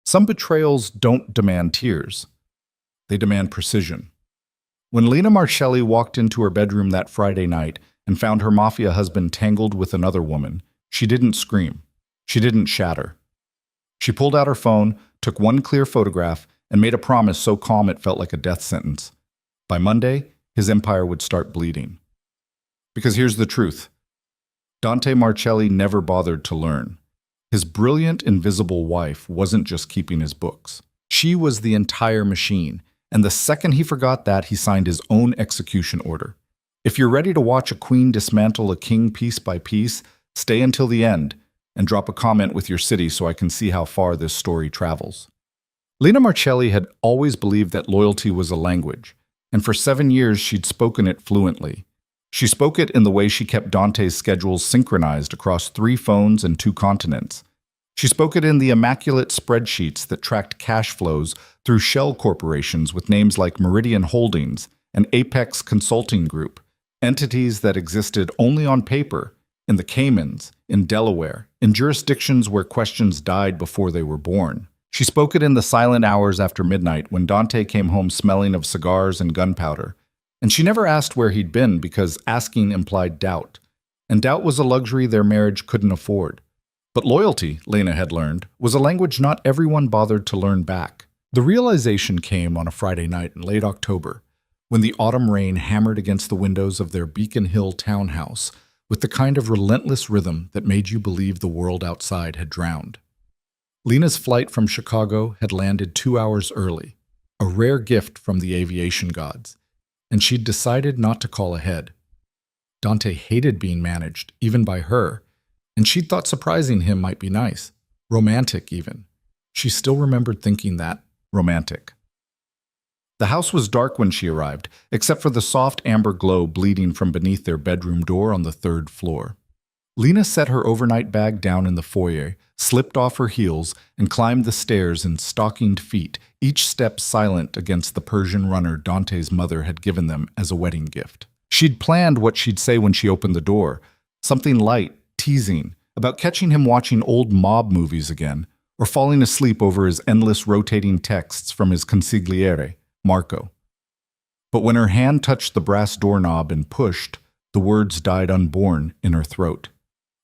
Some betrayals don't demand tears. They demand precision. When Lena Marcelli walked into her bedroom that Friday night and found her Mafia husband tangled with another woman, she didn't scream. She didn't shatter. She pulled out her phone, took one clear photograph, and made a promise so calm it felt like a death sentence. By Monday, his empire would start bleeding. Because here's the truth. Dante Marcelli never bothered to learn. His brilliant, invisible wife wasn't just keeping his books. She was the entire machine, and the second he forgot that, he signed his own execution order. If you're ready to watch a queen dismantle a king piece by piece, stay until the end and drop a comment with your city so I can see how far this story travels. Lena Marcelli had always believed that loyalty was a language, and for 7 years she'd spoken it fluently. She spoke it in the way she kept Dante's schedules synchronized across 3 phones and 2 continents. She spoke it in the immaculate spreadsheets that tracked cash flows through shell corporations with names like Meridian Holdings and Apex Consulting Group, entities that existed only on paper, in the Caymans, in Delaware, in jurisdictions where questions died before they were born. She spoke it in the silent hours after midnight when Dante came home smelling of cigars and gunpowder. And she never asked where he'd been because asking implied doubt. And doubt was a luxury their marriage couldn't afford. But loyalty, Lena had learned, was a language not everyone bothered to learn back. The realization came on a Friday night in late October, when the autumn rain hammered against the windows of their Beacon Hill townhouse with the kind of relentless rhythm that made you believe the world outside had drowned. Lena's flight from Chicago had landed 2 hours early, a rare gift from the aviation gods, and she'd decided not to call ahead. Dante hated being managed, even by her, and she'd thought surprising him might be nice, romantic even. She still remembered thinking that, romantic. The house was dark when she arrived, except for the soft amber glow bleeding from beneath their bedroom door on the 3rd floor. Lena set her overnight bag down in the foyer, slipped off her heels, and climbed the stairs in stockinged feet, each step silent against the Persian runner Dante's mother had given them as a wedding gift. She'd planned what she'd say when she opened the door, something light, teasing, about catching him watching old mob movies again, or falling asleep over his endless rotating texts from his consigliere, Marco. But when her hand touched the brass doorknob and pushed, the words died unborn in her throat.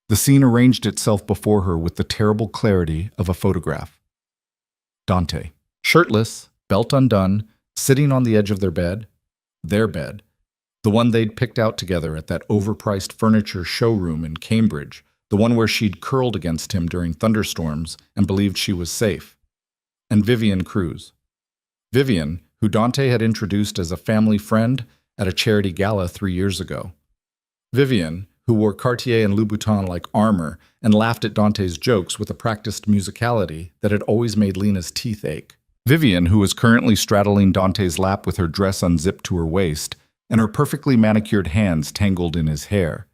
The scene arranged itself before her with the terrible clarity of a photograph. Dante, shirtless, belt undone, sitting on the edge of their bed, the one they'd picked out together at that overpriced furniture showroom in Cambridge, the one where she'd curled against him during thunderstorms and believed she was safe. And Vivian Cruz. Vivian, who Dante had introduced as a family friend at a charity gala 3 years ago. Vivian, who wore Cartier and Louboutin like armor and laughed at Dante's jokes with a practiced musicality that had always made Lena's teeth ache. Vivian, who was currently straddling Dante's lap with her dress unzipped to her waist and her perfectly manicured hands tangled in his hair.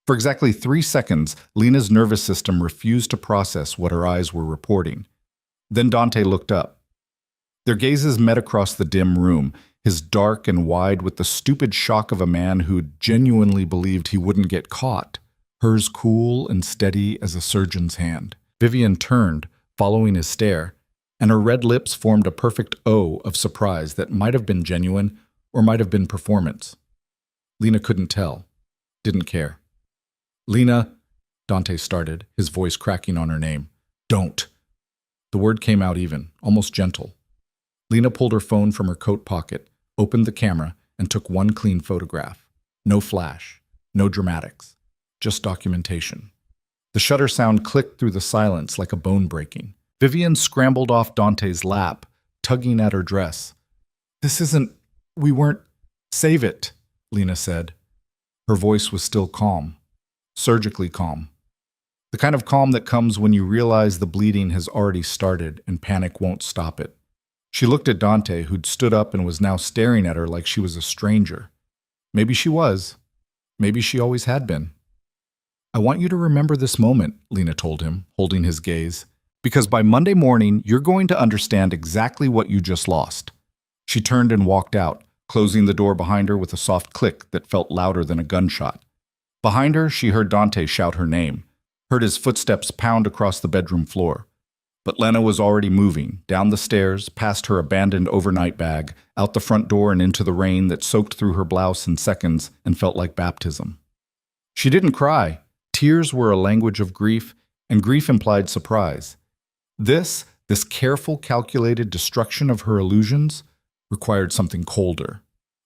For exactly 3 seconds, Lena's nervous system refused to process what her eyes were reporting. Then Dante looked up. Their gazes met across the dim room, his dark and wide with the stupid shock of a man who'd genuinely believed he wouldn't get caught, hers cool and steady as a surgeon's hand. Vivian turned, following his stare, and her red lips formed a perfect O of surprise that might have been genuine or might have been performance. Lena couldn't tell, didn't care. Lena, Dante started, his voice cracking on her name. Don't. The word came out even, almost gentle. Lena pulled her phone from her coat pocket, opened the camera, and took one clean photograph. No flash, no dramatics, just documentation. The shutter sound clicked through the silence like a bone breaking. Vivian scrambled off Dante's lap, tugging at her dress. We weren't. Save it, Lena said. Her voice was still calm, surgically calm. The kind of calm that comes when you realize the bleeding has already started and panic won't stop it. She looked at Dante, who'd stood up and was now staring at her like she was a stranger. Maybe she was. Maybe she always had been. I want you to remember this moment, Lena told him, holding his gaze, because by Monday morning, you're going to understand exactly what you just lost. She turned and walked out, closing the door behind her with a soft click that felt louder than a gunshot. Behind her, she heard Dante shout her name, heard his footsteps pound across the bedroom floor. But Lena was already moving, down the stairs, past her abandoned overnight bag, out the front door and into the rain that soaked through her blouse in seconds and felt like baptism. She didn't cry. Tears were a language of grief, and grief implied surprise. This careful, calculated destruction of her illusions required something colder.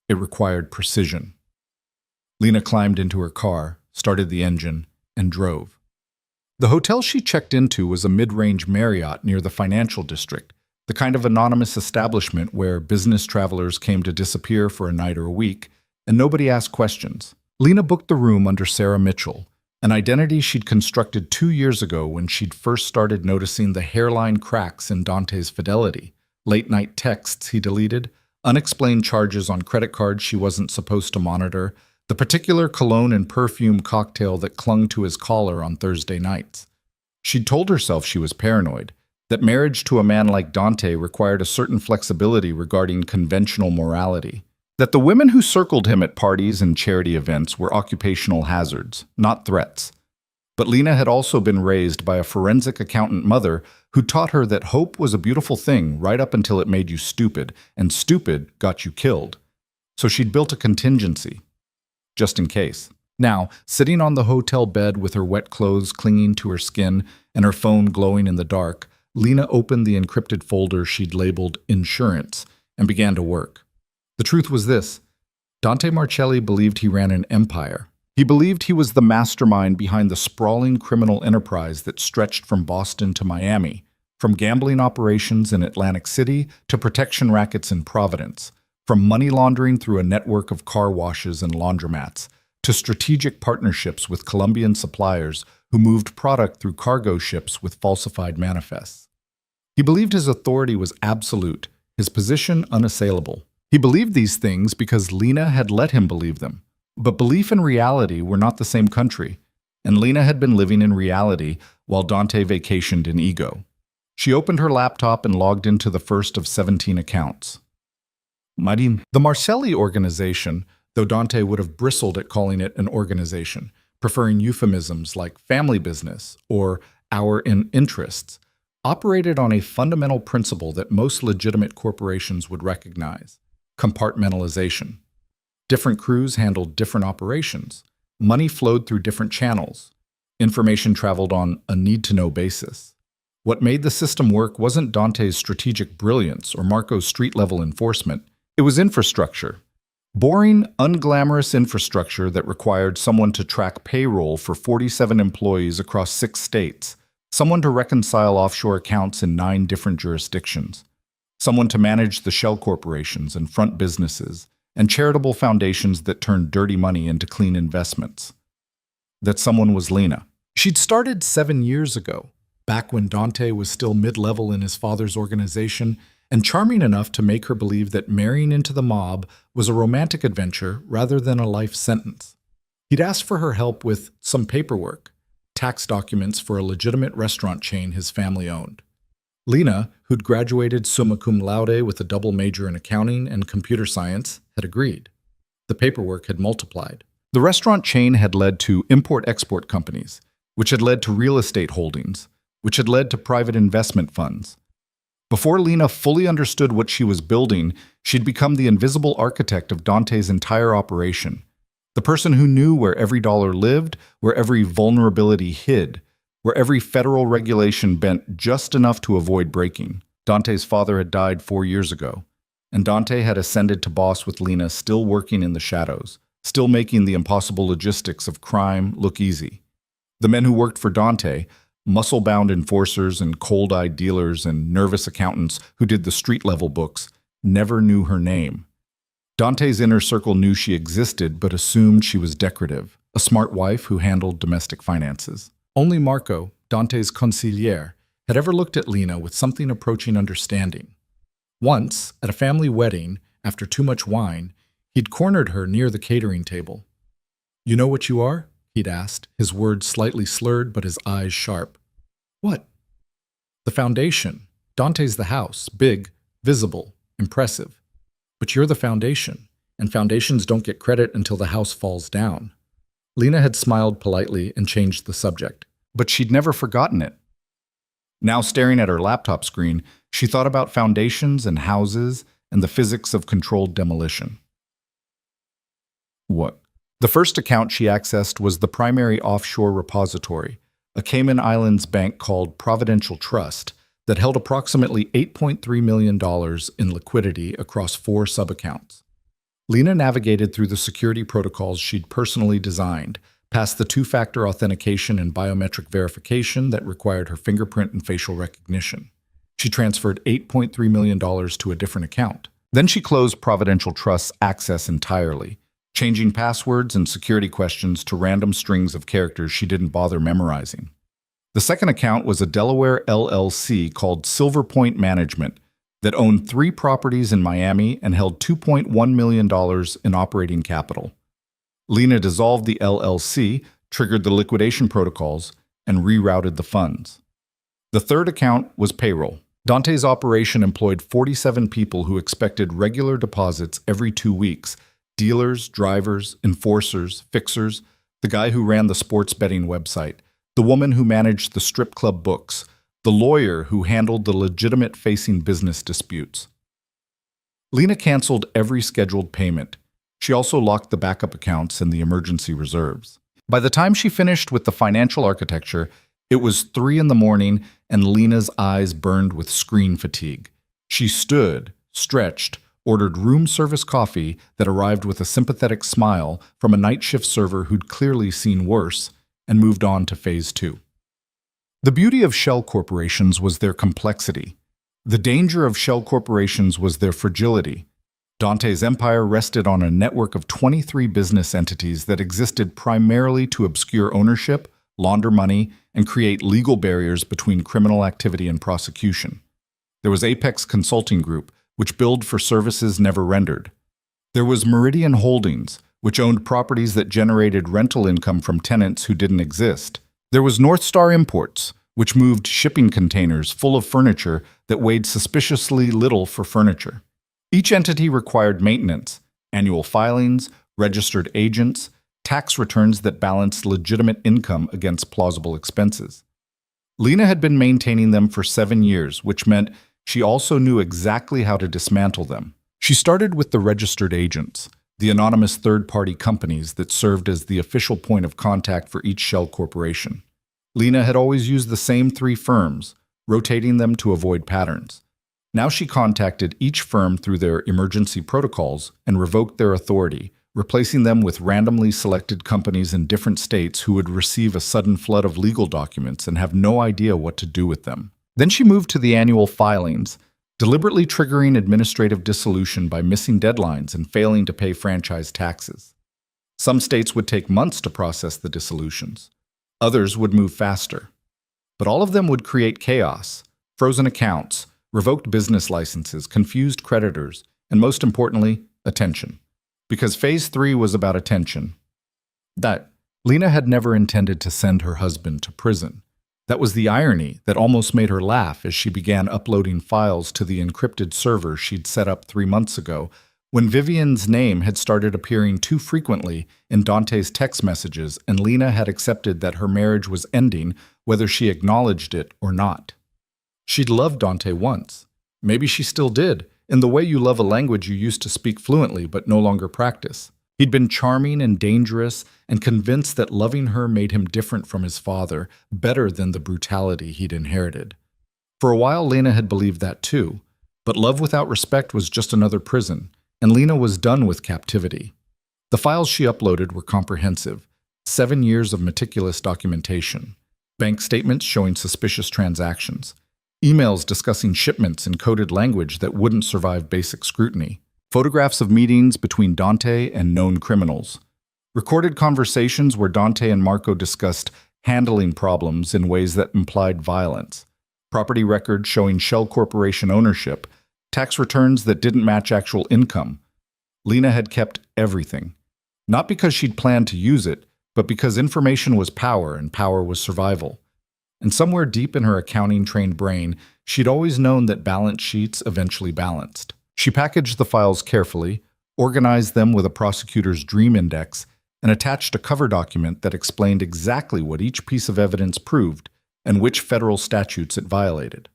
It required precision. Lena climbed into her car, started the engine, and drove. The hotel she checked into was a mid-range Marriott near the financial district, the kind of anonymous establishment where business travelers came to disappear for a night or a week, and nobody asked questions. Lena booked the room under Sarah Mitchell, an identity she'd constructed 2 years ago when she'd first started noticing the hairline cracks in Dante's fidelity, late-night texts he deleted, unexplained charges on credit cards she wasn't supposed to monitor, the particular cologne and perfume cocktail that clung to his collar on Thursday nights. She'd told herself she was paranoid, that marriage to a man like Dante required a certain flexibility regarding conventional morality, that the women who circled him at parties and charity events were occupational hazards, not threats. But Lena had also been raised by a forensic accountant mother who taught her that hope was a beautiful thing right up until it made you stupid, and stupid got you killed. So she'd built a contingency, just in case. Now, sitting on the hotel bed with her wet clothes clinging to her skin and her phone glowing in the dark, Lena opened the encrypted folder she'd labeled Insurance and began to work. The truth was this: Dante Marcelli believed he ran an empire. He believed he was the mastermind behind the sprawling criminal enterprise that stretched from Boston to Miami, from gambling operations in Atlantic City to protection rackets in Providence, from money laundering through a network of car washes and laundromats, to strategic partnerships with Colombian suppliers who moved product through cargo ships with falsified manifests. He believed his authority was absolute, his position unassailable. He believed these things because Lena had let him believe them. But belief and reality were not the same country, and Lena had been living in reality while Dante vacationed in ego. She opened her laptop and logged into the first of 17 accounts. The Marcelli organization, though Dante would have bristled at calling it an organization, preferring euphemisms like family business or our interests, operated on a fundamental principle that most legitimate corporations would recognize: compartmentalization. Different crews handled different operations. Money flowed through different channels. Information traveled on a need-to-know basis. What made the system work wasn't Dante's strategic brilliance or Marco's street-level enforcement. It was infrastructure. Boring, unglamorous infrastructure that required someone to track payroll for 47 employees across 6 states, someone to reconcile offshore accounts in 9 different jurisdictions, someone to manage the shell corporations and front businesses, and charitable foundations that turned dirty money into clean investments. That someone was Lena. She'd started 7 years ago, back when Dante was still mid-level in his father's organization, and charming enough to make her believe that marrying into the mob was a romantic adventure rather than a life sentence. He'd asked for her help with some paperwork, tax documents for a legitimate restaurant chain his family owned. Lena, who'd graduated summa cum laude with a double major in accounting and computer science, had agreed. The paperwork had multiplied. The restaurant chain had led to import-export companies, which had led to real estate holdings, which had led to private investment funds. Before Lena fully understood what she was building, she'd become the invisible architect of Dante's entire operation. The person who knew where every dollar lived, where every vulnerability hid, where every federal regulation bent just enough to avoid breaking. Dante's father had died 4 years ago, and Dante had ascended to boss with Lena still working in the shadows, still making the impossible logistics of crime look easy. The men who worked for Dante, muscle-bound enforcers and cold-eyed dealers and nervous accountants who did the street-level books, never knew her name. Dante's inner circle knew she existed but assumed she was decorative, a smart wife who handled domestic finances. Only Marco, Dante's consigliere, had ever looked at Lena with something approaching understanding. Once, at a family wedding, after too much wine, he'd cornered her near the catering table. "You know what you are?" he'd asked, his words slightly slurred but his eyes sharp. "What?" "The foundation. Dante's the house, big, visible, impressive. But you're the foundation, and foundations don't get credit until the house falls down." Lena had smiled politely and changed the subject, but she'd never forgotten it. Now staring at her laptop screen, she thought about foundations and houses and the physics of controlled demolition. What? The first account she accessed was the primary offshore repository, a Cayman Islands bank called Providential Trust that held approximately $8.3 million in liquidity across 4 sub-accounts. Lena navigated through the security protocols she'd personally designed, past the 2-factor authentication and biometric verification that required her fingerprint and facial recognition. She transferred $8.3 million to a different account. Then she closed Providential Trust's access entirely, changing passwords and security questions to random strings of characters she didn't bother memorizing. The second account was a Delaware LLC called Silver Point Management that owned 3 properties in Miami and held $2.1 million in operating capital. Lena dissolved the LLC, triggered the liquidation protocols, and rerouted the funds. The third account was payroll. Dante's operation employed 47 people who expected regular deposits every 2 weeks: dealers, drivers, enforcers, fixers, the guy who ran the sports betting website, the woman who managed the strip club books, the lawyer who handled the legitimate-facing business disputes. Lena canceled every scheduled payment. She also locked the backup accounts and the emergency reserves. By the time she finished with the financial architecture, it was 3 in the morning and Lena's eyes burned with screen fatigue. She stood, stretched, ordered room service coffee that arrived with a sympathetic smile from a night shift server who'd clearly seen worse, and moved on to phase 2. The beauty of shell corporations was their complexity. The danger of shell corporations was their fragility. Dante's empire rested on a network of 23 business entities that existed primarily to obscure ownership, launder money, and create legal barriers between criminal activity and prosecution. There was Apex Consulting Group, which billed for services never rendered. There was Meridian Holdings, which owned properties that generated rental income from tenants who didn't exist. There was North Star Imports, which moved shipping containers full of furniture that weighed suspiciously little for furniture. Each entity required maintenance, annual filings, registered agents, tax returns that balanced legitimate income against plausible expenses. Lena had been maintaining them for 7 years, which meant she also knew exactly how to dismantle them. She started with the registered agents, the anonymous third-party companies that served as the official point of contact for each shell corporation. Lena had always used the same 3 firms, rotating them to avoid patterns. Now she contacted each firm through their emergency protocols and revoked their authority, replacing them with randomly selected companies in different states who would receive a sudden flood of legal documents and have no idea what to do with them. Then she moved to the annual filings, deliberately triggering administrative dissolution by missing deadlines and failing to pay franchise taxes. Some states would take months to process the dissolutions. Others would move faster. But all of them would create chaos, frozen accounts, revoked business licenses, confused creditors, and most importantly, attention. Because phase 3 was about attention. That Lena had never intended to send her husband to prison. That was the irony that almost made her laugh as she began uploading files to the encrypted server she'd set up 3 months ago, when Vivian's name had started appearing too frequently in Dante's text messages and Lena had accepted that her marriage was ending whether she acknowledged it or not. She'd loved Dante once. Maybe she still did, in the way you love a language you used to speak fluently but no longer practice. He'd been charming and dangerous and convinced that loving her made him different from his father, better than the brutality he'd inherited. For a while, Lena had believed that too, but love without respect was just another prison, and Lena was done with captivity. The files she uploaded were comprehensive, 7 years of meticulous documentation, bank statements showing suspicious transactions, emails discussing shipments in coded language that wouldn't survive basic scrutiny, photographs of meetings between Dante and known criminals, recorded conversations where Dante and Marco discussed handling problems in ways that implied violence, property records showing shell corporation ownership, tax returns that didn't match actual income. Lena had kept everything, not because she'd planned to use it, but because information was power and power was survival. And somewhere deep in her accounting-trained brain, she'd always known that balance sheets eventually balanced. She packaged the files carefully, organized them with a prosecutor's dream index, and attached a cover document that explained exactly what each piece of evidence proved, and which federal statutes it violated.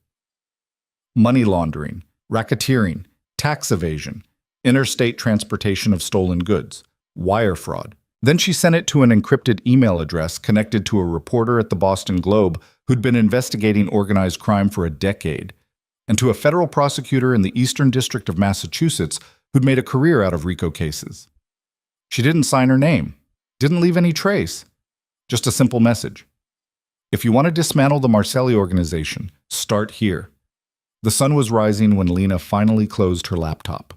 Money laundering, racketeering, tax evasion, interstate transportation of stolen goods, wire fraud. Then she sent it to an encrypted email address connected to a reporter at the Boston Globe who'd been investigating organized crime for a decade, and to a federal prosecutor in the Eastern District of Massachusetts who'd made a career out of RICO cases. She didn't sign her name, didn't leave any trace, just a simple message. If you want to dismantle the Marcelli organization, start here. The sun was rising when Lena finally closed her laptop.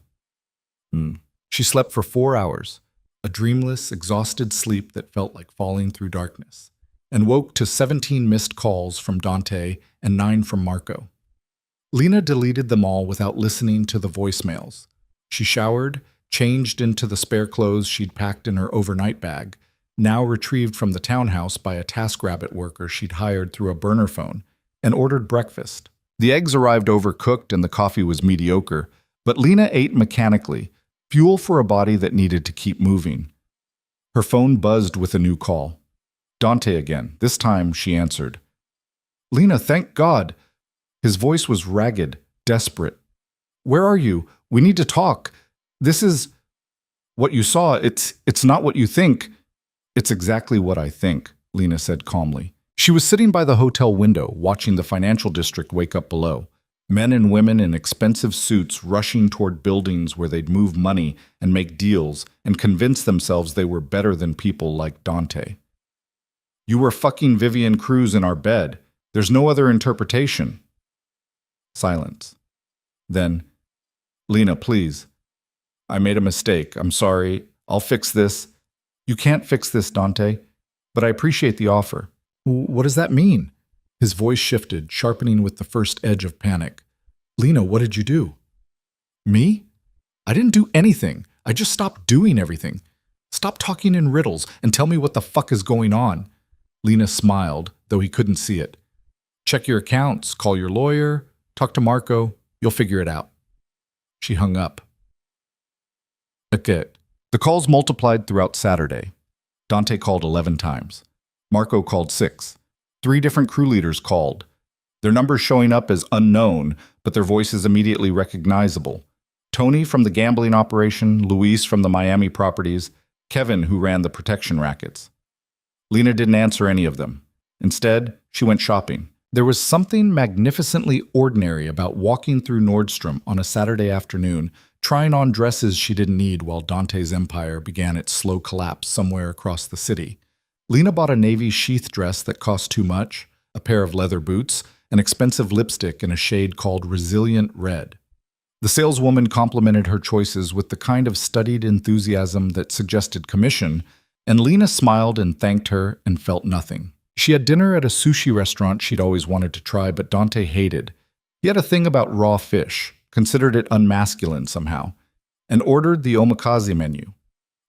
She slept for 4 hours, a dreamless, exhausted sleep that felt like falling through darkness, and woke to 17 missed calls from Dante and 9 from Marco. Lena deleted them all without listening to the voicemails. She showered, changed into the spare clothes she'd packed in her overnight bag, now retrieved from the townhouse by a TaskRabbit worker she'd hired through a burner phone, and ordered breakfast. The eggs arrived overcooked and the coffee was mediocre, but Lena ate mechanically, fuel for a body that needed to keep moving. Her phone buzzed with a new call. Dante again. This time she answered. "Lena, thank God." His voice was ragged, desperate. "Where are you? We need to talk. This is what you saw. It's not what you think." "It's exactly what I think," Lena said calmly. She was sitting by the hotel window, watching the financial district wake up below. Men and women in expensive suits rushing toward buildings where they'd move money and make deals and convince themselves they were better than people like Dante. "You were fucking Vivian Cruz in our bed. There's no other interpretation." Silence. Then, "Lena, please. I made a mistake. I'm sorry. I'll fix this." "You can't fix this, Dante, but I appreciate the offer." "What does that mean?" His voice shifted, sharpening with the first edge of panic. "Lena, what did you do?" "Me? I didn't do anything. I just stopped doing everything. Stop talking in riddles and tell me what the fuck is going on." Lena smiled, though he couldn't see it. "Check your accounts, call your lawyer, talk to Marco. You'll figure it out." She hung up. Okay. The calls multiplied throughout Saturday. Dante called 11 times. Marco called 6. 3 different crew leaders called. Their numbers showing up as unknown, but their voices immediately recognizable. Tony from the gambling operation, Luis from the Miami properties, Kevin who ran the protection rackets. Lena didn't answer any of them. Instead, she went shopping. There was something magnificently ordinary about walking through Nordstrom on a Saturday afternoon, trying on dresses she didn't need while Dante's empire began its slow collapse somewhere across the city. Lena bought a navy sheath dress that cost too much, a pair of leather boots, an expensive lipstick in a shade called Resilient Red. The saleswoman complimented her choices with the kind of studied enthusiasm that suggested commission, and Lena smiled and thanked her and felt nothing. She had dinner at a sushi restaurant she'd always wanted to try, but Dante hated. He had a thing about raw fish, considered it unmasculine somehow, and ordered the omakase menu.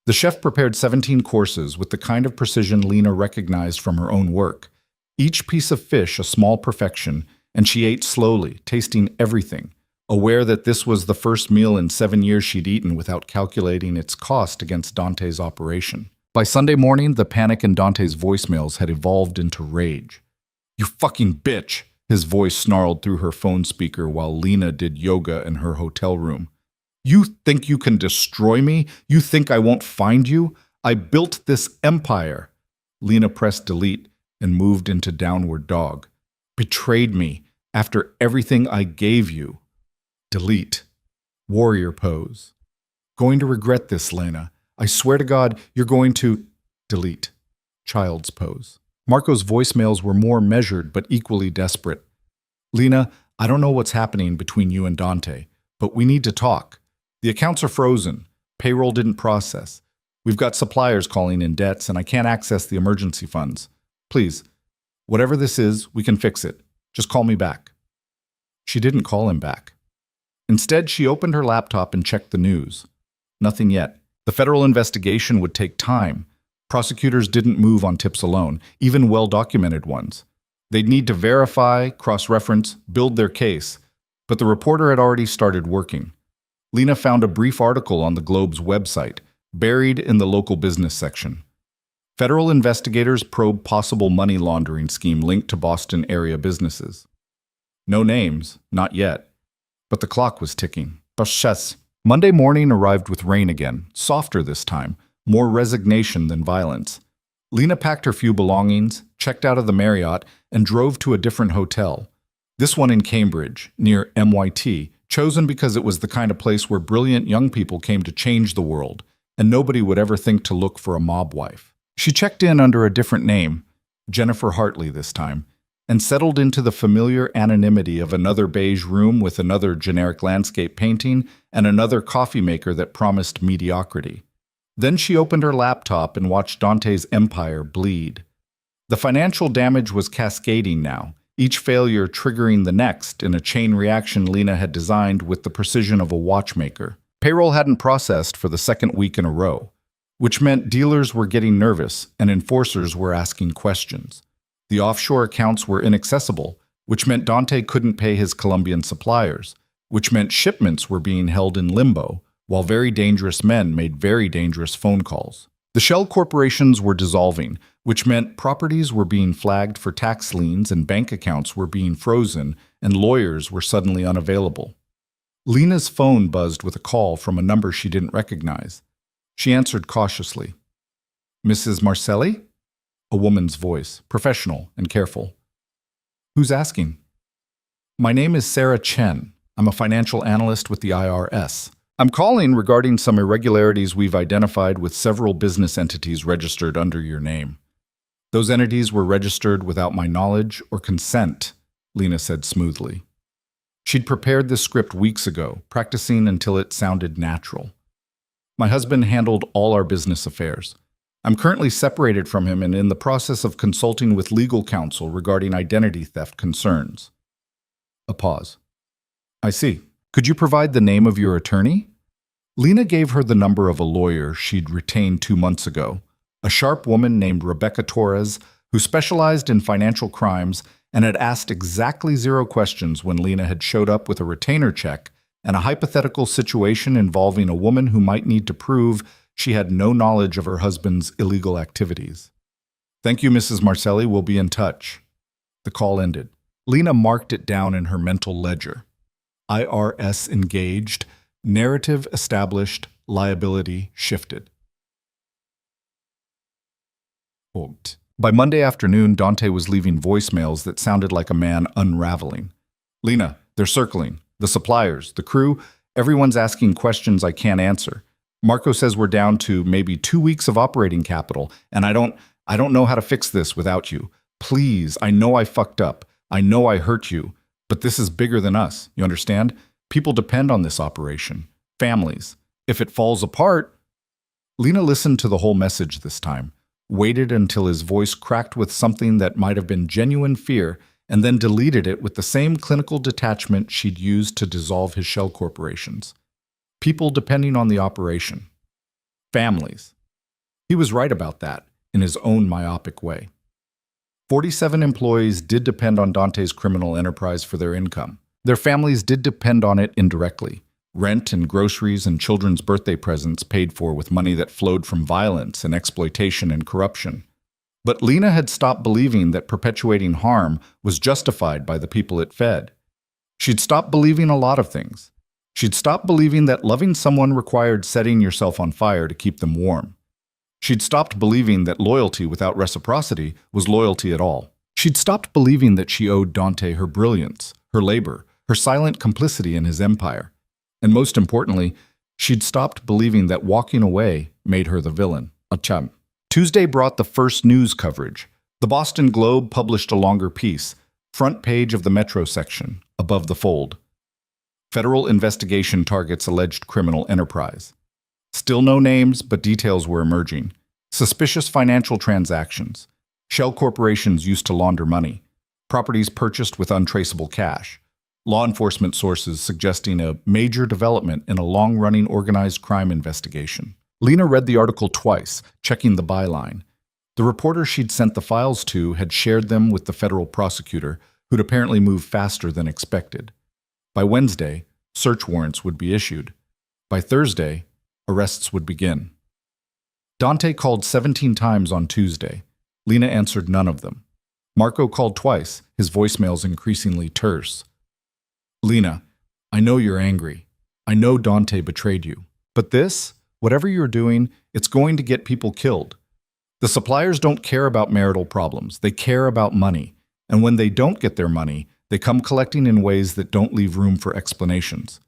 The chef prepared 17 courses with the kind of precision Lena recognized from her own work. Each piece of fish a small perfection, and she ate slowly, tasting everything, aware that this was the first meal in 7 years she'd eaten without calculating its cost against Dante's operation. By Sunday morning, the panic in Dante's voicemails had evolved into rage. "You fucking bitch!" His voice snarled through her phone speaker while Lena did yoga in her hotel room. "You think you can destroy me? You think I won't find you? I built this empire." Lena pressed delete and moved into downward dog. "Betrayed me after everything I gave you." Delete. Warrior pose. "Going to regret this, Lena. I swear to God, you're going to..." Delete. Child's pose. Marco's voicemails were more measured but equally desperate. "Lena, I don't know what's happening between you and Dante, but we need to talk. The accounts are frozen. Payroll didn't process. We've got suppliers calling in debts, and I can't access the emergency funds. Please, whatever this is, we can fix it. Just call me back." She didn't call him back. Instead, she opened her laptop and checked the news. Nothing yet. The federal investigation would take time. Prosecutors didn't move on tips alone, even well-documented ones. They'd need to verify, cross-reference, build their case. But the reporter had already started working. Lena found a brief article on the Globe's website, buried in the local business section. Federal investigators probe possible money laundering scheme linked to Boston area businesses. No names, not yet. But the clock was ticking. Monday morning arrived with rain again, softer this time, more resignation than violence. Lena packed her few belongings, checked out of the Marriott, and drove to a different hotel. This one in Cambridge, near MIT, chosen because it was the kind of place where brilliant young people came to change the world, and nobody would ever think to look for a mob wife. She checked in under a different name, Jennifer Hartley this time, and settled into the familiar anonymity of another beige room with another generic landscape painting and another coffee maker that promised mediocrity. Then she opened her laptop and watched Dante's empire bleed. The financial damage was cascading now, each failure triggering the next in a chain reaction Lena had designed with the precision of a watchmaker. Payroll hadn't processed for the second week in a row, which meant dealers were getting nervous and enforcers were asking questions. The offshore accounts were inaccessible, which meant Dante couldn't pay his Colombian suppliers, which meant shipments were being held in limbo, while very dangerous men made very dangerous phone calls. The shell corporations were dissolving, which meant properties were being flagged for tax liens and bank accounts were being frozen and lawyers were suddenly unavailable. Lena's phone buzzed with a call from a number she didn't recognize. She answered cautiously. "Mrs. Marcelli?" A woman's voice, professional and careful. "Who's asking?" "My name is Sarah Chen. I'm a financial analyst with the IRS. I'm calling regarding some irregularities we've identified with several business entities registered under your name. Those entities were registered without my knowledge or consent," Lena said smoothly. She'd prepared this script weeks ago, practicing until it sounded natural. "My husband handled all our business affairs. I'm currently separated from him and in the process of consulting with legal counsel regarding identity theft concerns." A pause. "I see. Could you provide the name of your attorney?" Lena gave her the number of a lawyer she'd retained 2 months ago, a sharp woman named Rebecca Torres who specialized in financial crimes and had asked exactly 0 questions when Lena had showed up with a retainer check and a hypothetical situation involving a woman who might need to prove she had no knowledge of her husband's illegal activities. "Thank you, Mrs. Marcelli. We'll be in touch." The call ended. Lena marked it down in her mental ledger. IRS engaged, narrative established, liability shifted. By Monday afternoon, Dante was leaving voicemails that sounded like a man unraveling. "Lena, they're circling. The suppliers, the crew, everyone's asking questions I can't answer. Marco says we're down to maybe 2 weeks of operating capital, and I don't know how to fix this without you. Please, I know I fucked up. I know I hurt you, but this is bigger than us. You understand? People depend on this operation. Families. If it falls apart..." Lena listened to the whole message this time, waited until his voice cracked with something that might have been genuine fear, and then deleted it with the same clinical detachment she'd used to dissolve his shell corporations. People depending on the operation. Families. He was right about that, in his own myopic way. 47 employees did depend on Dante's criminal enterprise for their income. Their families did depend on it indirectly. Rent and groceries and children's birthday presents paid for with money that flowed from violence and exploitation and corruption. But Lena had stopped believing that perpetuating harm was justified by the people it fed. She'd stopped believing a lot of things. She'd stopped believing that loving someone required setting yourself on fire to keep them warm. She'd stopped believing that loyalty without reciprocity was loyalty at all. She'd stopped believing that she owed Dante her brilliance, her labor, her silent complicity in his empire. And most importantly, she'd stopped believing that walking away made her the villain. Acham. Tuesday brought the first news coverage. The Boston Globe published a longer piece, front page of the Metro section, above the fold. Federal investigation targets alleged criminal enterprise. Still no names, but details were emerging. Suspicious financial transactions. Shell corporations used to launder money. Properties purchased with untraceable cash. Law enforcement sources suggesting a major development in a long-running organized crime investigation. Lena read the article twice, checking the byline. The reporter she'd sent the files to had shared them with the federal prosecutor, who'd apparently moved faster than expected. By Wednesday, search warrants would be issued. By Thursday, arrests would begin. Dante called 17 times on Tuesday. Lena answered none of them. Marco called twice, his voicemails increasingly terse. Lena, I know you're angry. I know Dante betrayed you. But this, whatever you're doing, it's going to get people killed. The suppliers don't care about marital problems. They care about money. And when they don't get their money, they come collecting in ways that don't leave room for explanations.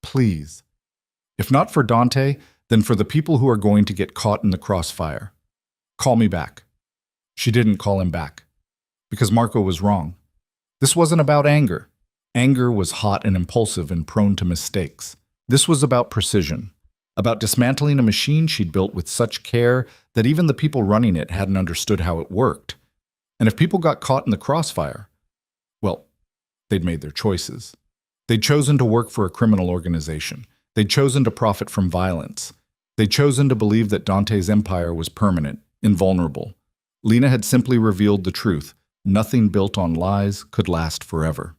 Please. If not for Dante, then for the people who are going to get caught in the crossfire. Call me back. She didn't call him back. Because Marco was wrong. This wasn't about anger. Anger was hot and impulsive and prone to mistakes. This was about precision. About dismantling a machine she'd built with such care that even the people running it hadn't understood how it worked. And if people got caught in the crossfire, well, they'd made their choices. They'd chosen to work for a criminal organization. They'd chosen to profit from violence. They'd chosen to believe that Dante's empire was permanent, invulnerable. Lena had simply revealed the truth. Nothing built on lies could last forever.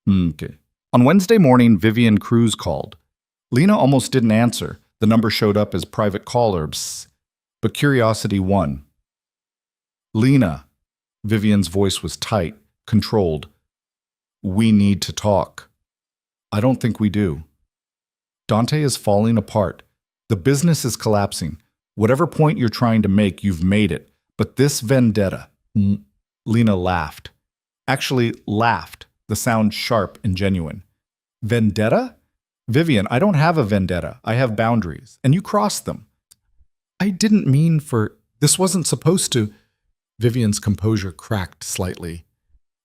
Okay. On Wednesday morning, Vivian Cruz called. Lena almost didn't answer. The number showed up as private callers, but curiosity won. Lena. Vivian's voice was tight, controlled. We need to talk. I don't think we do. Dante is falling apart. The business is collapsing. Whatever point you're trying to make, you've made it. But this vendetta... Lena laughed. Actually, laughed, the sound sharp and genuine. Vendetta? Vivian, I don't have a vendetta. I have boundaries, and you crossed them. I didn't mean for... This wasn't supposed to... Vivian's composure cracked slightly.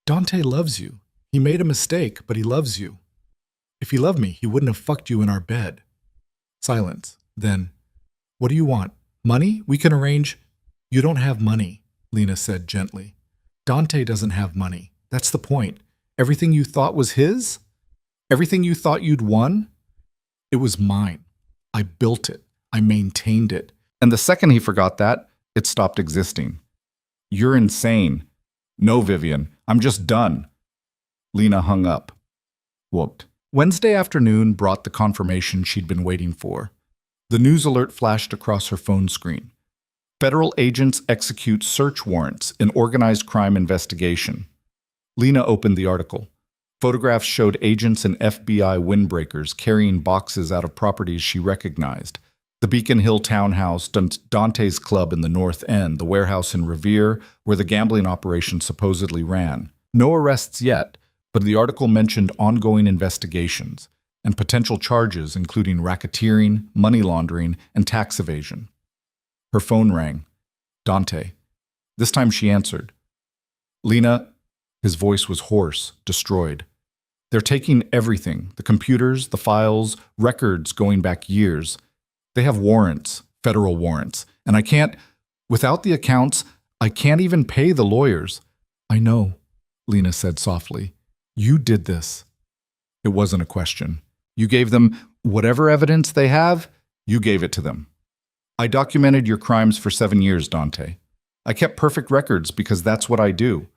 Dante loves you. He made a mistake, but he loves you. If he loved me, he wouldn't have fucked you in our bed. Silence. Then, what do you want? Money? We can arrange... You don't have money, Lena said gently. Dante doesn't have money. That's the point. Everything you thought was his? Everything you thought you'd won? It was mine. I built it. I maintained it. And the second he forgot that, it stopped existing. You're insane. No, Vivian. I'm just done. Lena hung up. Whooped. Wednesday afternoon brought the confirmation she'd been waiting for. The news alert flashed across her phone screen. Federal agents execute search warrants in organized crime investigation. Lena opened the article. Photographs showed agents and FBI windbreakers carrying boxes out of properties she recognized. The Beacon Hill townhouse, Dante's club in the North End, the warehouse in Revere, where the gambling operation supposedly ran. No arrests yet, but the article mentioned ongoing investigations and potential charges including racketeering, money laundering, and tax evasion. Her phone rang. Dante. This time she answered. Lena, his voice was hoarse, destroyed. They're taking everything, the computers, the files, records going back years. They have warrants, federal warrants, and I can't, without the accounts, I can't even pay the lawyers. I know, Lena said softly. You did this. It wasn't a question. You gave them whatever evidence they have, you gave it to them. I documented your crimes for 7 years, Dante. I kept perfect records because that's what I do.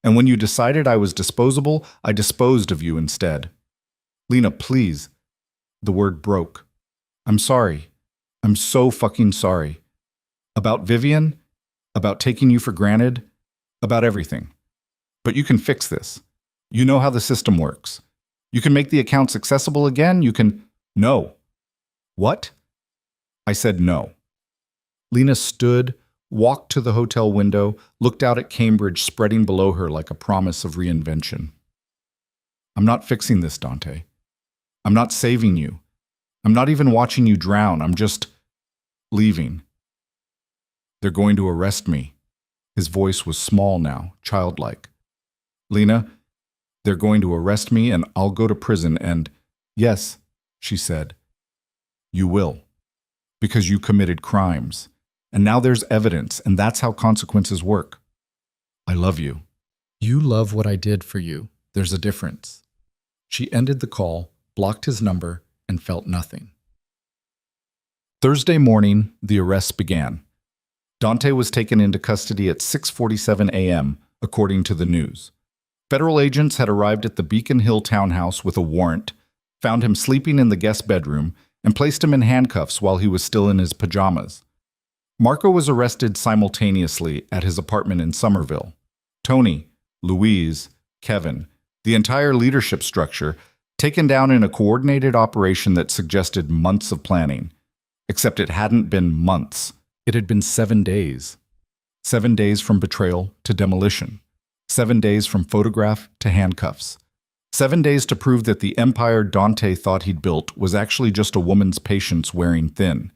And when you decided I was disposable, I disposed of you instead. Lena, please. The word broke. I'm sorry. I'm so fucking sorry. About Vivian, about taking you for granted, about everything. But you can fix this. You know how the system works. You can make the accounts accessible again. You can... No. What? I said no. Lena stood, walked to the hotel window, looked out at Cambridge spreading below her like a promise of reinvention. I'm not fixing this, Dante. I'm not saving you. I'm not even watching you drown. I'm just leaving. They're going to arrest me. His voice was small now, childlike. Lena, they're going to arrest me and I'll go to prison and... Yes, she said. You will. Because you committed crimes. And now there's evidence, and that's how consequences work. I love you. You love what I did for you. There's a difference. She ended the call, blocked his number, and felt nothing. Thursday morning, the arrests began. Dante was taken into custody at 6:47 a.m., according to the news. Federal agents had arrived at the Beacon Hill townhouse with a warrant, found him sleeping in the guest bedroom, and placed him in handcuffs while he was still in his pajamas. Marco was arrested simultaneously at his apartment in Somerville. Tony, Louise, Kevin, the entire leadership structure, taken down in a coordinated operation that suggested months of planning. Except it hadn't been months. It had been 7 days. 7 days from betrayal to demolition. 7 days from photograph to handcuffs. 7 days to prove that the empire Dante thought he'd built was actually just a woman's patience wearing thin.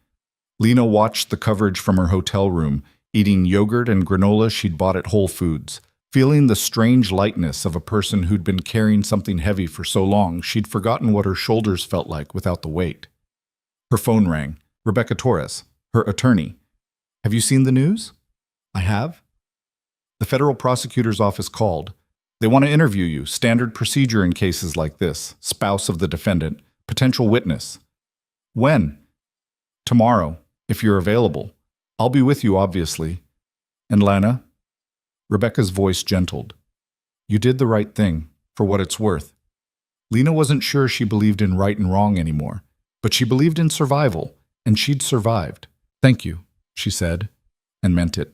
Lena watched the coverage from her hotel room, eating yogurt and granola she'd bought at Whole Foods, feeling the strange lightness of a person who'd been carrying something heavy for so long she'd forgotten what her shoulders felt like without the weight. Her phone rang. Rebecca Torres, her attorney. "Have you seen the news?" "I have." "The federal prosecutor's office called. They want to interview you, standard procedure in cases like this, spouse of the defendant, potential witness." "When?" "Tomorrow, if you're available. I'll be with you, obviously." "And Lana?" Rebecca's voice gentled. "You did the right thing, for what it's worth." Lena wasn't sure she believed in right and wrong anymore, but she believed in survival, and she'd survived. "Thank you," she said, and meant it.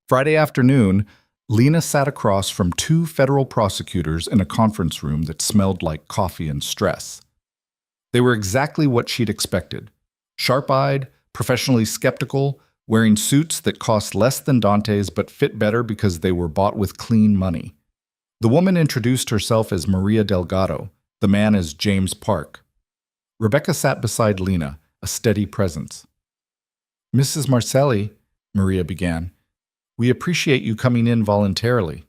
Friday afternoon, Lena sat across from 2 federal prosecutors in a conference room that smelled like coffee and stress. They were exactly what she'd expected. Sharp-eyed, professionally skeptical, wearing suits that cost less than Dante's but fit better because they were bought with clean money. The woman introduced herself as Maria Delgado, the man as James Park. Rebecca sat beside Lena, a steady presence. "Mrs. Marcelli," Maria began, "we appreciate you coming in voluntarily."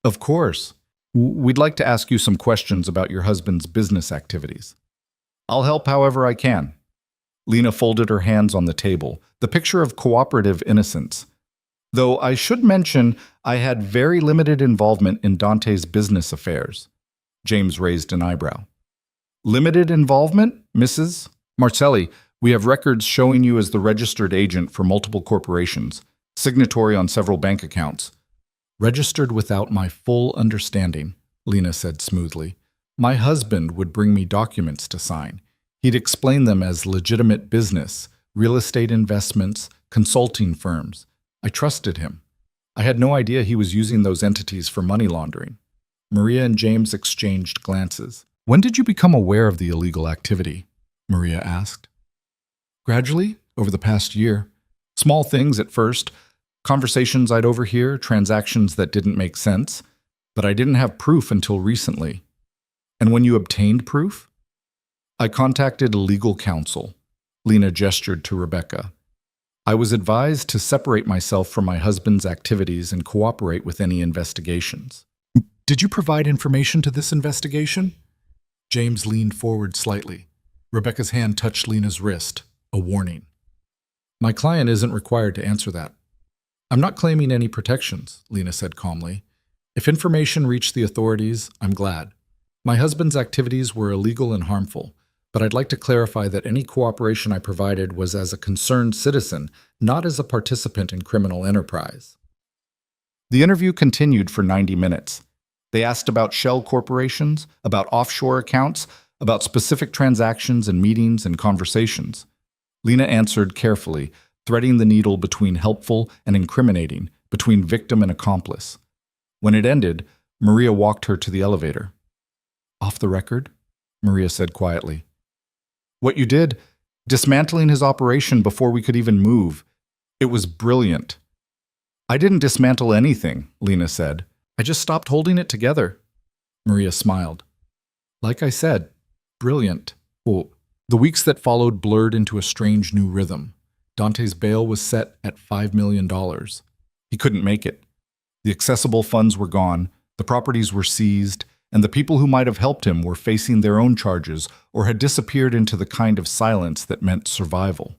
"Of course. We'd like to ask you some questions about your husband's business activities." "I'll help however I can." Lena folded her hands on the table, the picture of cooperative innocence. "Though I should mention I had very limited involvement in Dante's business affairs." James raised an eyebrow. "Limited involvement, Mrs. Marcelli? We have records showing you as the registered agent for multiple corporations, signatory on several bank accounts." "Registered without my full understanding," Lena said smoothly. "My husband would bring me documents to sign. He'd explain them as legitimate business, real estate investments, consulting firms. I trusted him. I had no idea he was using those entities for money laundering." Maria and James exchanged glances. "When did you become aware of the illegal activity?" Maria asked. "Gradually, over the past year. Small things at first, conversations I'd overhear, transactions that didn't make sense, but I didn't have proof until recently." "And when you obtained proof?" "I contacted legal counsel." Lena gestured to Rebecca. "I was advised to separate myself from my husband's activities and cooperate with any investigations." "Did you provide information to this investigation?" James leaned forward slightly. Rebecca's hand touched Lena's wrist, a warning. "My client isn't required to answer that." "I'm not claiming any protections," Lena said calmly. "If information reached the authorities, I'm glad. My husband's activities were illegal and harmful, but I'd like to clarify that any cooperation I provided was as a concerned citizen, not as a participant in criminal enterprise." The interview continued for 90 minutes. They asked about shell corporations, about offshore accounts, about specific transactions and meetings and conversations. Lena answered carefully, threading the needle between helpful and incriminating, between victim and accomplice. When it ended, Maria walked her to the elevator. "Off the record?" Maria said quietly. "What you did, dismantling his operation before we could even move, it was brilliant." "I didn't dismantle anything," Lena said. "I just stopped holding it together." Maria smiled. "Like I said, brilliant." Oh, the weeks that followed blurred into a strange new rhythm. Dante's bail was set at $5 million. He couldn't make it. The accessible funds were gone, the properties were seized, and the people who might have helped him were facing their own charges or had disappeared into the kind of silence that meant survival.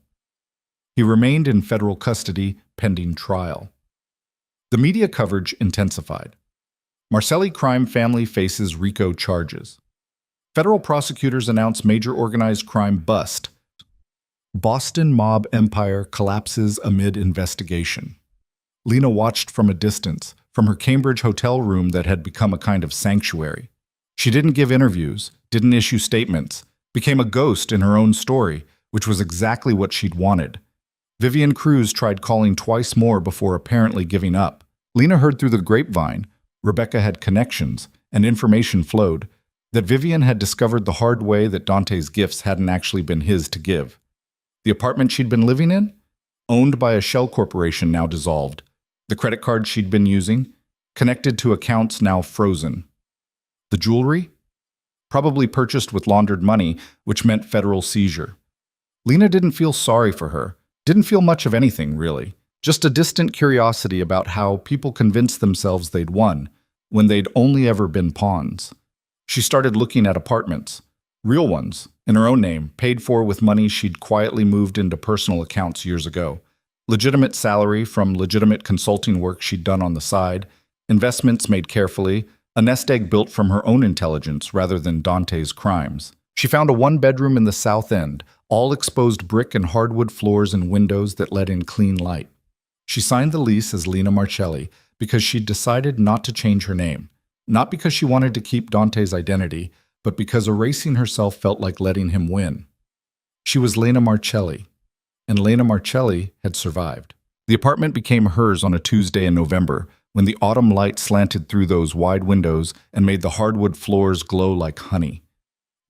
He remained in federal custody pending trial. The media coverage intensified. Marcelli crime family faces RICO charges. Federal prosecutors announce major organized crime bust. Boston mob empire collapses amid investigation. Lena watched from a distance, from her Cambridge hotel room that had become a kind of sanctuary. She didn't give interviews, didn't issue statements, became a ghost in her own story, which was exactly what she'd wanted. Vivian Cruz tried calling twice more before apparently giving up. Lena heard through the grapevine, Rebecca had connections, and information flowed, that Vivian had discovered the hard way that Dante's gifts hadn't actually been his to give. The apartment she'd been living in? Owned by a shell corporation now dissolved. The credit card she'd been using? Connected to accounts now frozen. The jewelry? Probably purchased with laundered money, which meant federal seizure. Lena didn't feel sorry for her, didn't feel much of anything, really. Just a distant curiosity about how people convinced themselves they'd won, when they'd only ever been pawns. She started looking at apartments. Real ones, in her own name, paid for with money she'd quietly moved into personal accounts years ago. Legitimate salary from legitimate consulting work she'd done on the side, investments made carefully, a nest egg built from her own intelligence rather than Dante's crimes. She found a one-bedroom in the South End, all exposed brick and hardwood floors and windows that let in clean light. She signed the lease as Lena Marcelli because she'd decided not to change her name, not because she wanted to keep Dante's identity, but because erasing herself felt like letting him win. She was Lena Marcelli, and Lena Marcelli had survived. The apartment became hers on a Tuesday in November, when the autumn light slanted through those wide windows and made the hardwood floors glow like honey.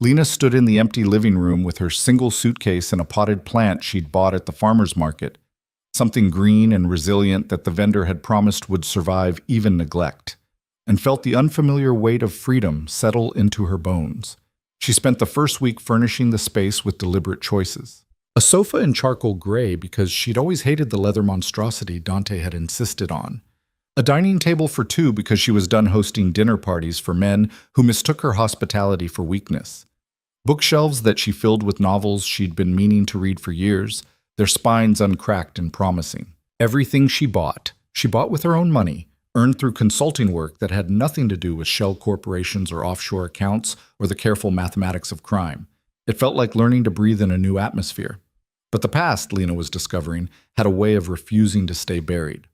Lena stood in the empty living room with her single suitcase and a potted plant she'd bought at the farmer's market, something green and resilient that the vendor had promised would survive even neglect, and felt the unfamiliar weight of freedom settle into her bones. She spent the first week furnishing the space with deliberate choices. A sofa in charcoal gray because she'd always hated the leather monstrosity Dante had insisted on. A dining table for two because she was done hosting dinner parties for men who mistook her hospitality for weakness. Bookshelves that she filled with novels she'd been meaning to read for years, their spines uncracked and promising. Everything she bought with her own money, earned through consulting work that had nothing to do with shell corporations or offshore accounts or the careful mathematics of crime. It felt like learning to breathe in a new atmosphere. But the past, Lena was discovering, had a way of refusing to stay buried.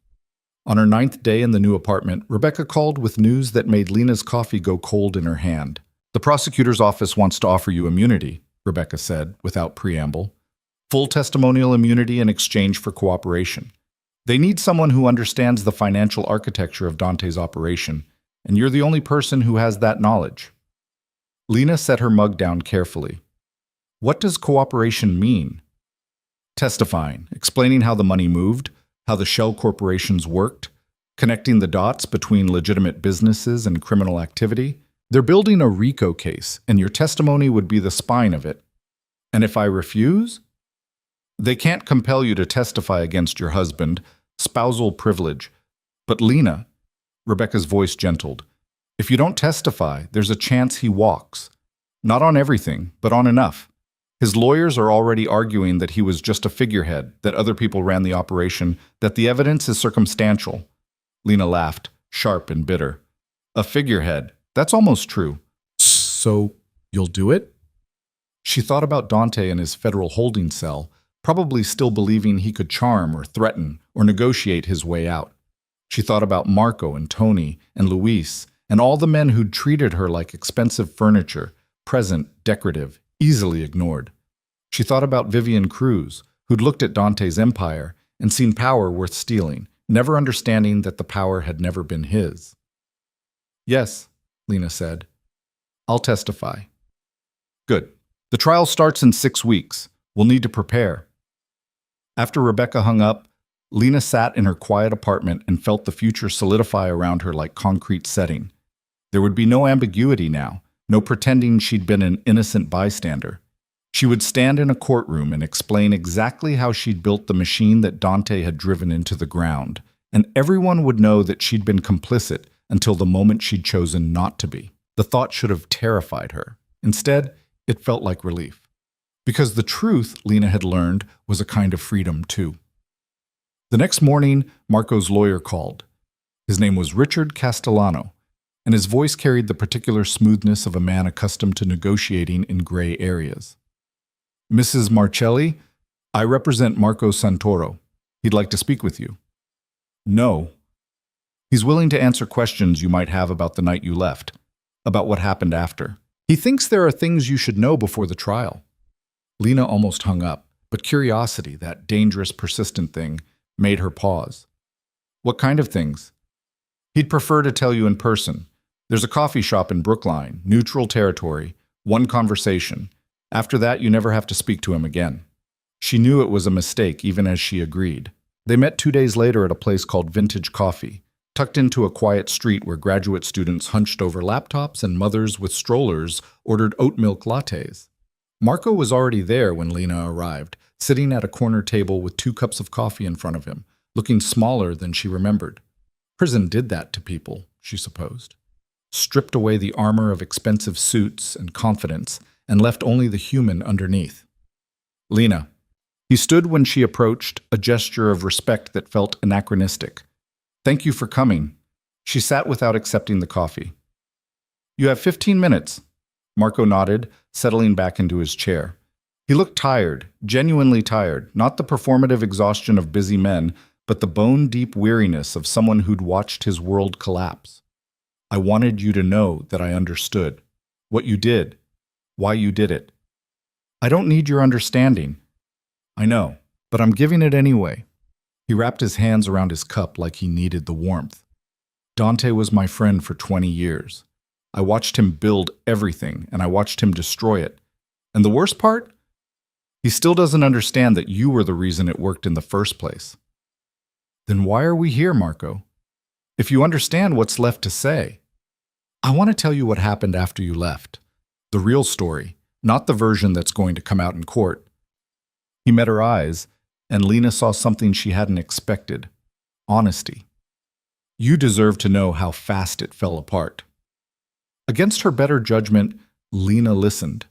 On her 9th day in the new apartment, Rebecca called with news that made Lena's coffee go cold in her hand. "The prosecutor's office wants to offer you immunity," Rebecca said, without preamble. "Full testimonial immunity in exchange for cooperation. They need someone who understands the financial architecture of Dante's operation, and you're the only person who has that knowledge." Lena set her mug down carefully. What does cooperation mean? Testifying, explaining how the money moved, how the shell corporations worked, connecting the dots between legitimate businesses and criminal activity. They're building a RICO case, and your testimony would be the spine of it. And if I refuse? They can't compel you to testify against your husband, spousal privilege. But Lena, Rebecca's voice gentled, if you don't testify, there's a chance he walks. Not on everything, but on enough. His lawyers are already arguing that he was just a figurehead, that other people ran the operation, that the evidence is circumstantial. Lena laughed, sharp and bitter. A figurehead. That's almost true. So, you'll do it? She thought about Dante in his federal holding cell, probably still believing he could charm or threaten or negotiate his way out. She thought about Marco and Tony and Luis and all the men who'd treated her like expensive furniture, present, decorative, easily ignored. She thought about Vivian Cruz, who'd looked at Dante's empire and seen power worth stealing, never understanding that the power had never been his. "Yes," Lena said. "I'll testify." "Good. The trial starts in 6 weeks. We'll need to prepare." After Rebecca hung up, Lena sat in her quiet apartment and felt the future solidify around her like concrete setting. There would be no ambiguity now, no pretending she'd been an innocent bystander. She would stand in a courtroom and explain exactly how she'd built the machine that Dante had driven into the ground, and everyone would know that she'd been complicit until the moment she'd chosen not to be. The thought should have terrified her. Instead, it felt like relief. Because the truth, Lena had learned, was a kind of freedom too. The next morning, Marco's lawyer called. His name was Richard Castellano, and his voice carried the particular smoothness of a man accustomed to negotiating in gray areas. "Mrs. Marcelli, I represent Marco Santoro. He'd like to speak with you." "No." "He's willing to answer questions you might have about the night you left, about what happened after." He thinks there are things you should know before the trial. Lena almost hung up, but curiosity, that dangerous, persistent thing, made her pause. What kind of things? He'd prefer to tell you in person. There's a coffee shop in Brookline, neutral territory, one conversation. After that, you never have to speak to him again. She knew it was a mistake, even as she agreed. They met 2 days later at a place called Vintage Coffee, tucked into a quiet street where graduate students hunched over laptops and mothers with strollers ordered oat milk lattes. Marco was already there when Lena arrived, sitting at a corner table with 2 cups of coffee in front of him, looking smaller than she remembered. Prison did that to people, she supposed. Stripped away the armor of expensive suits and confidence and left only the human underneath. Lena. He stood when she approached, a gesture of respect that felt anachronistic. Thank you for coming. She sat without accepting the coffee. You have 15 minutes. Marco nodded, settling back into his chair. He looked tired, genuinely tired, not the performative exhaustion of busy men, but the bone-deep weariness of someone who'd watched his world collapse. I wanted you to know that I understood. What you did. Why you did it. I don't need your understanding. I know, but I'm giving it anyway. He wrapped his hands around his cup like he needed the warmth. Dante was my friend for 20 years. I watched him build everything, and I watched him destroy it. And the worst part? He still doesn't understand that you were the reason it worked in the first place. Then why are we here, Marco? If you understand what's left to say. I want to tell you what happened after you left. The real story, not the version that's going to come out in court. He met her eyes, and Lena saw something she hadn't expected. Honesty. You deserve to know how fast it fell apart. Against her better judgment, Lena listened.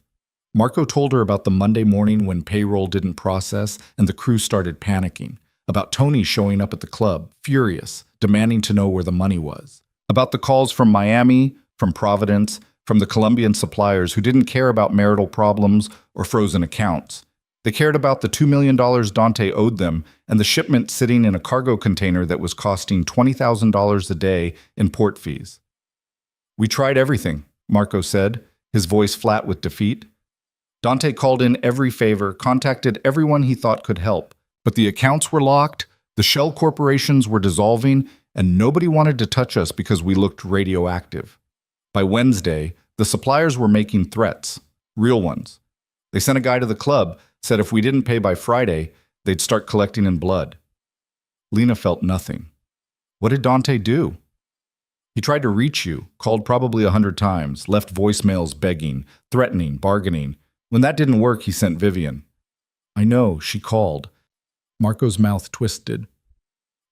Marco told her about the Monday morning when payroll didn't process and the crew started panicking, about Tony showing up at the club, furious, demanding to know where the money was, about the calls from Miami, from Providence, from the Colombian suppliers who didn't care about marital problems or frozen accounts. They cared about the $2 million Dante owed them and the shipment sitting in a cargo container that was costing $20,000 a day in port fees. We tried everything, Marco said, his voice flat with defeat. Dante called in every favor, contacted everyone he thought could help, but the accounts were locked, the shell corporations were dissolving, and nobody wanted to touch us because we looked radioactive. By Wednesday, the suppliers were making threats, real ones. They sent a guy to the club, said if we didn't pay by Friday, they'd start collecting in blood. Lena felt nothing. What did Dante do? He tried to reach you, called probably 100 times, left voicemails begging, threatening, bargaining. When that didn't work, he sent Vivian. I know, she called. Marco's mouth twisted.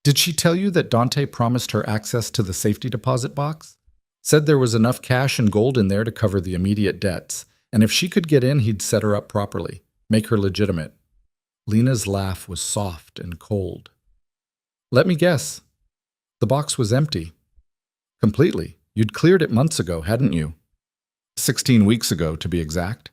Did she tell you that Dante promised her access to the safety deposit box? Said there was enough cash and gold in there to cover the immediate debts, and if she could get in, he'd set her up properly. Make her legitimate. Lena's laugh was soft and cold. Let me guess. The box was empty. Completely. You'd cleared it months ago, hadn't you? 16 weeks ago, to be exact.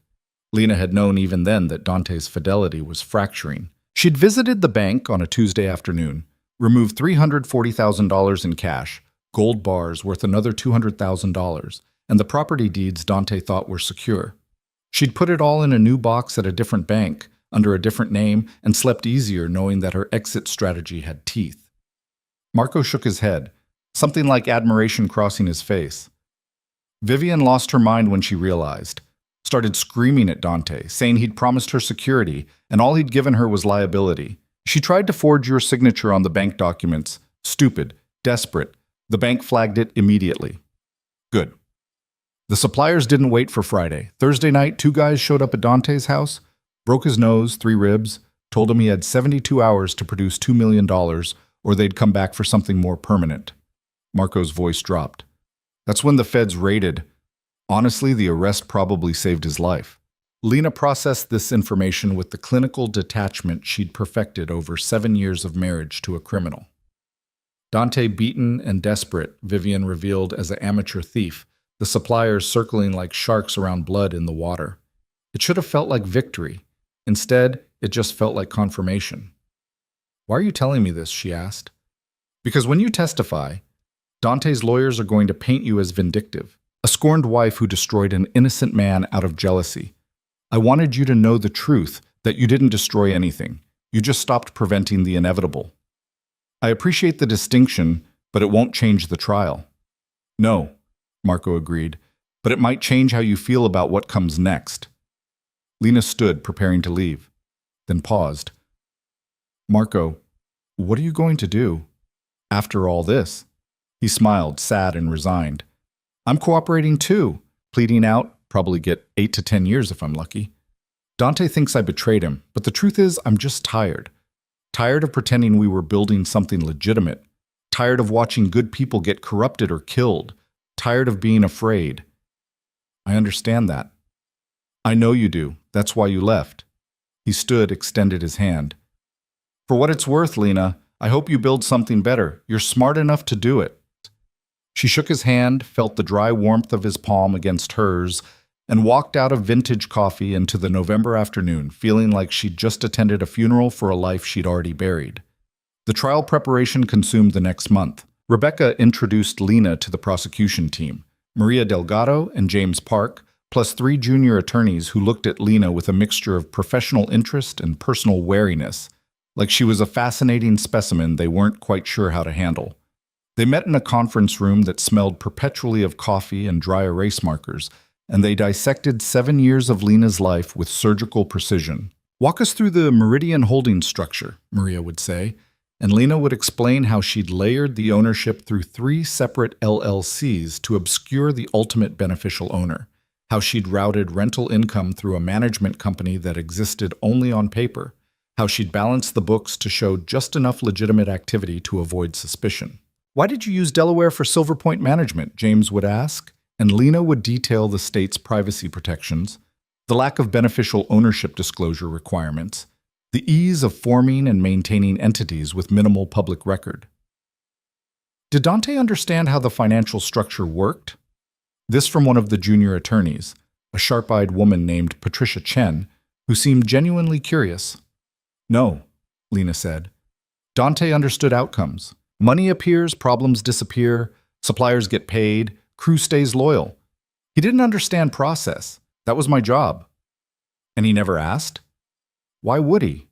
Lena had known even then that Dante's fidelity was fracturing. She'd visited the bank on a Tuesday afternoon, removed $340,000 in cash, gold bars worth another $200,000, and the property deeds Dante thought were secure. She'd put it all in a new box at a different bank, under a different name, and slept easier knowing that her exit strategy had teeth. Marco shook his head, something like admiration crossing his face. Vivian lost her mind when she realized, started screaming at Dante, saying he'd promised her security, and all he'd given her was liability. She tried to forge your signature on the bank documents. Stupid, desperate. The bank flagged it immediately. Good. The suppliers didn't wait for Friday. Thursday night, 2 guys showed up at Dante's house, broke his nose, 3 ribs, told him he had 72 hours to produce $2 million, or they'd come back for something more permanent. Marco's voice dropped. That's when the feds raided. Honestly, the arrest probably saved his life. Lena processed this information with the clinical detachment she'd perfected over 7 years of marriage to a criminal. Dante beaten and desperate, Vivian revealed as an amateur thief, the suppliers circling like sharks around blood in the water. It should have felt like victory. Instead, it just felt like confirmation. Why are you telling me this? She asked. Because when you testify, Dante's lawyers are going to paint you as vindictive. A scorned wife who destroyed an innocent man out of jealousy. I wanted you to know the truth, that you didn't destroy anything. You just stopped preventing the inevitable. I appreciate the distinction, but it won't change the trial. No, Marco agreed, but it might change how you feel about what comes next. Lena stood, preparing to leave, then paused. Marco, what are you going to do? After all this? He smiled, sad and resigned. I'm cooperating too, pleading out, probably get 8 to 10 years if I'm lucky. Dante thinks I betrayed him, but the truth is I'm just tired. Tired of pretending we were building something legitimate. Tired of watching good people get corrupted or killed. Tired of being afraid. I understand that. I know you do. That's why you left. He stood, extended his hand. For what it's worth, Lena, I hope you build something better. You're smart enough to do it. She shook his hand, felt the dry warmth of his palm against hers, and walked out of Vintage Coffee into the November afternoon, feeling like she'd just attended a funeral for a life she'd already buried. The trial preparation consumed the next month. Rebecca introduced Lena to the prosecution team, Maria Delgado and James Park, plus 3 junior attorneys who looked at Lena with a mixture of professional interest and personal wariness, like she was a fascinating specimen they weren't quite sure how to handle. They met in a conference room that smelled perpetually of coffee and dry erase markers, and they dissected 7 years of Lena's life with surgical precision. Walk us through the Meridian holding structure, Maria would say, and Lena would explain how she'd layered the ownership through 3 separate LLCs to obscure the ultimate beneficial owner, how she'd routed rental income through a management company that existed only on paper, how she'd balanced the books to show just enough legitimate activity to avoid suspicion. Why did you use Delaware for Silver Point management? James would ask, and Lena would detail the state's privacy protections, the lack of beneficial ownership disclosure requirements, the ease of forming and maintaining entities with minimal public record. Did Dante understand how the financial structure worked? This from one of the junior attorneys, a sharp-eyed woman named Patricia Chen, who seemed genuinely curious. No, Lena said. Dante understood outcomes. Money appears, problems disappear, suppliers get paid, crew stays loyal. He didn't understand process. That was my job. And he never asked? Why would he?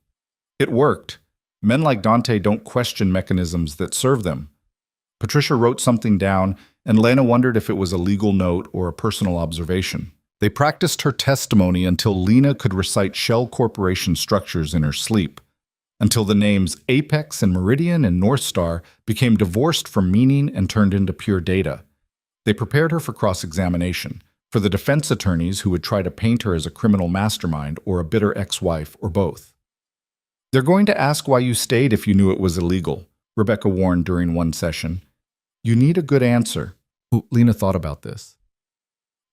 It worked. Men like Dante don't question mechanisms that serve them. Patricia wrote something down, and Lena wondered if it was a legal note or a personal observation. They practiced her testimony until Lena could recite shell corporation structures in her sleep, until the names Apex and Meridian and North Star became divorced from meaning and turned into pure data. They prepared her for cross-examination, for the defense attorneys who would try to paint her as a criminal mastermind or a bitter ex-wife or both. They're going to ask why you stayed if you knew it was illegal, Rebecca warned during one session. You need a good answer. Ooh, Lena thought about this.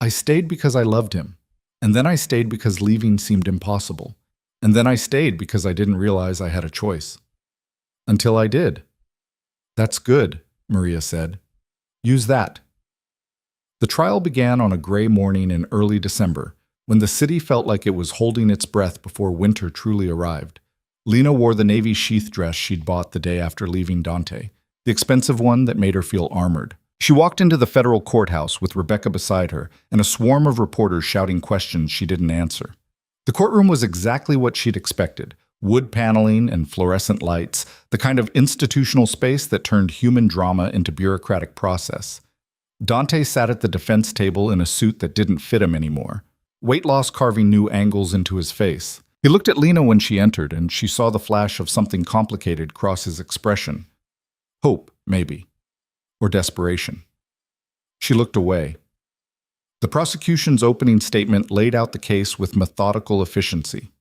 I stayed because I loved him, and then I stayed because leaving seemed impossible, and then I stayed because I didn't realize I had a choice. Until I did. That's good, Maria said. Use that. The trial began on a gray morning in early December, when the city felt like it was holding its breath before winter truly arrived. Lena wore the navy sheath dress she'd bought the day after leaving Dante, the expensive one that made her feel armored. She walked into the federal courthouse with Rebecca beside her and a swarm of reporters shouting questions she didn't answer. The courtroom was exactly what she'd expected: wood paneling and fluorescent lights, the kind of institutional space that turned human drama into bureaucratic process. Dante sat at the defense table in a suit that didn't fit him anymore, weight loss carving new angles into his face. He looked at Lena when she entered, and she saw the flash of something complicated cross his expression. Hope, maybe. Or desperation. She looked away. The prosecution's opening statement laid out the case with methodical efficiency.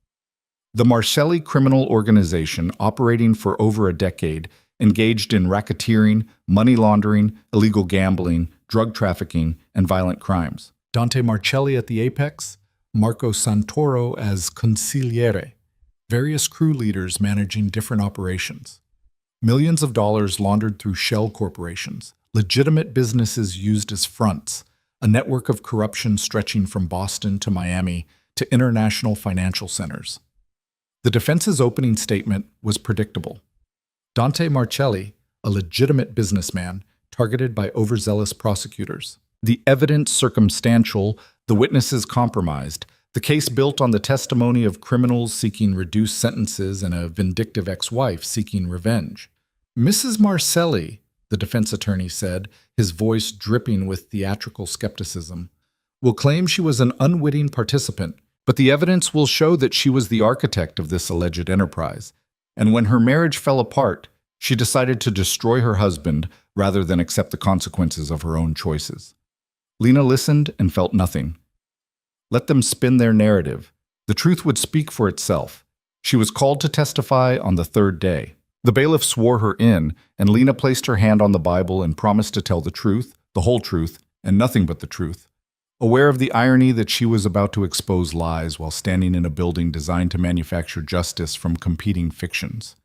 The Marcelli criminal organization, operating for over a decade, engaged in racketeering, money laundering, illegal gambling, drug trafficking, and violent crimes. Dante Marcelli at the apex, Marco Santoro as consigliere, various crew leaders managing different operations. Millions of dollars laundered through shell corporations, legitimate businesses used as fronts, a network of corruption stretching from Boston to Miami to international financial centers. The defense's opening statement was predictable. Dante Marcelli, a legitimate businessman, targeted by overzealous prosecutors. The evidence circumstantial, the witnesses compromised, the case built on the testimony of criminals seeking reduced sentences and a vindictive ex-wife seeking revenge. Mrs. Marcelli, the defense attorney said, his voice dripping with theatrical skepticism, will claim she was an unwitting participant, but the evidence will show that she was the architect of this alleged enterprise. And when her marriage fell apart, she decided to destroy her husband rather than accept the consequences of her own choices. Lena listened and felt nothing. Let them spin their narrative. The truth would speak for itself. She was called to testify on the third day. The bailiff swore her in, and Lena placed her hand on the Bible and promised to tell the truth, the whole truth, and nothing but the truth. Aware of the irony that she was about to expose lies while standing in a building designed to manufacture justice from competing fictions.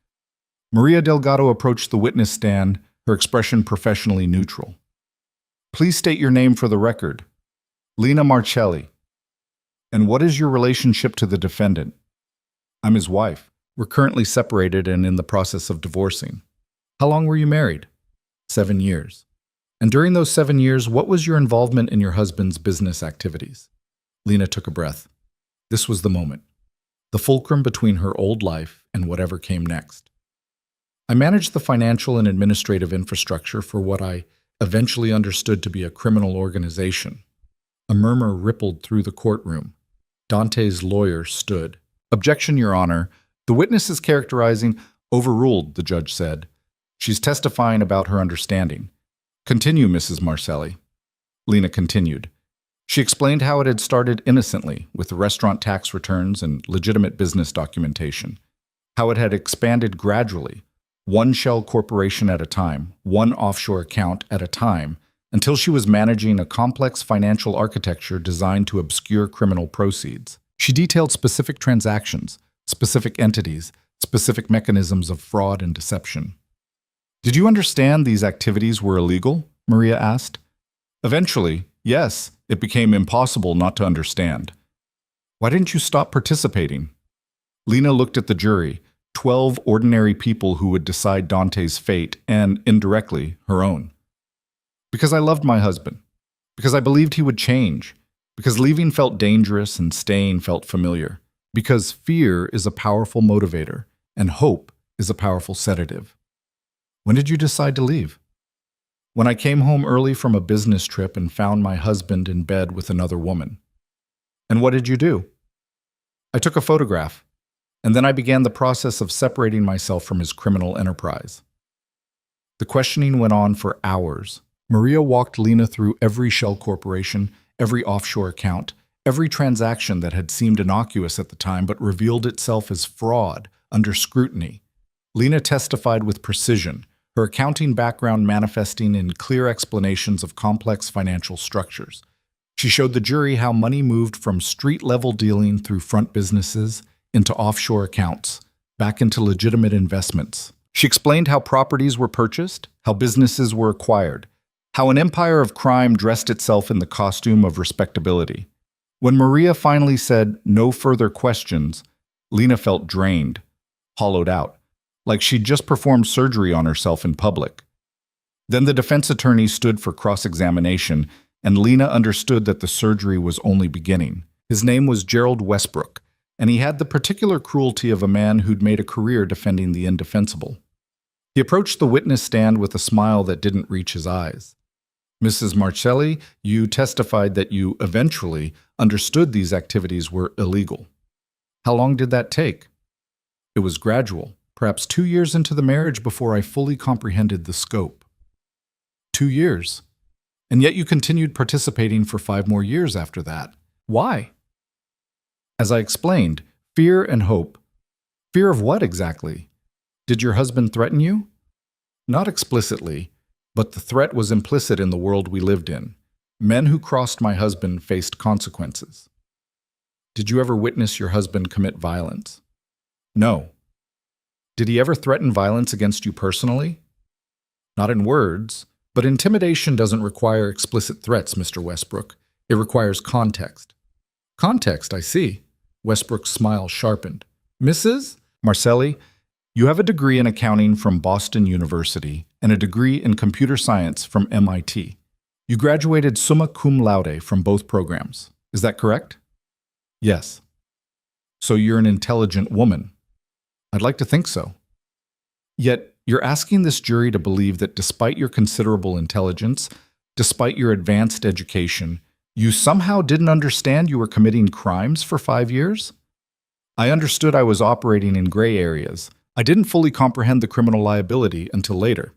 Maria Delgado approached the witness stand, her expression professionally neutral. Please state your name for the record. Lena Marcelli. And what is your relationship to the defendant? I'm his wife. We're currently separated and in the process of divorcing. How long were you married? 7 years. And during those 7 years, what was your involvement in your husband's business activities? Lena took a breath. This was the moment. The fulcrum between her old life and whatever came next. I managed the financial and administrative infrastructure for what I eventually understood to be a criminal organization. A murmur rippled through the courtroom. Dante's lawyer stood. Objection, Your Honor. The witness is characterizing. Overruled, the judge said. She's testifying about her understanding. Continue, Mrs. Marcelli. Lena continued. She explained how it had started innocently with restaurant tax returns and legitimate business documentation, how it had expanded gradually, one shell corporation at a time, one offshore account at a time, until she was managing a complex financial architecture designed to obscure criminal proceeds. She detailed specific transactions, specific entities, specific mechanisms of fraud and deception. Did you understand these activities were illegal? Maria asked. Eventually, yes, it became impossible not to understand. Why didn't you stop participating? Lena looked at the jury, 12 ordinary people who would decide Dante's fate and, indirectly, her own. Because I loved my husband. Because I believed he would change. Because leaving felt dangerous and staying felt familiar. Because fear is a powerful motivator and hope is a powerful sedative. When did you decide to leave? When I came home early from a business trip and found my husband in bed with another woman. And what did you do? I took a photograph, and then I began the process of separating myself from his criminal enterprise. The questioning went on for hours. Maria walked Lena through every shell corporation, every offshore account, every transaction that had seemed innocuous at the time but revealed itself as fraud under scrutiny. Lena testified with precision, her accounting background manifesting in clear explanations of complex financial structures. She showed the jury how money moved from street-level dealing through front businesses into offshore accounts, back into legitimate investments. She explained how properties were purchased, how businesses were acquired, how an empire of crime dressed itself in the costume of respectability. When Maria finally said, "No further questions," Lena felt drained, hollowed out, like she'd just performed surgery on herself in public. Then the defense attorney stood for cross-examination, and Lena understood that the surgery was only beginning. His name was Gerald Westbrook, and he had the particular cruelty of a man who'd made a career defending the indefensible. He approached the witness stand with a smile that didn't reach his eyes. Mrs. Marcelli, you testified that you eventually understood these activities were illegal. How long did that take? It was gradual, perhaps 2 years into the marriage before I fully comprehended the scope. 2 years. And yet you continued participating for 5 more years after that. Why? As I explained, fear and hope. Fear of what exactly? Did your husband threaten you? Not explicitly, but the threat was implicit in the world we lived in. Men who crossed my husband faced consequences. Did you ever witness your husband commit violence? No. Did he ever threaten violence against you personally? Not in words, but intimidation doesn't require explicit threats, Mr. Westbrook. It requires context. Context, I see. Westbrook's smile sharpened. Mrs. Marcelli, you have a degree in accounting from Boston University and a degree in computer science from MIT. You graduated summa cum laude from both programs. Is that correct? Yes. So you're an intelligent woman. I'd like to think so. Yet, you're asking this jury to believe that despite your considerable intelligence, despite your advanced education, you somehow didn't understand you were committing crimes for 5 years? I understood I was operating in gray areas. I didn't fully comprehend the criminal liability until later.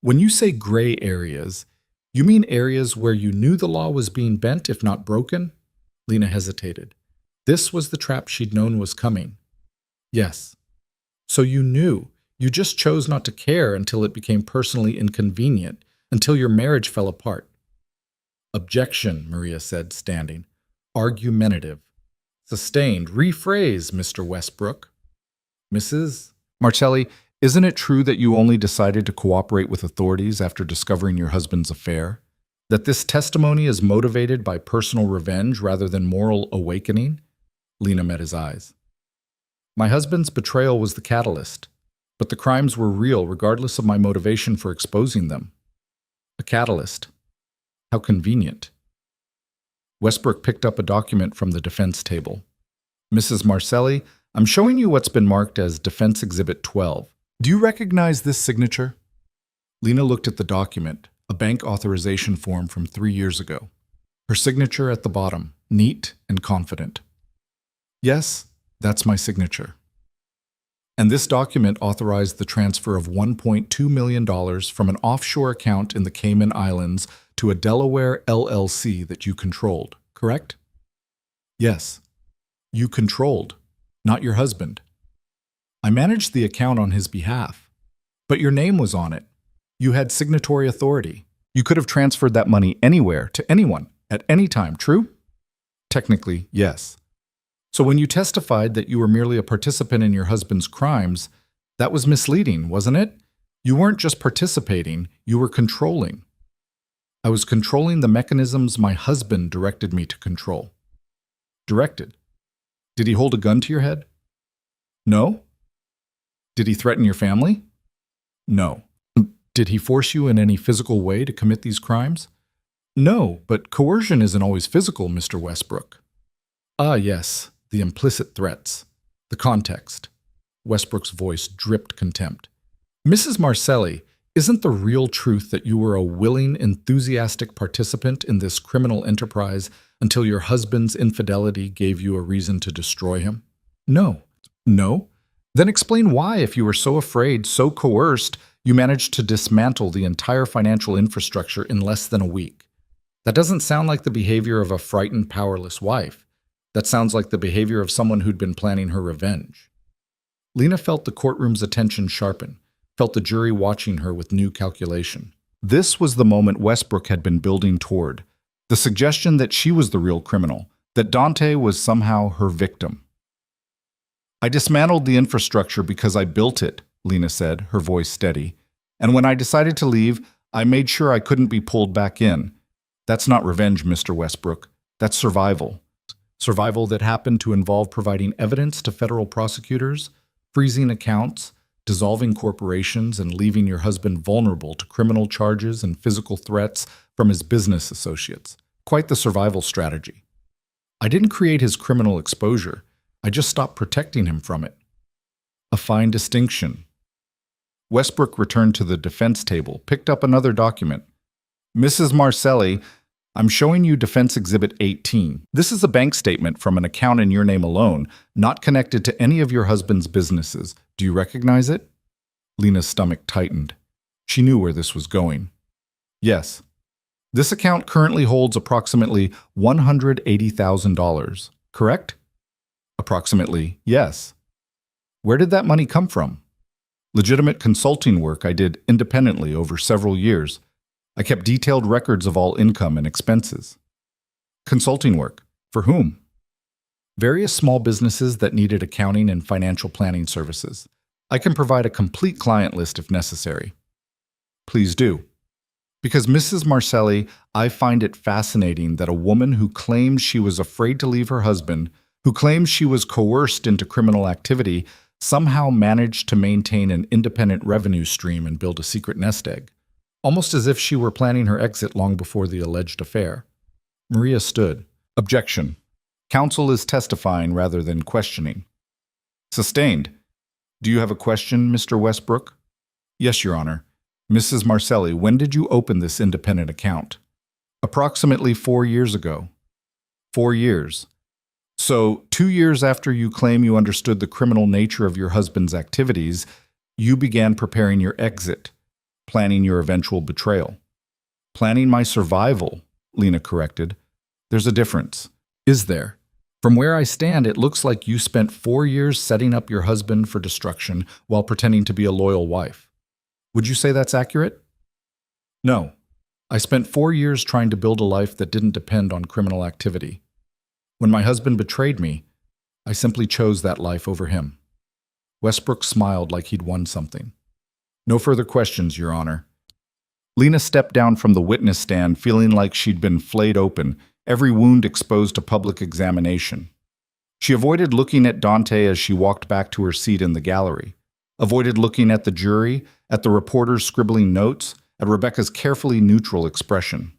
When you say gray areas, you mean areas where you knew the law was being bent, if not broken? Lena hesitated. This was the trap she'd known was coming. Yes. So you knew. You just chose not to care until it became personally inconvenient, until your marriage fell apart. Objection, Maria said, standing. Argumentative. Sustained. Rephrase, Mr. Westbrook. Mrs. Marcelli, isn't it true that you only decided to cooperate with authorities after discovering your husband's affair? That this testimony is motivated by personal revenge rather than moral awakening? Lena met his eyes. My husband's betrayal was the catalyst, but the crimes were real regardless of my motivation for exposing them. A catalyst. How convenient. Westbrook picked up a document from the defense table. Mrs. Marcelli, I'm showing you what's been marked as Defense Exhibit 12. Do you recognize this signature? Lena looked at the document, a bank authorization form from 3 years ago. Her signature at the bottom, neat and confident. Yes, that's my signature. And this document authorized the transfer of $1.2 million from an offshore account in the Cayman Islands to a Delaware LLC that you controlled, correct? Yes. You controlled, not your husband. I managed the account on his behalf, but your name was on it. You had signatory authority. You could have transferred that money anywhere to anyone at any time, true? Technically, yes. So when you testified that you were merely a participant in your husband's crimes, that was misleading, wasn't it? You weren't just participating, you were controlling. I was controlling the mechanisms my husband directed me to control. Directed? Did he hold a gun to your head? No. Did he threaten your family? No. Did he force you in any physical way to commit these crimes? No, but coercion isn't always physical, Mr. Westbrook. Ah, yes, the implicit threats, the context. Westbrook's voice dripped contempt. Mrs. Marcelli, isn't the real truth that you were a willing, enthusiastic participant in this criminal enterprise until your husband's infidelity gave you a reason to destroy him? No. No? Then explain why, if you were so afraid, so coerced, you managed to dismantle the entire financial infrastructure in less than a week. That doesn't sound like the behavior of a frightened, powerless wife. That sounds like the behavior of someone who'd been planning her revenge. Lena felt the courtroom's attention sharpen, felt the jury watching her with new calculation. This was the moment Westbrook had been building toward, the suggestion that she was the real criminal, that Dante was somehow her victim. I dismantled the infrastructure because I built it, Lena said, her voice steady. And when I decided to leave, I made sure I couldn't be pulled back in. That's not revenge, Mr. Westbrook. That's survival. Survival that happened to involve providing evidence to federal prosecutors, freezing accounts, dissolving corporations, and leaving your husband vulnerable to criminal charges and physical threats from his business associates. Quite the survival strategy. I didn't create his criminal exposure. I just stopped protecting him from it. A fine distinction. Westbrook returned to the defense table, picked up another document. Mrs. Marcelli, I'm showing you Defense Exhibit 18. This is a bank statement from an account in your name alone, not connected to any of your husband's businesses. Do you recognize it? Lena's stomach tightened. She knew where this was going. Yes. This account currently holds approximately $180,000, correct? Approximately, yes. Where did that money come from? Legitimate consulting work I did independently over several years. I kept detailed records of all income and expenses. Consulting work. For whom? Various small businesses that needed accounting and financial planning services. I can provide a complete client list if necessary. Please do. Because Mrs. Marcelli, I find it fascinating that a woman who claims she was afraid to leave her husband, who claims she was coerced into criminal activity, somehow managed to maintain an independent revenue stream and build a secret nest egg. almost as if she were planning her exit long before the alleged affair. Maria stood. Objection. Counsel is testifying rather than questioning. Sustained. Do you have a question, Mr. Westbrook? Yes, Your Honor. Mrs. Marcelli, when did you open this independent account? Approximately 4 years ago. 4 years. So, 2 years after you claim you understood the criminal nature of your husband's activities, you began preparing your exit, planning your eventual betrayal. Planning my survival, Lena corrected. There's a difference. Is there? From where I stand, it looks like you spent 4 years setting up your husband for destruction while pretending to be a loyal wife. Would you say that's accurate? No. I spent 4 years trying to build a life that didn't depend on criminal activity. When my husband betrayed me, I simply chose that life over him. Westbrook smiled like he'd won something. No further questions, Your Honor. Lena stepped down from the witness stand feeling like she'd been flayed open, every wound exposed to public examination. She avoided looking at Dante as she walked back to her seat in the gallery, avoided looking at the jury, at the reporters scribbling notes, at Rebecca's carefully neutral expression.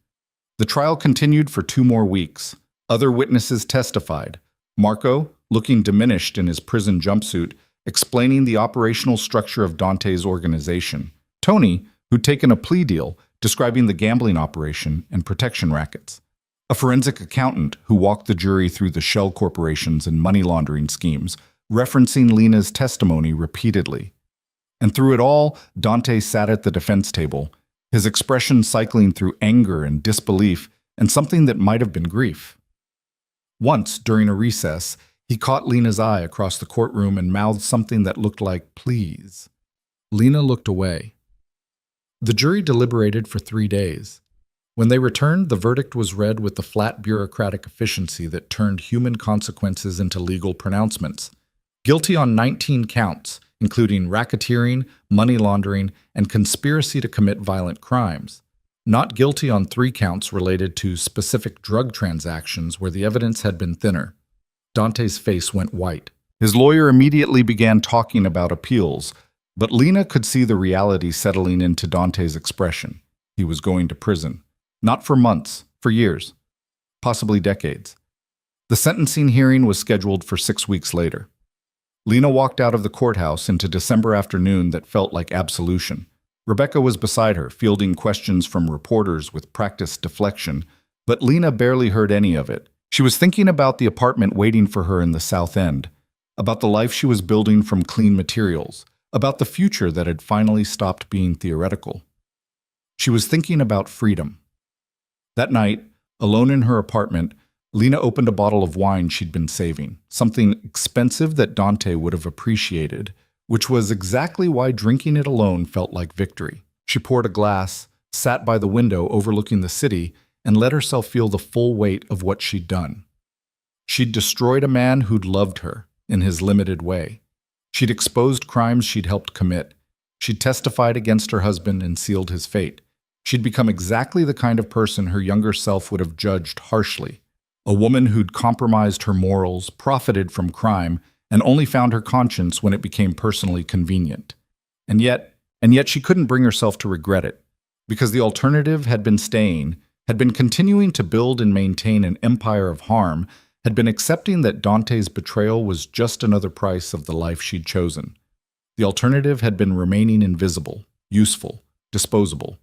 The trial continued for 2 more weeks. Other witnesses testified. Marco, looking diminished in his prison jumpsuit, explaining the operational structure of Dante's organization. Tony, who'd taken a plea deal, describing the gambling operation and protection rackets. A forensic accountant who walked the jury through the shell corporations and money laundering schemes, referencing Lena's testimony repeatedly. And through it all, Dante sat at the defense table, his expression cycling through anger and disbelief and something that might have been grief. Once, during a recess, he caught Lena's eye across the courtroom and mouthed something that looked like, "Please." Lena looked away. The jury deliberated for 3 days. When they returned, the verdict was read with the flat bureaucratic efficiency that turned human consequences into legal pronouncements. Guilty on 19 counts, including racketeering, money laundering, and conspiracy to commit violent crimes. Not guilty on 3 counts related to specific drug transactions where the evidence had been thinner. Dante's face went white. His lawyer immediately began talking about appeals, but Lena could see the reality settling into Dante's expression. He was going to prison. Not for months, for years, possibly decades. The sentencing hearing was scheduled for 6 weeks later. Lena walked out of the courthouse into December afternoon that felt like absolution. Rebecca was beside her, fielding questions from reporters with practiced deflection, but Lena barely heard any of it. She was thinking about the apartment waiting for her in the South End, about the life she was building from clean materials, about the future that had finally stopped being theoretical. She was thinking about freedom. That night, alone in her apartment, Lena opened a bottle of wine she'd been saving, something expensive that Dante would have appreciated, which was exactly why drinking it alone felt like victory. She poured a glass, sat by the window overlooking the city, and let herself feel the full weight of what she'd done. She'd destroyed a man who'd loved her, in his limited way. She'd exposed crimes she'd helped commit. She'd testified against her husband and sealed his fate. She'd become exactly the kind of person her younger self would have judged harshly. A woman who'd compromised her morals, profited from crime, and only found her conscience when it became personally convenient. And yet she couldn't bring herself to regret it, because the alternative had been staying, had been continuing to build and maintain an empire of harm, had been accepting that Dante's betrayal was just another price of the life she'd chosen. The alternative had been remaining invisible, useful, disposable.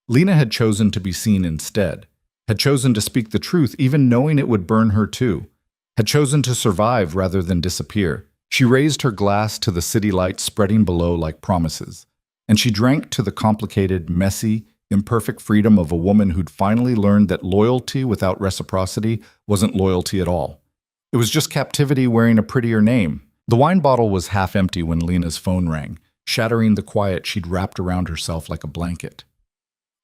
Lena had chosen to be seen instead, had chosen to speak the truth even knowing it would burn her too, had chosen to survive rather than disappear. She raised her glass to the city lights spreading below like promises, and she drank to the complicated, messy, imperfect freedom of a woman who'd finally learned that loyalty without reciprocity wasn't loyalty at all. It was just captivity wearing a prettier name. The wine bottle was half empty when Lena's phone rang, shattering the quiet she'd wrapped around herself like a blanket.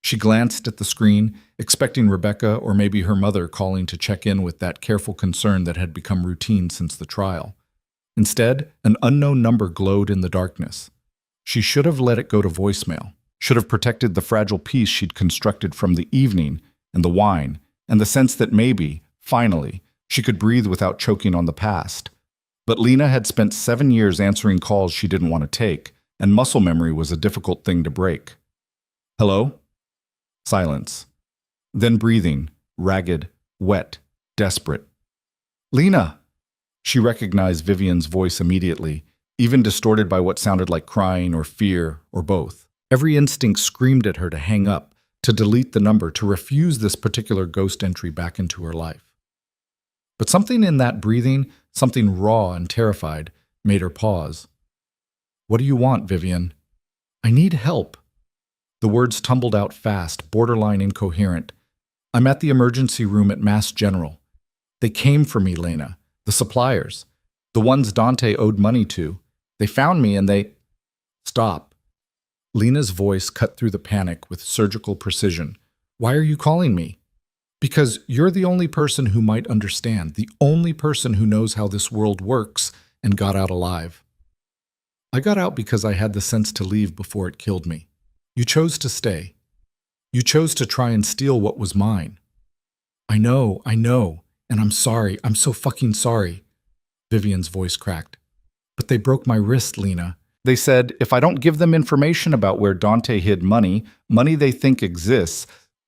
She glanced at the screen, expecting Rebecca or maybe her mother calling to check in with that careful concern that had become routine since the trial. Instead, an unknown number glowed in the darkness. She should have let it go to voicemail, should have protected the fragile peace she'd constructed from the evening and the wine, and the sense that maybe, finally, she could breathe without choking on the past. But Lena had spent 7 years answering calls she didn't want to take, and muscle memory was a difficult thing to break. Hello? Silence. Then breathing, ragged, wet, desperate. Lena! She recognized Vivian's voice immediately, even distorted by what sounded like crying or fear or both. Every instinct screamed at her to hang up, to delete the number, to refuse this particular ghost entry back into her life. But something in that breathing, something raw and terrified, made her pause. What do you want, Vivian? I need help. The words tumbled out fast, borderline incoherent. I'm at the emergency room at Mass General. They came for me, Lena. The suppliers. The ones Dante owed money to. They found me and they… Stop. Lena's voice cut through the panic with surgical precision. Why are you calling me? Because you're the only person who might understand, the only person who knows how this world works and got out alive. I got out because I had the sense to leave before it killed me. You chose to stay. You chose to try and steal what was mine. I know, and I'm sorry, I'm so fucking sorry. Vivian's voice cracked. But they broke my wrist, Lena. They said, if I don't give them information about where Dante hid money they think exists,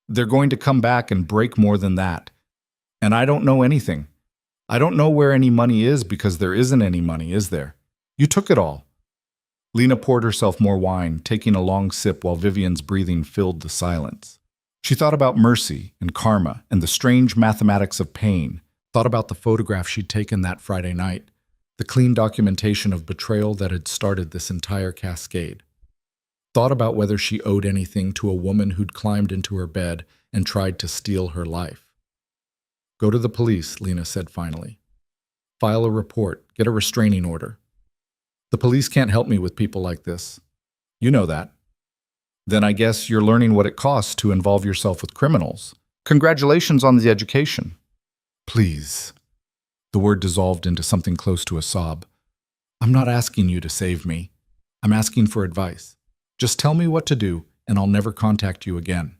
they're going to come back and break more than that. And I don't know anything. I don't know where any money is because there isn't any money, is there? You took it all. Lena poured herself more wine, taking a long sip while Vivian's breathing filled the silence. She thought about mercy and karma and the strange mathematics of pain, thought about the photograph she'd taken that Friday night, the clean documentation of betrayal that had started this entire cascade. Thought about whether she owed anything to a woman who'd climbed into her bed and tried to steal her life. Go to the police, Lena said finally. File a report, get a restraining order. The police can't help me with people like this. You know that. Then I guess you're learning what it costs to involve yourself with criminals. Congratulations on the education. Please. The word dissolved into something close to a sob. I'm not asking you to save me. I'm asking for advice. Just tell me what to do, and I'll never contact you again.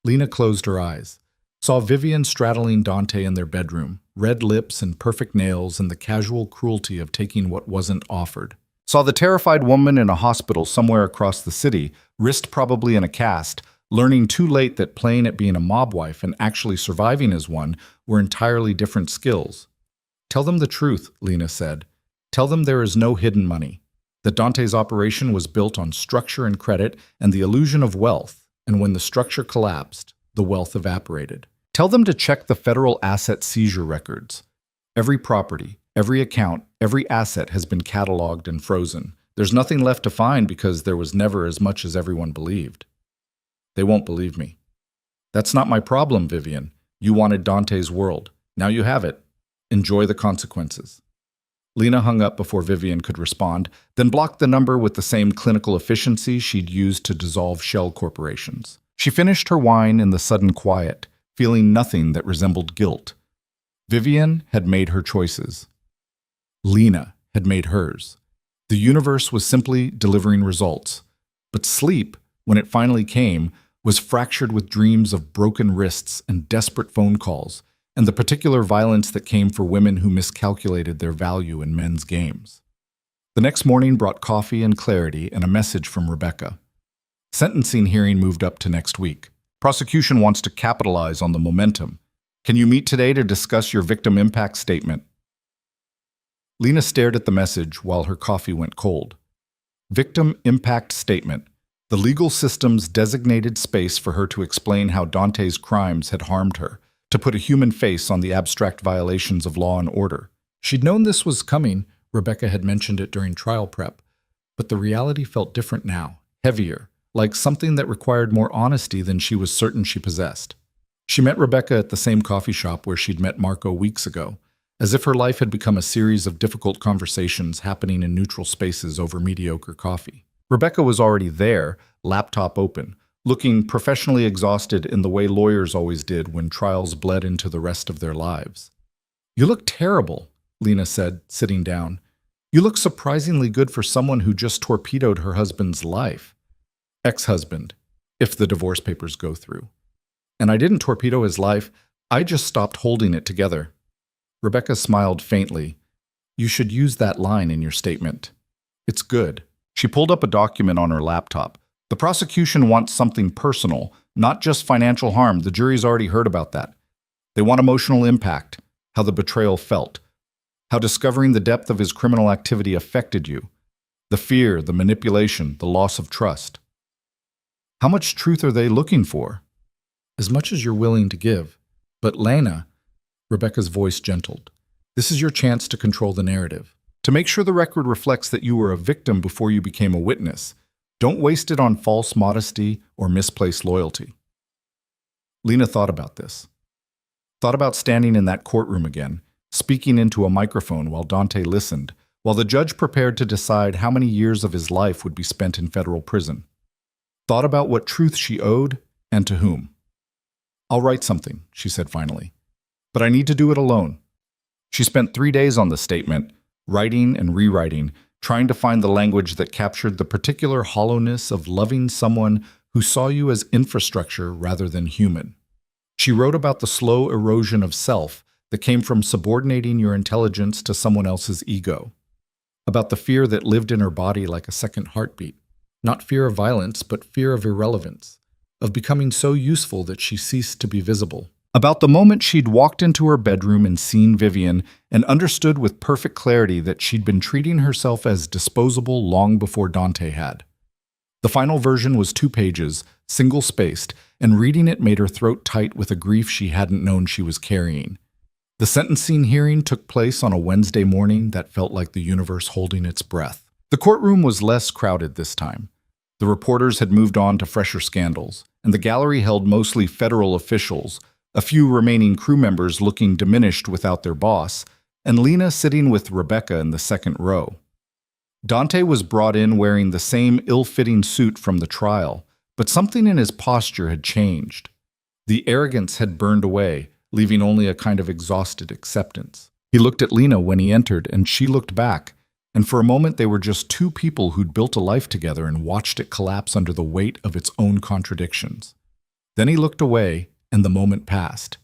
Lena closed her eyes, saw Vivian straddling Dante in their bedroom, red lips and perfect nails and the casual cruelty of taking what wasn't offered. Saw the terrified woman in a hospital somewhere across the city, wrist probably in a cast, learning too late that playing at being a mob wife and actually surviving as one were entirely different skills. Tell them the truth, Lena said. Tell them there is no hidden money, that Dante's operation was built on structure and credit and the illusion of wealth, and when the structure collapsed, the wealth evaporated. Tell them to check the federal asset seizure records. Every property, every account, every asset has been cataloged and frozen. There's nothing left to find because there was never as much as everyone believed. They won't believe me. That's not my problem, Vivian. You wanted Dante's world. Now you have it. Enjoy the consequences. Lena hung up before Vivian could respond, then blocked the number with the same clinical efficiency she'd used to dissolve shell corporations. She finished her wine in the sudden quiet, feeling nothing that resembled guilt. Vivian had made her choices. Lena had made hers. The universe was simply delivering results. But sleep, when it finally came, was fractured with dreams of broken wrists and desperate phone calls, and the particular violence that came for women who miscalculated their value in men's games. The next morning brought coffee and clarity and a message from Rebecca. Sentencing hearing moved up to next week. Prosecution wants to capitalize on the momentum. Can you meet today to discuss your victim impact statement? Lena stared at the message while her coffee went cold. Victim impact statement. The legal system's designated space for her to explain how Dante's crimes had harmed her, to put a human face on the abstract violations of law and order. She'd known this was coming, Rebecca had mentioned it during trial prep, but the reality felt different now, heavier, like something that required more honesty than she was certain she possessed. She met Rebecca at the same coffee shop where she'd met Marco weeks ago, as if her life had become a series of difficult conversations happening in neutral spaces over mediocre coffee. Rebecca was already there, laptop open, looking professionally exhausted in the way lawyers always did when trials bled into the rest of their lives. You look terrible, Lena said, sitting down. You look surprisingly good for someone who just torpedoed her husband's life. Ex-husband, if the divorce papers go through. And I didn't torpedo his life, I just stopped holding it together. Rebecca smiled faintly. You should use that line in your statement. It's good. She pulled up a document on her laptop. The prosecution wants something personal, Not just financial harm, the jury's already heard about that. They want emotional impact, how the betrayal felt, how discovering the depth of his criminal activity affected you, the fear, the manipulation, the loss of trust. How much truth are they looking for? As much as you're willing to give. But Lena, Rebecca's voice gentled, this is your chance to control the narrative. To make sure the record reflects that you were a victim before you became a witness. Don't waste it on false modesty or misplaced loyalty. Lena thought about this. Thought about standing in that courtroom again, speaking into a microphone while Dante listened, while the judge prepared to decide how many years of his life would be spent in federal prison. Thought about what truth she owed and to whom. I'll write something, she said finally, but I need to do it alone. She spent 3 days on the statement, writing and rewriting, trying to find the language that captured the particular hollowness of loving someone who saw you as infrastructure rather than human. She wrote about the slow erosion of self that came from subordinating your intelligence to someone else's ego, about the fear that lived in her body like a second heartbeat, not fear of violence, but fear of irrelevance, of becoming so useful that she ceased to be visible. About the moment she'd walked into her bedroom and seen Vivian and understood with perfect clarity that she'd been treating herself as disposable long before Dante had. The final version was 2 pages, single-spaced, and reading it made her throat tight with a grief she hadn't known she was carrying. The sentencing hearing took place on a Wednesday morning that felt like the universe holding its breath. The courtroom was less crowded this time. The reporters had moved on to fresher scandals, and the gallery held mostly federal officials, a few remaining crew members looking diminished without their boss, and Lena sitting with Rebecca in the second row. Dante was brought in wearing the same ill-fitting suit from the trial, but something in his posture had changed. The arrogance had burned away, leaving only a kind of exhausted acceptance. He looked at Lena when he entered, and she looked back, and for a moment they were just 2 people who'd built a life together and watched it collapse under the weight of its own contradictions. Then he looked away, and the moment passed.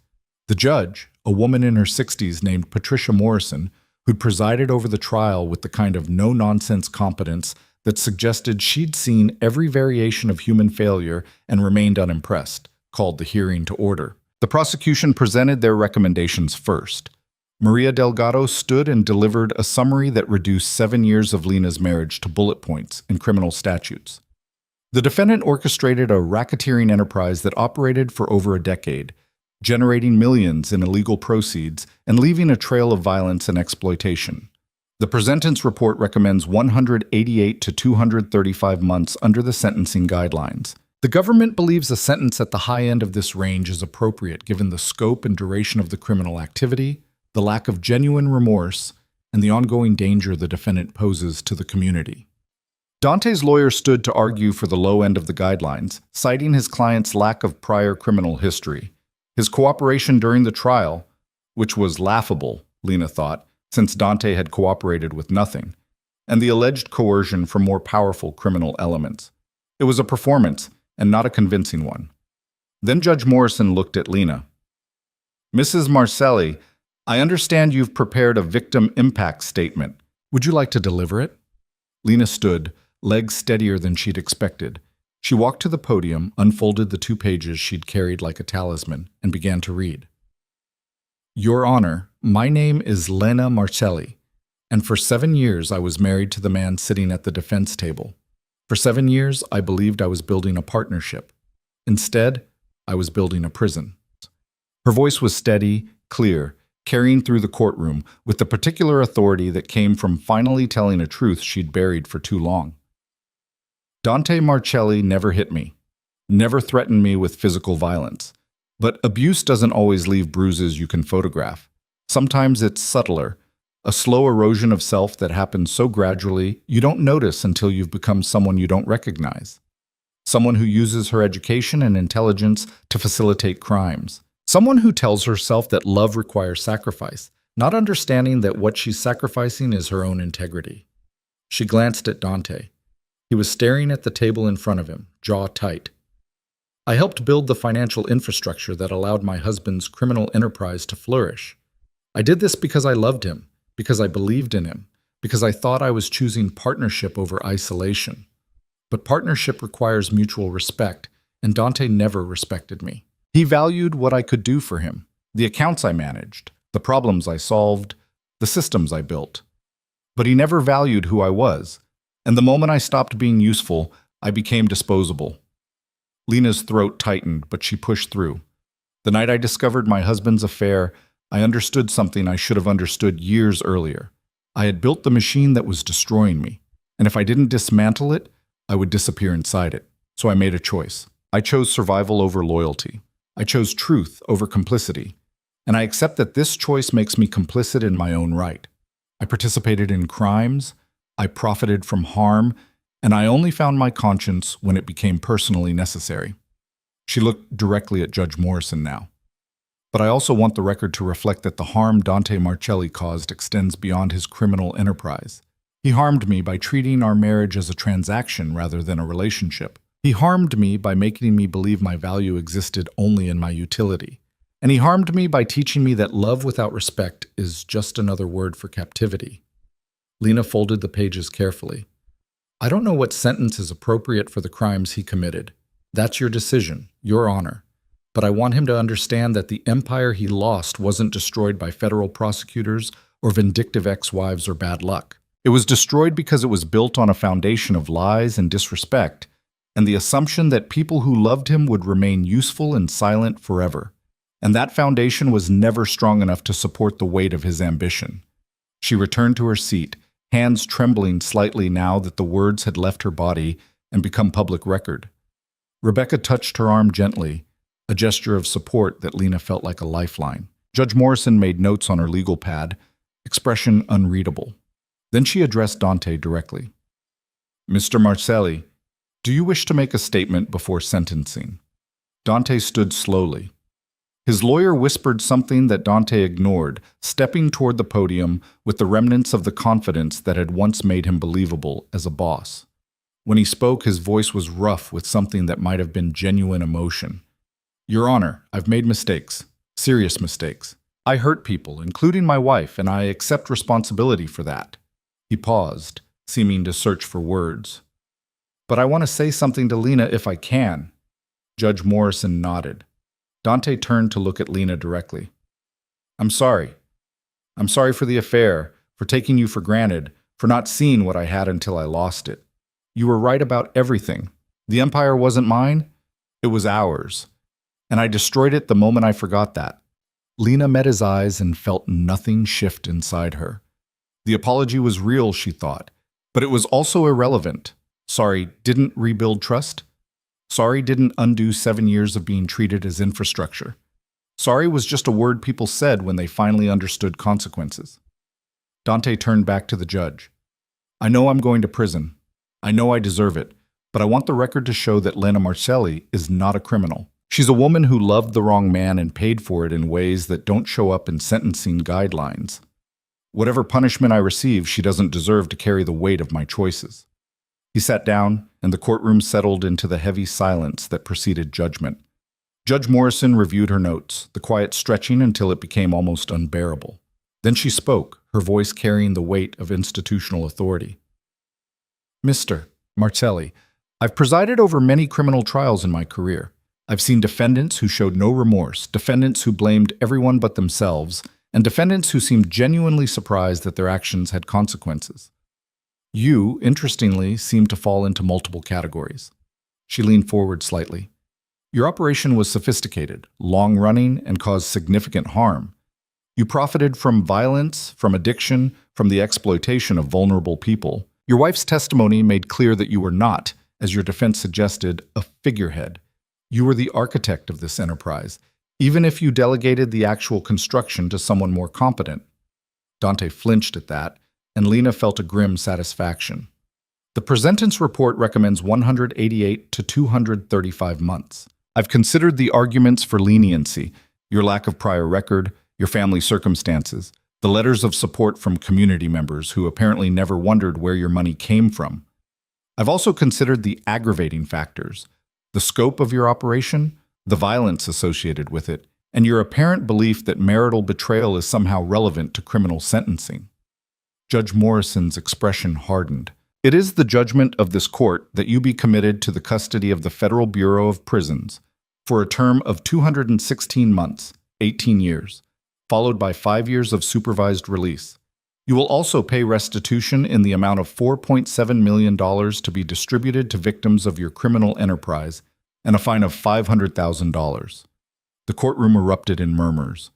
The judge, a woman in her 60s named Patricia Morrison, who'd presided over the trial with the kind of no-nonsense competence that suggested she'd seen every variation of human failure and remained unimpressed, called the hearing to order. The prosecution presented their recommendations first. Maria Delgado stood and delivered a summary that reduced 7 years of Lena's marriage to bullet points in criminal statutes. The defendant orchestrated a racketeering enterprise that operated for over a decade, generating millions in illegal proceeds and leaving a trail of violence and exploitation. The presentence report recommends 188 to 235 months under the sentencing guidelines. The government believes a sentence at the high end of this range is appropriate given the scope and duration of the criminal activity, the lack of genuine remorse, and the ongoing danger the defendant poses to the community. Dante's lawyer stood to argue for the low end of the guidelines, citing his client's lack of prior criminal history. His cooperation during the trial, which was laughable, Lena thought, since Dante had cooperated with nothing, and the alleged coercion from more powerful criminal elements. It was a performance, and not a convincing one. Then Judge Morrison looked at Lena. Mrs. Marcelli, I understand you've prepared a victim impact statement. Would you like to deliver it? Lena stood, legs steadier than she'd expected. She walked to the podium, unfolded the 2 pages she'd carried like a talisman, and began to read. Your Honor, my name is Lena Marcelli, and for 7 years I was married to the man sitting at the defense table. For 7 years I believed I was building a partnership. Instead, I was building a prison. Her voice was steady, clear, carrying through the courtroom with the particular authority that came from finally telling a truth she'd buried for too long. Dante Marcelli never hit me, never threatened me with physical violence. But abuse doesn't always leave bruises you can photograph. Sometimes it's subtler, a slow erosion of self that happens so gradually you don't notice until you've become someone you don't recognize. Someone who uses her education and intelligence to facilitate crimes. Someone who tells herself that love requires sacrifice, not understanding that what she's sacrificing is her own integrity. She glanced at Dante. He was staring at the table in front of him, jaw tight. I helped build the financial infrastructure that allowed my husband's criminal enterprise to flourish. I did this because I loved him, because I believed in him, because I thought I was choosing partnership over isolation. But partnership requires mutual respect, and Dante never respected me. He valued what I could do for him, the accounts I managed, the problems I solved, the systems I built. But he never valued who I was, and the moment I stopped being useful, I became disposable. Lena's throat tightened, but she pushed through. The night I discovered my husband's affair, I understood something I should have understood years earlier. I had built the machine that was destroying me, and if I didn't dismantle it, I would disappear inside it. So I made a choice. I chose survival over loyalty. I chose truth over complicity. And I accept that this choice makes me complicit in my own right. I participated in crimes, I profited from harm, and I only found my conscience when it became personally necessary. She looked directly at Judge Morrison now. But I also want the record to reflect that the harm Dante Marcelli caused extends beyond his criminal enterprise. He harmed me by treating our marriage as a transaction rather than a relationship. He harmed me by making me believe my value existed only in my utility. And he harmed me by teaching me that love without respect is just another word for captivity. Lena folded the pages carefully. I don't know what sentence is appropriate for the crimes he committed. That's your decision, your honor. But I want him to understand that the empire he lost wasn't destroyed by federal prosecutors or vindictive ex-wives or bad luck. It was destroyed because it was built on a foundation of lies and disrespect, and the assumption that people who loved him would remain useful and silent forever. And that foundation was never strong enough to support the weight of his ambition. She returned to her seat, hands trembling slightly now that the words had left her body and become public record. Rebecca touched her arm gently, a gesture of support that Lena felt like a lifeline. Judge Morrison made notes on her legal pad, expression unreadable. Then she addressed Dante directly. Mr. Marcelli, do you wish to make a statement before sentencing? Dante stood slowly. His lawyer whispered something that Dante ignored, stepping toward the podium with the remnants of the confidence that had once made him believable as a boss. When he spoke, his voice was rough with something that might have been genuine emotion. Your Honor, I've made mistakes, serious mistakes. I hurt people, including my wife, and I accept responsibility for that. He paused, seeming to search for words. But I want to say something to Lena if I can. Judge Morrison nodded. Dante turned to look at Lena directly. I'm sorry. I'm sorry for the affair, for taking you for granted, for not seeing what I had until I lost it. You were right about everything. The empire wasn't mine, it was ours. And I destroyed it the moment I forgot that. Lena met his eyes and felt nothing shift inside her. The apology was real, she thought, but it was also irrelevant. Sorry didn't rebuild trust. Sorry didn't undo 7 years of being treated as infrastructure. Sorry was just a word people said when they finally understood consequences. Dante turned back to the judge. I know I'm going to prison. I know I deserve it, but I want the record to show that Lena Marcelli is not a criminal. She's a woman who loved the wrong man and paid for it in ways that don't show up in sentencing guidelines. Whatever punishment I receive, she doesn't deserve to carry the weight of my choices. He sat down, and the courtroom settled into the heavy silence that preceded judgment. Judge Morrison reviewed her notes, the quiet stretching until it became almost unbearable. Then she spoke, her voice carrying the weight of institutional authority. Mr. Marcelli, I've presided over many criminal trials in my career. I've seen defendants who showed no remorse, defendants who blamed everyone but themselves, and defendants who seemed genuinely surprised that their actions had consequences. You, interestingly, seem to fall into multiple categories. She leaned forward slightly. Your operation was sophisticated, long-running, and caused significant harm. You profited from violence, from addiction, from the exploitation of vulnerable people. Your wife's testimony made clear that you were not, as your defense suggested, a figurehead. You were the architect of this enterprise, even if you delegated the actual construction to someone more competent. Dante flinched at that, and Lena felt a grim satisfaction. The presentence report recommends 188 to 235 months. I've considered the arguments for leniency, your lack of prior record, your family circumstances, the letters of support from community members who apparently never wondered where your money came from. I've also considered the aggravating factors, the scope of your operation, the violence associated with it, and your apparent belief that marital betrayal is somehow relevant to criminal sentencing. Judge Morrison's expression hardened. It is the judgment of this court that you be committed to the custody of the Federal Bureau of Prisons for a term of 216 months, 18 years, followed by 5 years of supervised release. You will also pay restitution in the amount of $4.7 million to be distributed to victims of your criminal enterprise and a fine of $500,000. The courtroom erupted in murmurs.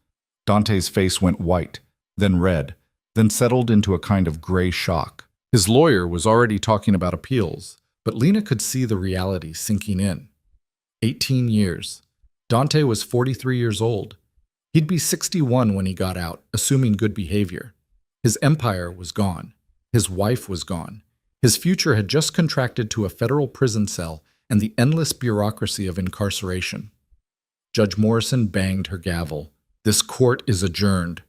Dante's face went white, then red, then settled into a kind of gray shock. His lawyer was already talking about appeals, but Lena could see the reality sinking in. 18 years. Dante was 43 years old. He'd be 61 when he got out, assuming good behavior. His empire was gone. His wife was gone. His future had just contracted to a federal prison cell and the endless bureaucracy of incarceration. Judge Morrison banged her gavel. This court is adjourned.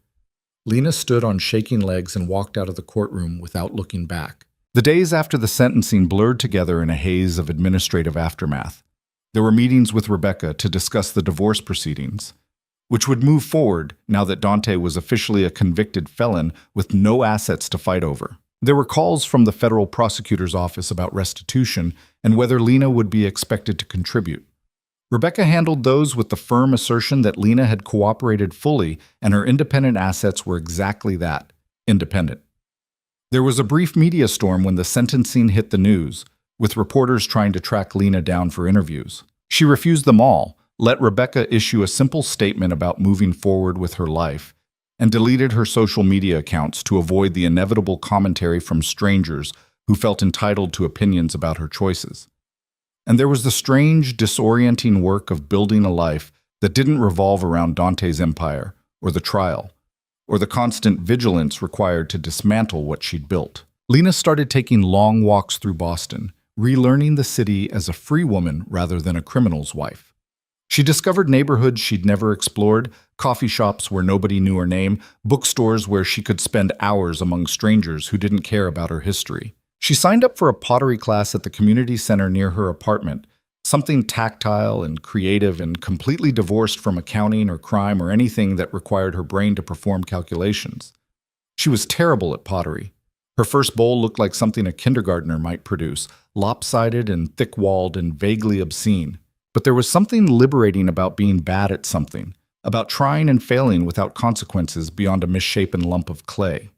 Lena stood on shaking legs and walked out of the courtroom without looking back. The days after the sentencing blurred together in a haze of administrative aftermath. There were meetings with Rebecca to discuss the divorce proceedings, which would move forward now that Dante was officially a convicted felon with no assets to fight over. There were calls from the federal prosecutor's office about restitution and whether Lena would be expected to contribute. Rebecca handled those with the firm assertion that Lena had cooperated fully and her independent assets were exactly that, independent. There was a brief media storm when the sentencing hit the news, with reporters trying to track Lena down for interviews. She refused them all, let Rebecca issue a simple statement about moving forward with her life, and deleted her social media accounts to avoid the inevitable commentary from strangers who felt entitled to opinions about her choices. And there was the strange, disorienting work of building a life that didn't revolve around Dante's empire, or the trial, or the constant vigilance required to dismantle what she'd built. Lena started taking long walks through Boston, relearning the city as a free woman rather than a criminal's wife. She discovered neighborhoods she'd never explored, coffee shops where nobody knew her name, bookstores where she could spend hours among strangers who didn't care about her history. She signed up for a pottery class at the community center near her apartment, something tactile and creative and completely divorced from accounting or crime or anything that required her brain to perform calculations. She was terrible at pottery. Her first bowl looked like something a kindergartner might produce, lopsided and thick-walled and vaguely obscene. But there was something liberating about being bad at something, about trying and failing without consequences beyond a misshapen lump of clay.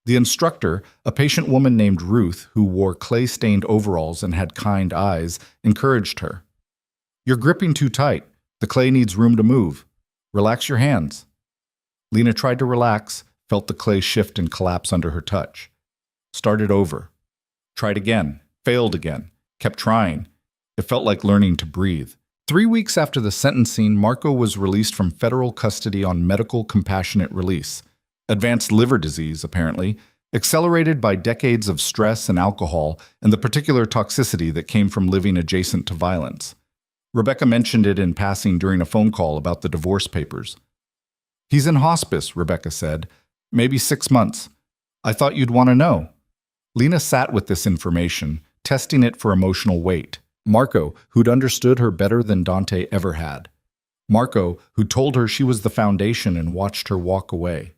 The instructor, a patient woman named Ruth who wore clay-stained overalls and had kind eyes, encouraged her. "You're gripping too tight. The clay needs room to move. Relax your hands." Lena tried to relax, felt the clay shift and collapse under her touch. Started over. Tried again, failed again, kept trying. It felt like learning to breathe. 3 weeks after the sentencing, Marco was released from federal custody on medical compassionate release. Advanced liver disease, apparently, accelerated by decades of stress and alcohol and the particular toxicity that came from living adjacent to violence. Rebecca mentioned it in passing during a phone call about the divorce papers. "He's in hospice," Rebecca said. "Maybe 6 months. I thought you'd want to know." Lena sat with this information, testing it for emotional weight. Marco, who'd understood her better than Dante ever had. Marco, who told her she was the foundation and watched her walk away.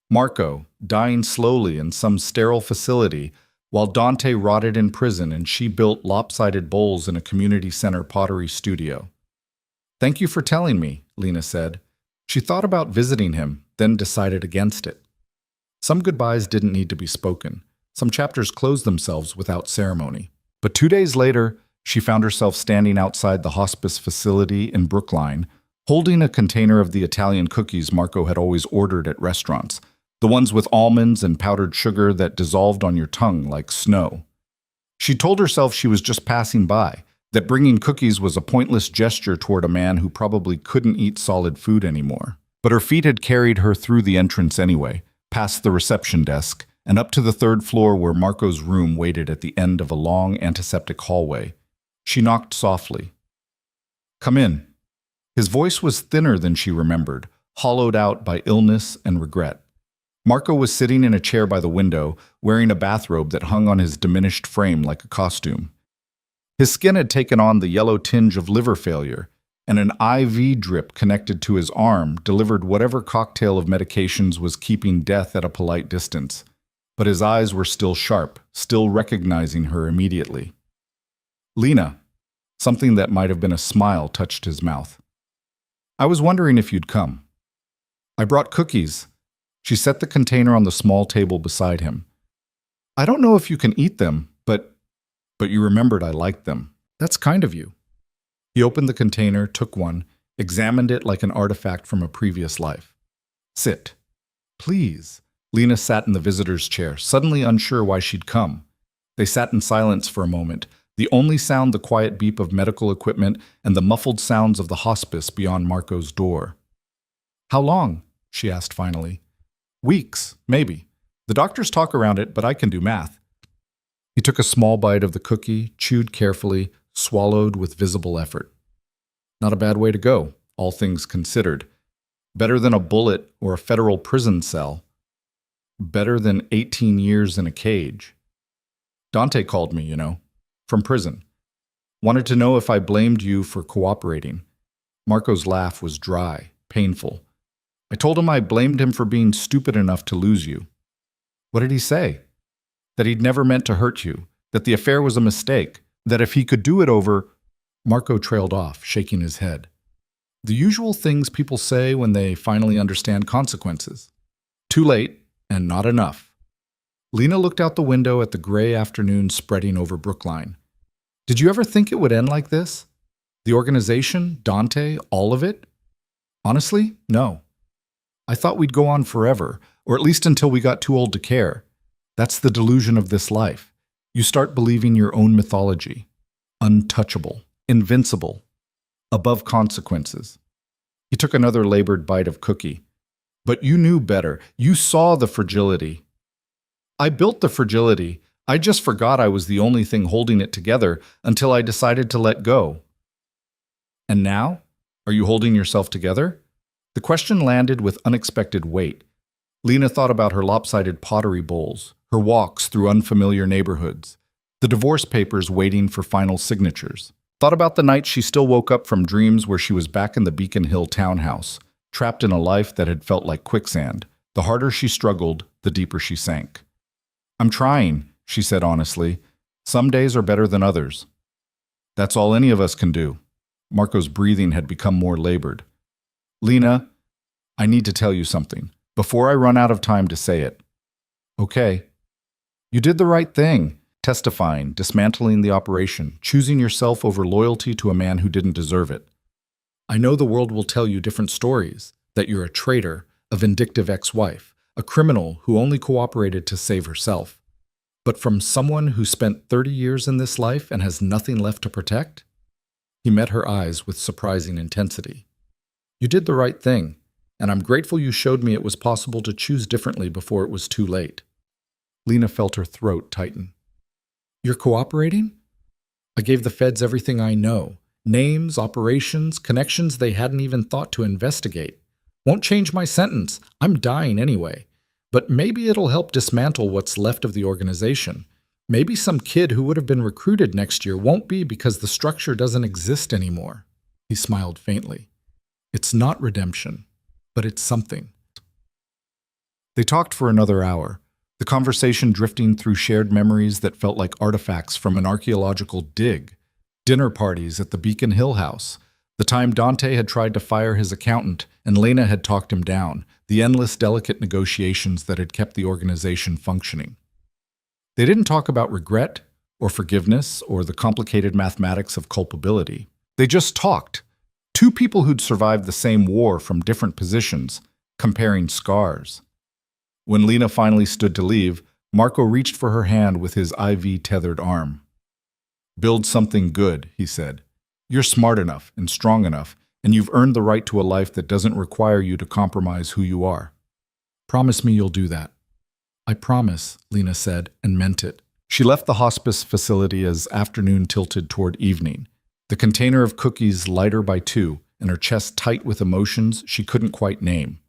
Marco, dying slowly in some sterile facility, while Dante rotted in prison and she built lopsided bowls in a community center pottery studio. "Thank you for telling me," Lena said. She thought about visiting him, then decided against it. Some goodbyes didn't need to be spoken. Some chapters closed themselves without ceremony. But 2 days later, she found herself standing outside the hospice facility in Brookline, holding a container of the Italian cookies Marco had always ordered at restaurants, the ones with almonds and powdered sugar that dissolved on your tongue like snow. She told herself she was just passing by, that bringing cookies was a pointless gesture toward a man who probably couldn't eat solid food anymore. But her feet had carried her through the entrance anyway, past the reception desk, and up to the 3rd floor where Marco's room waited at the end of a long antiseptic hallway. She knocked softly. "Come in." His voice was thinner than she remembered, hollowed out by illness and regret. Marco was sitting in a chair by the window, wearing a bathrobe that hung on his diminished frame like a costume. His skin had taken on the yellow tinge of liver failure, and an IV drip connected to his arm delivered whatever cocktail of medications was keeping death at a polite distance. but his eyes were still sharp, still recognizing her immediately. "Lena." Something that might have been a smile touched his mouth. "I was wondering if you'd come. I brought cookies." She set the container on the small table beside him. "I don't know if you can eat them, but you remembered I liked them. That's kind of you." He opened the container, took one, examined it like an artifact from a previous life. "Sit." "Please." Lena sat in the visitor's chair, suddenly unsure why she'd come. They sat in silence for a moment, the only sound the quiet beep of medical equipment and the muffled sounds of the hospice beyond Marco's door. "How long?" she asked finally. "Weeks, maybe. The doctors talk around it, but I can do math." He took a small bite of the cookie, chewed carefully, swallowed with visible effort. Not a bad way to go, all things considered. Better than a bullet or a federal prison cell. Better than 18 years in a cage. "Dante called me, from prison. Wanted to know if I blamed you for cooperating." Marco's laugh was dry, painful. "I told him I blamed him for being stupid enough to lose you." "What did he say?" "That he'd never meant to hurt you, that the affair was a mistake, that if he could do it over—" Marco trailed off, shaking his head. The usual things people say when they finally understand consequences. Too late, and not enough. Lena looked out the window at the gray afternoon spreading over Brookline. "Did you ever think it would end like this? The organization, Dante, all of it?" "Honestly, no. I thought we'd go on forever, or at least until we got too old to care. That's the delusion of this life. You start believing your own mythology. Untouchable, invincible, above consequences." He took another labored bite of cookie. "But you knew better. You saw the fragility." "I built the fragility. I just forgot I was the only thing holding it together until I decided to let go." "And now? Are you holding yourself together?" The question landed with unexpected weight. Lena thought about her lopsided pottery bowls, her walks through unfamiliar neighborhoods, the divorce papers waiting for final signatures. Thought about the night she still woke up from dreams where she was back in the Beacon Hill townhouse, trapped in a life that had felt like quicksand. The harder she struggled, the deeper she sank. "I'm trying," she said honestly. "Some days are better than others." "That's all any of us can do." Marco's breathing had become more labored. "Lena, I need to tell you something, before I run out of time to say it." "Okay." "You did the right thing, testifying, dismantling the operation, choosing yourself over loyalty to a man who didn't deserve it. I know the world will tell you different stories, that you're a traitor, a vindictive ex-wife, a criminal who only cooperated to save herself. But from someone who spent 30 years in this life and has nothing left to protect?" He met her eyes with surprising intensity. "You did the right thing, and I'm grateful you showed me it was possible to choose differently before it was too late." Lena felt her throat tighten. "You're cooperating?" "I gave the feds everything I know. Names, operations, connections they hadn't even thought to investigate. Won't change my sentence. I'm dying anyway. But maybe it'll help dismantle what's left of the organization. Maybe some kid who would have been recruited next year won't be because the structure doesn't exist anymore." He smiled faintly. "It's not redemption, but it's something." They talked for another hour, the conversation drifting through shared memories that felt like artifacts from an archaeological dig. Dinner parties at the Beacon Hill house, the time Dante had tried to fire his accountant and Lena had talked him down, the endless delicate negotiations that had kept the organization functioning. They didn't talk about regret or forgiveness or the complicated mathematics of culpability. They just talked. Two people who'd survived the same war from different positions, comparing scars. When Lena finally stood to leave, Marco reached for her hand with his IV-tethered arm. "Build something good," he said. "You're smart enough and strong enough, and you've earned the right to a life that doesn't require you to compromise who you are. Promise me you'll do that." "I promise," Lena said, and meant it. She left the hospice facility as afternoon tilted toward evening, the container of cookies lighter by 2, and her chest tight with emotions she couldn't quite name.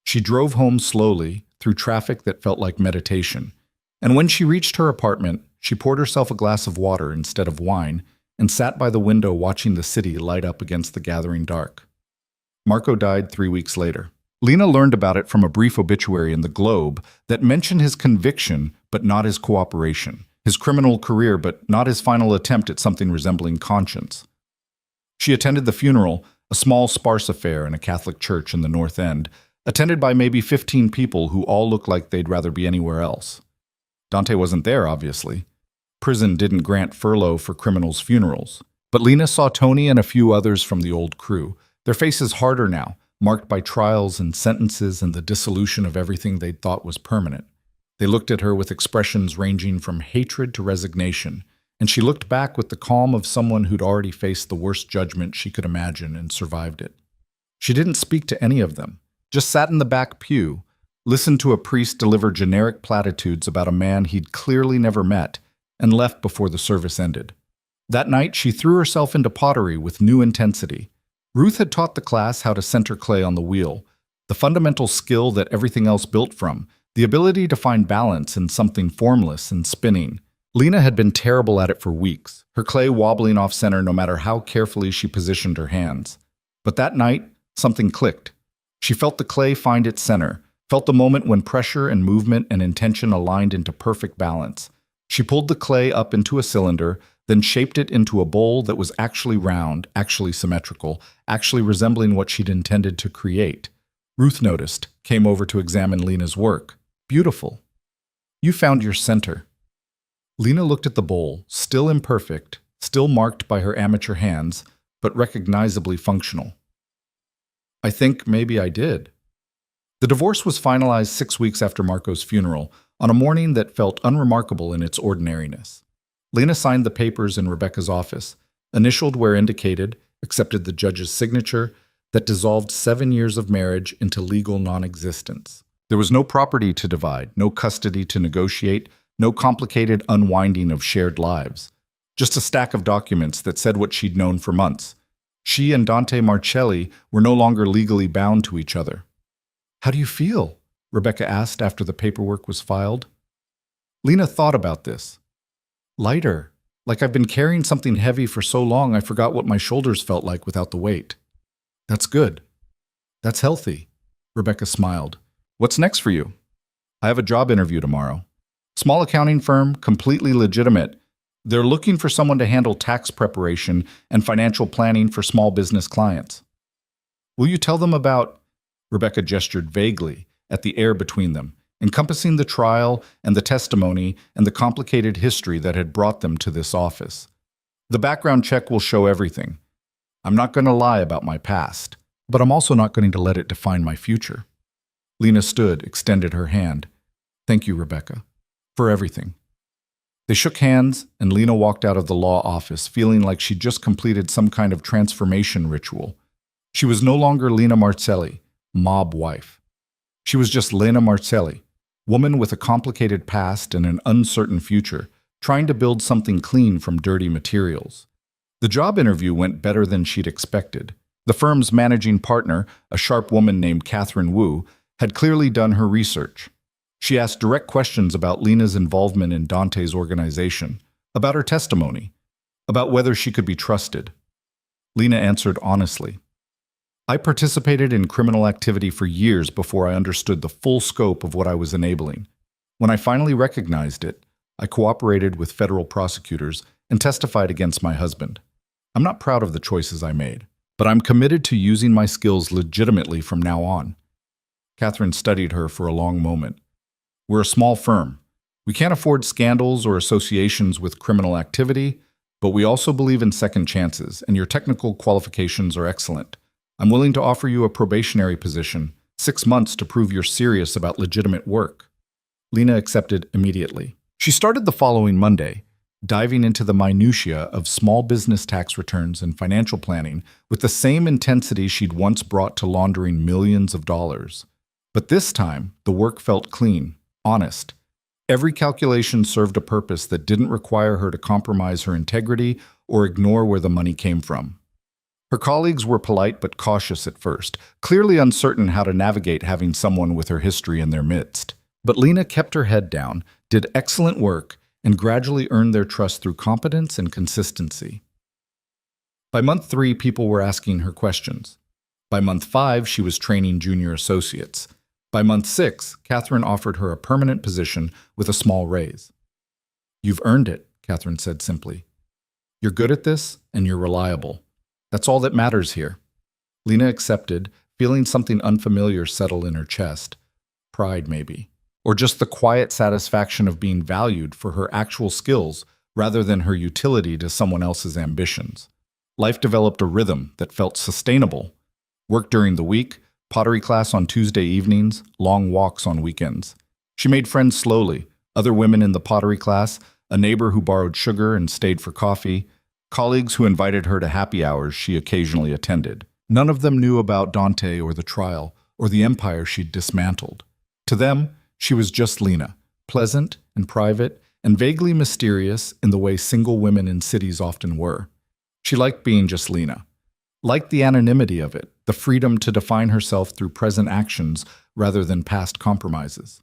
She drove home slowly, through traffic that felt like meditation, and when she reached her apartment, she poured herself a glass of water instead of wine and sat by the window watching the city light up against the gathering dark. Marco died 3 weeks later. Lena learned about it from a brief obituary in the Globe that mentioned his conviction but not his cooperation, his criminal career but not his final attempt at something resembling conscience. She attended the funeral, a small, sparse affair in a Catholic church in the North End, attended by maybe 15 people who all looked like they'd rather be anywhere else. Dante wasn't there, obviously. Prison didn't grant furlough for criminals' funerals. But Lena saw Tony and a few others from the old crew, their faces harder now, marked by trials and sentences and the dissolution of everything they'd thought was permanent. They looked at her with expressions ranging from hatred to resignation, and she looked back with the calm of someone who'd already faced the worst judgment she could imagine and survived it. She didn't speak to any of them, just sat in the back pew, listened to a priest deliver generic platitudes about a man he'd clearly never met, and left before the service ended. That night, she threw herself into pottery with new intensity. Ruth had taught the class how to center clay on the wheel, the fundamental skill that everything else built from, the ability to find balance in something formless and spinning. Lena had been terrible at it for weeks, her clay wobbling off center no matter how carefully she positioned her hands. But that night, something clicked. She felt the clay find its center, felt the moment when pressure and movement and intention aligned into perfect balance. She pulled the clay up into a cylinder, then shaped it into a bowl that was actually round, actually symmetrical, actually resembling what she'd intended to create. Ruth noticed, came over to examine Lena's work. Beautiful. You found your center. Lena looked at the bowl, still imperfect, still marked by her amateur hands, but recognizably functional. I think maybe I did. The divorce was finalized 6 weeks after Marco's funeral, on a morning that felt unremarkable in its ordinariness. Lena signed the papers in Rebecca's office, initialed where indicated, accepted the judge's signature, that dissolved 7 years of marriage into legal non-existence. There was no property to divide, no custody to negotiate, no complicated unwinding of shared lives. Just a stack of documents that said what she'd known for months. She and Dante Marcelli were no longer legally bound to each other. How do you feel? Rebecca asked after the paperwork was filed. Lena thought about this. Lighter, like I've been carrying something heavy for so long I forgot what my shoulders felt like without the weight. That's good. That's healthy. Rebecca smiled. What's next for you? I have a job interview tomorrow. Small accounting firm, completely legitimate. They're looking for someone to handle tax preparation and financial planning for small business clients. Will you tell them about... Rebecca gestured vaguely at the air between them, encompassing the trial and the testimony and the complicated history that had brought them to this office. The background check will show everything. I'm not going to lie about my past, but I'm also not going to let it define my future. Lena stood, extended her hand. Thank you, Rebecca, for everything. They shook hands, and Lena walked out of the law office feeling like she'd just completed some kind of transformation ritual. She was no longer Lena Marcelli, mob wife. She was just Lena Marcelli, woman with a complicated past and an uncertain future, trying to build something clean from dirty materials. The job interview went better than she'd expected. The firm's managing partner, a sharp woman named Catherine Wu, had clearly done her research. She asked direct questions about Lena's involvement in Dante's organization, about her testimony, about whether she could be trusted. Lena answered honestly. I participated in criminal activity for years before I understood the full scope of what I was enabling. When I finally recognized it, I cooperated with federal prosecutors and testified against my husband. I'm not proud of the choices I made, but I'm committed to using my skills legitimately from now on. Catherine studied her for a long moment. We're a small firm. We can't afford scandals or associations with criminal activity, but we also believe in second chances, and your technical qualifications are excellent. I'm willing to offer you a probationary position, 6 months to prove you're serious about legitimate work. Lena accepted immediately. She started the following Monday, diving into the minutiae of small business tax returns and financial planning with the same intensity she'd once brought to laundering millions of dollars. But this time, the work felt clean, honest. Every calculation served a purpose that didn't require her to compromise her integrity or ignore where the money came from. Her colleagues were polite but cautious at first, clearly uncertain how to navigate having someone with her history in their midst. But Lena kept her head down, did excellent work, and gradually earned their trust through competence and consistency. By month 3, people were asking her questions. By month 5, she was training junior associates. By month 6, Catherine offered her a permanent position with a small raise. "You've earned it," Catherine said simply. "You're good at this, and you're reliable. That's all that matters here." Lena accepted, feeling something unfamiliar settle in her chest. Pride, maybe. Or just the quiet satisfaction of being valued for her actual skills rather than her utility to someone else's ambitions. Life developed a rhythm that felt sustainable. Work during the week, pottery class on Tuesday evenings, long walks on weekends. She made friends slowly, other women in the pottery class, a neighbor who borrowed sugar and stayed for coffee, colleagues who invited her to happy hours she occasionally attended. None of them knew about Dante or the trial, or the empire she'd dismantled. To them, she was just Lena, pleasant and private and vaguely mysterious in the way single women in cities often were. She liked being just Lena, liked the anonymity of it, the freedom to define herself through present actions rather than past compromises.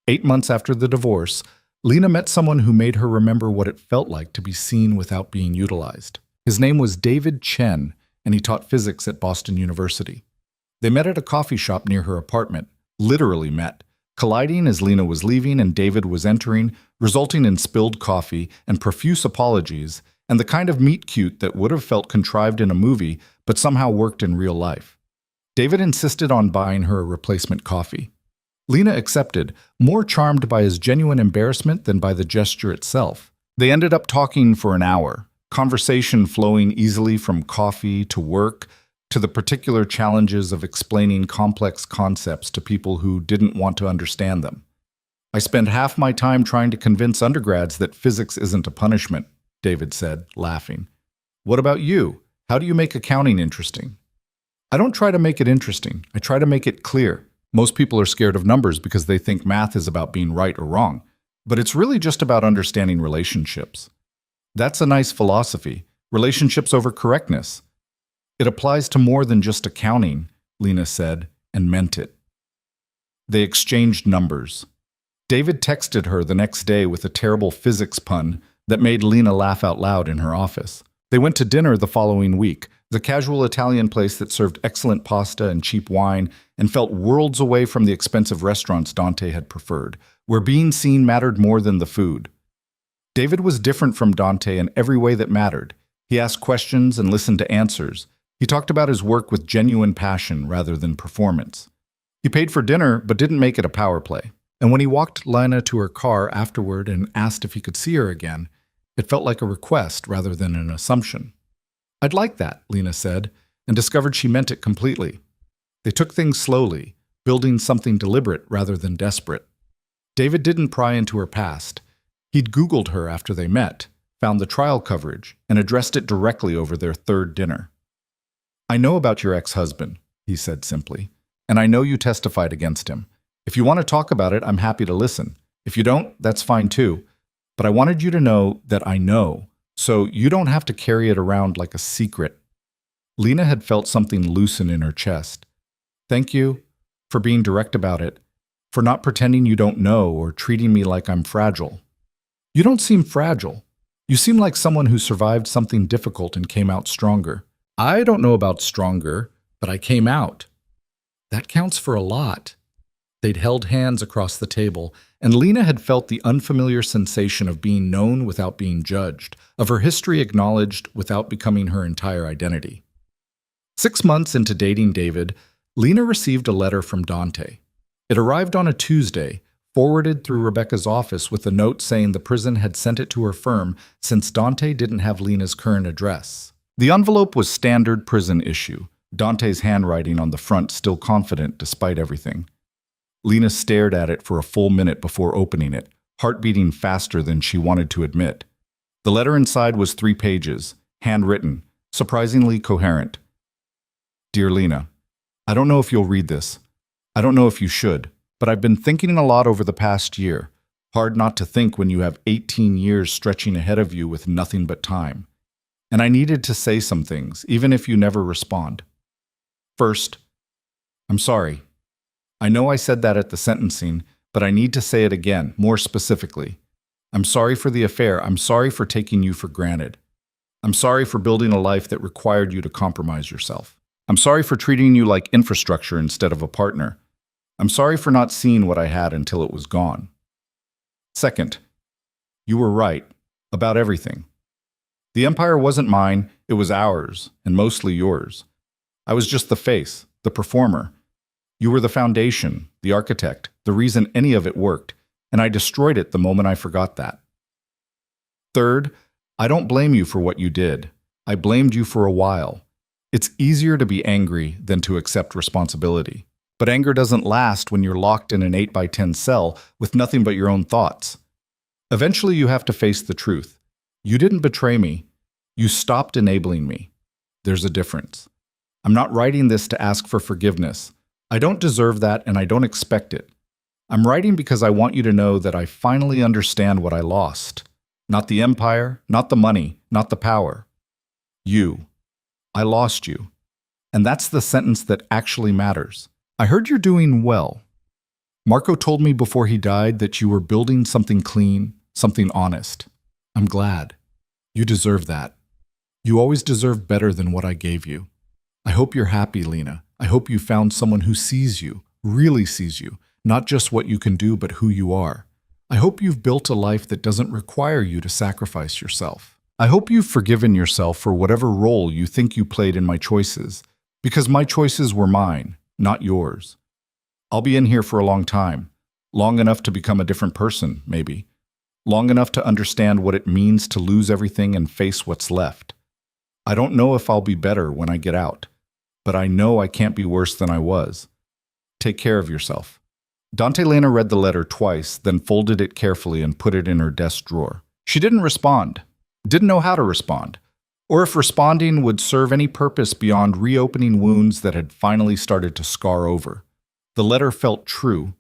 8 months after the divorce, Lena met someone who made her remember what it felt like to be seen without being utilized. His name was David Chen, and he taught physics at Boston University. They met at a coffee shop near her apartment, literally met, colliding as Lena was leaving and David was entering, resulting in spilled coffee and profuse apologies, and the kind of meet-cute that would have felt contrived in a movie but somehow worked in real life. David insisted on buying her a replacement coffee. Lena accepted, more charmed by his genuine embarrassment than by the gesture itself. They ended up talking for an hour, conversation flowing easily from coffee to work to the particular challenges of explaining complex concepts to people who didn't want to understand them. "I spend half my time trying to convince undergrads that physics isn't a punishment," David said, laughing. "What about you? How do you make accounting interesting?" "I don't try to make it interesting. I try to make it clear. Most people are scared of numbers because they think math is about being right or wrong. But it's really just about understanding relationships. That's a nice philosophy. Relationships over correctness. It applies to more than just accounting," Lena said, and meant it. They exchanged numbers. David texted her the next day with a terrible physics pun that made Lena laugh out loud in her office. They went to dinner the following week, the casual Italian place that served excellent pasta and cheap wine and felt worlds away from the expensive restaurants Dante had preferred, where being seen mattered more than the food. David was different from Dante in every way that mattered. He asked questions and listened to answers. He talked about his work with genuine passion rather than performance. He paid for dinner but didn't make it a power play. And when he walked Lena to her car afterward and asked if he could see her again, it felt like a request rather than an assumption. "I'd like that," Lena said, and discovered she meant it completely. They took things slowly, building something deliberate rather than desperate. David didn't pry into her past. He'd Googled her after they met, found the trial coverage, and addressed it directly over their third dinner. "I know about your ex-husband," he said simply, "and I know you testified against him. If you want to talk about it, I'm happy to listen. If you don't, that's fine too. But I wanted you to know that I know, so you don't have to carry it around like a secret." Lena had felt something loosen in her chest. "Thank you for being direct about it, for not pretending you don't know or treating me like I'm fragile." "You don't seem fragile. You seem like someone who survived something difficult and came out stronger." "I don't know about stronger, but I came out." "That counts for a lot." They'd held hands across the table, and Lena had felt the unfamiliar sensation of being known without being judged, of her history acknowledged without becoming her entire identity. 6 months into dating David, Lena received a letter from Dante. It arrived on a Tuesday, forwarded through Rebecca's office with a note saying the prison had sent it to her firm since Dante didn't have Lena's current address. The envelope was standard prison issue, Dante's handwriting on the front still confident despite everything. Lena stared at it for a full minute before opening it, heart beating faster than she wanted to admit. The letter inside was 3 pages, handwritten, surprisingly coherent. "Dear Lena, I don't know if you'll read this. I don't know if you should, but I've been thinking a lot over the past year. Hard not to think when you have 18 years stretching ahead of you with nothing but time. And I needed to say some things, even if you never respond. First, I'm sorry. I know I said that at the sentencing, but I need to say it again, more specifically. I'm sorry for the affair. I'm sorry for taking you for granted. I'm sorry for building a life that required you to compromise yourself. I'm sorry for treating you like infrastructure instead of a partner. I'm sorry for not seeing what I had until it was gone. Second, you were right about everything. The empire wasn't mine, it was ours, and mostly yours. I was just the face, the performer. You were the foundation, the architect, the reason any of it worked, and I destroyed it the moment I forgot that. Third, I don't blame you for what you did. I blamed you for a while. It's easier to be angry than to accept responsibility. But anger doesn't last when you're locked in an 8x10 cell with nothing but your own thoughts. Eventually you have to face the truth. You didn't betray me. You stopped enabling me. There's a difference. I'm not writing this to ask for forgiveness. I don't deserve that and I don't expect it. I'm writing because I want you to know that I finally understand what I lost. Not the empire, not the money, not the power. You. I lost you. And that's the sentence that actually matters. I heard you're doing well. Marco told me before he died that you were building something clean, something honest. I'm glad. You deserve that. You always deserve better than what I gave you. I hope you're happy, Lena. I hope you found someone who sees you, really sees you, not just what you can do, but who you are. I hope you've built a life that doesn't require you to sacrifice yourself. I hope you've forgiven yourself for whatever role you think you played in my choices, because my choices were mine, not yours. I'll be in here for a long time, long enough to become a different person, maybe. Long enough to understand what it means to lose everything and face what's left. I don't know if I'll be better when I get out, but I know I can't be worse than I was. Take care of yourself. Dante Lena read the letter twice, then folded it carefully and put it in her desk drawer. She didn't respond, didn't know how to respond, or if responding would serve any purpose beyond reopening wounds that had finally started to scar over. The letter felt true,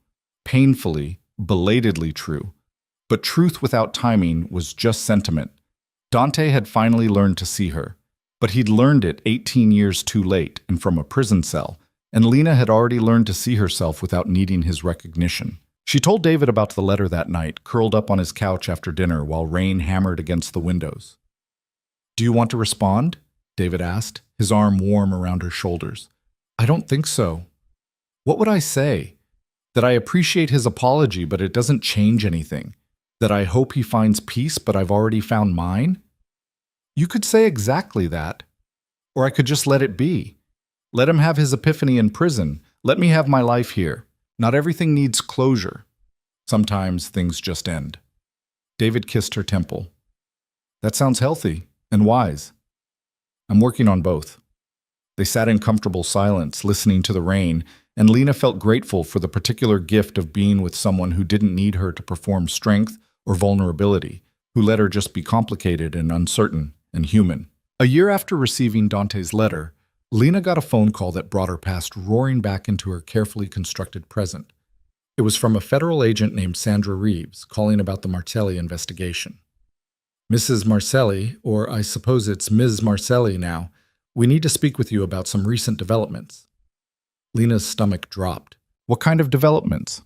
painfully, belatedly true. But truth without timing was just sentiment. Dante had finally learned to see her, but he'd learned it 18 years too late and from a prison cell, and Lena had already learned to see herself without needing his recognition. She told David about the letter that night, curled up on his couch after dinner while rain hammered against the windows. "Do you want to respond?" David asked, his arm warm around her shoulders. "I don't think so." "What would I say? That I appreciate his apology, but it doesn't change anything? That I hope he finds peace, but I've already found mine?" "You could say exactly that. Or I could just let it be. Let him have his epiphany in prison. Let me have my life here. Not everything needs closure. Sometimes things just end." David kissed her temple. "That sounds healthy and wise." "I'm working on both." They sat in comfortable silence, listening to the rain, and Lena felt grateful for the particular gift of being with someone who didn't need her to perform strength or vulnerability, who let her just be complicated and uncertain and human. A year after receiving Dante's letter, Lena got a phone call that brought her past roaring back into her carefully constructed present. It was from a federal agent named Sandra Reeves, calling about the Marcelli investigation. "Mrs. Marcelli, or I suppose it's Ms. Marcelli now, we need to speak with you about some recent developments." Lena's stomach dropped. "What kind of developments?"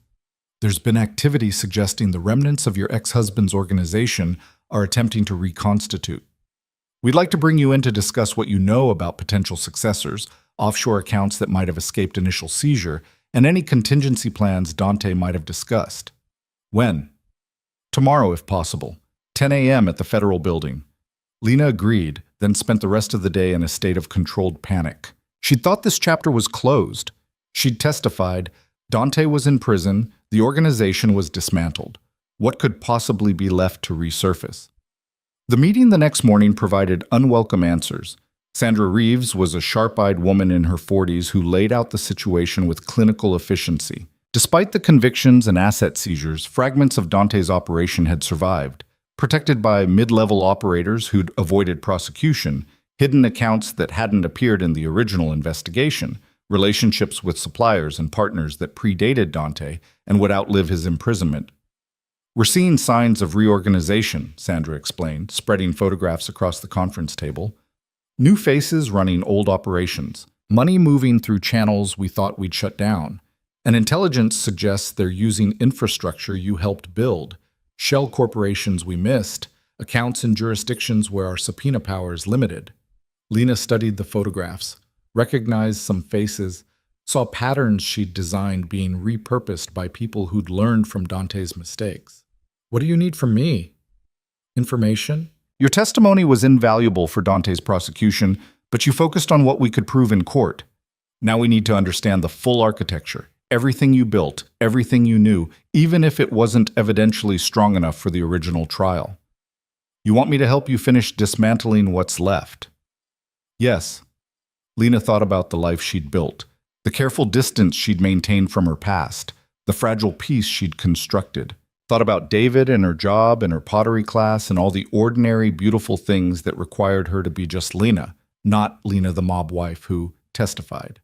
"There's been activity suggesting the remnants of your ex-husband's organization are attempting to reconstitute. We'd like to bring you in to discuss what you know about potential successors, offshore accounts that might have escaped initial seizure, and any contingency plans Dante might have discussed." "When?" "Tomorrow, if possible. 10 a.m. at the Federal Building." Lena agreed, then spent the rest of the day in a state of controlled panic. She'd thought this chapter was closed. She'd testified, Dante was in prison, the organization was dismantled. What could possibly be left to resurface? The meeting the next morning provided unwelcome answers. Sandra Reeves was a sharp-eyed woman in her 40s who laid out the situation with clinical efficiency. Despite the convictions and asset seizures, fragments of Dante's operation had survived, protected by mid-level operators who'd avoided prosecution, hidden accounts that hadn't appeared in the original investigation, relationships with suppliers and partners that predated Dante and would outlive his imprisonment. "We're seeing signs of reorganization," Sandra explained, spreading photographs across the conference table. "New faces running old operations, money moving through channels we thought we'd shut down. And intelligence suggests they're using infrastructure you helped build, shell corporations we missed, accounts in jurisdictions where our subpoena power is limited." Lena studied the photographs. recognized some faces, saw patterns she'd designed being repurposed by people who'd learned from Dante's mistakes. "What do you need from me? Information?" "Your testimony was invaluable for Dante's prosecution, but you focused on what we could prove in court. Now we need to understand the full architecture, everything you built, everything you knew, even if it wasn't evidentially strong enough for the original trial. You want me to help you finish dismantling what's left?" "Yes." Lena thought about the life she'd built, the careful distance she'd maintained from her past, the fragile peace she'd constructed. Thought about David and her job and her pottery class and all the ordinary, beautiful things that required her to be just Lena, not Lena the mob wife who testified.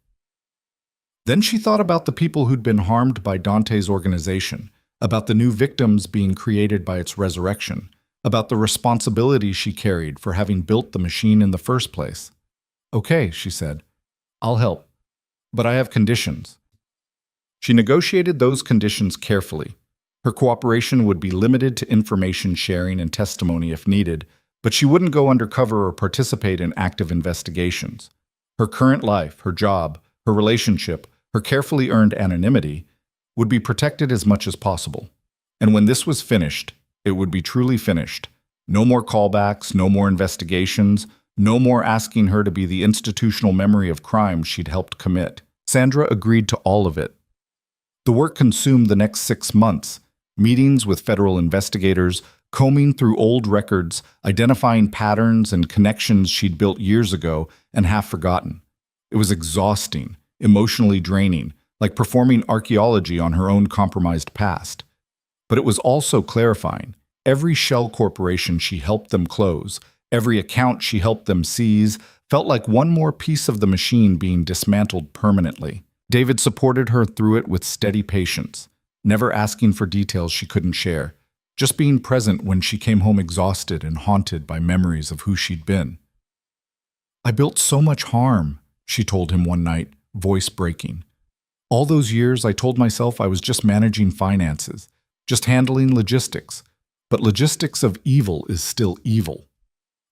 Then she thought about the people who'd been harmed by Dante's organization, about the new victims being created by its resurrection, about the responsibility she carried for having built the machine in the first place. "Okay," she said, "I'll help, but I have conditions." She negotiated those conditions carefully. Her cooperation would be limited to information sharing and testimony if needed, but she wouldn't go undercover or participate in active investigations. Her current life, her job, her relationship, her carefully earned anonymity would be protected as much as possible. And when this was finished, it would be truly finished. No more callbacks, no more investigations, no more asking her to be the institutional memory of crimes she'd helped commit. Sandra agreed to all of it. The work consumed the next 6 months, meetings with federal investigators, combing through old records, identifying patterns and connections she'd built years ago and half forgotten. It was exhausting, emotionally draining, like performing archaeology on her own compromised past. But it was also clarifying. Every shell corporation she helped them close, every account she helped them seize, felt like one more piece of the machine being dismantled permanently. David supported her through it with steady patience, never asking for details she couldn't share, just being present when she came home exhausted and haunted by memories of who she'd been. "I built so much harm," she told him one night, voice breaking. "All those years I told myself I was just managing finances, just handling logistics. But logistics of evil is still evil."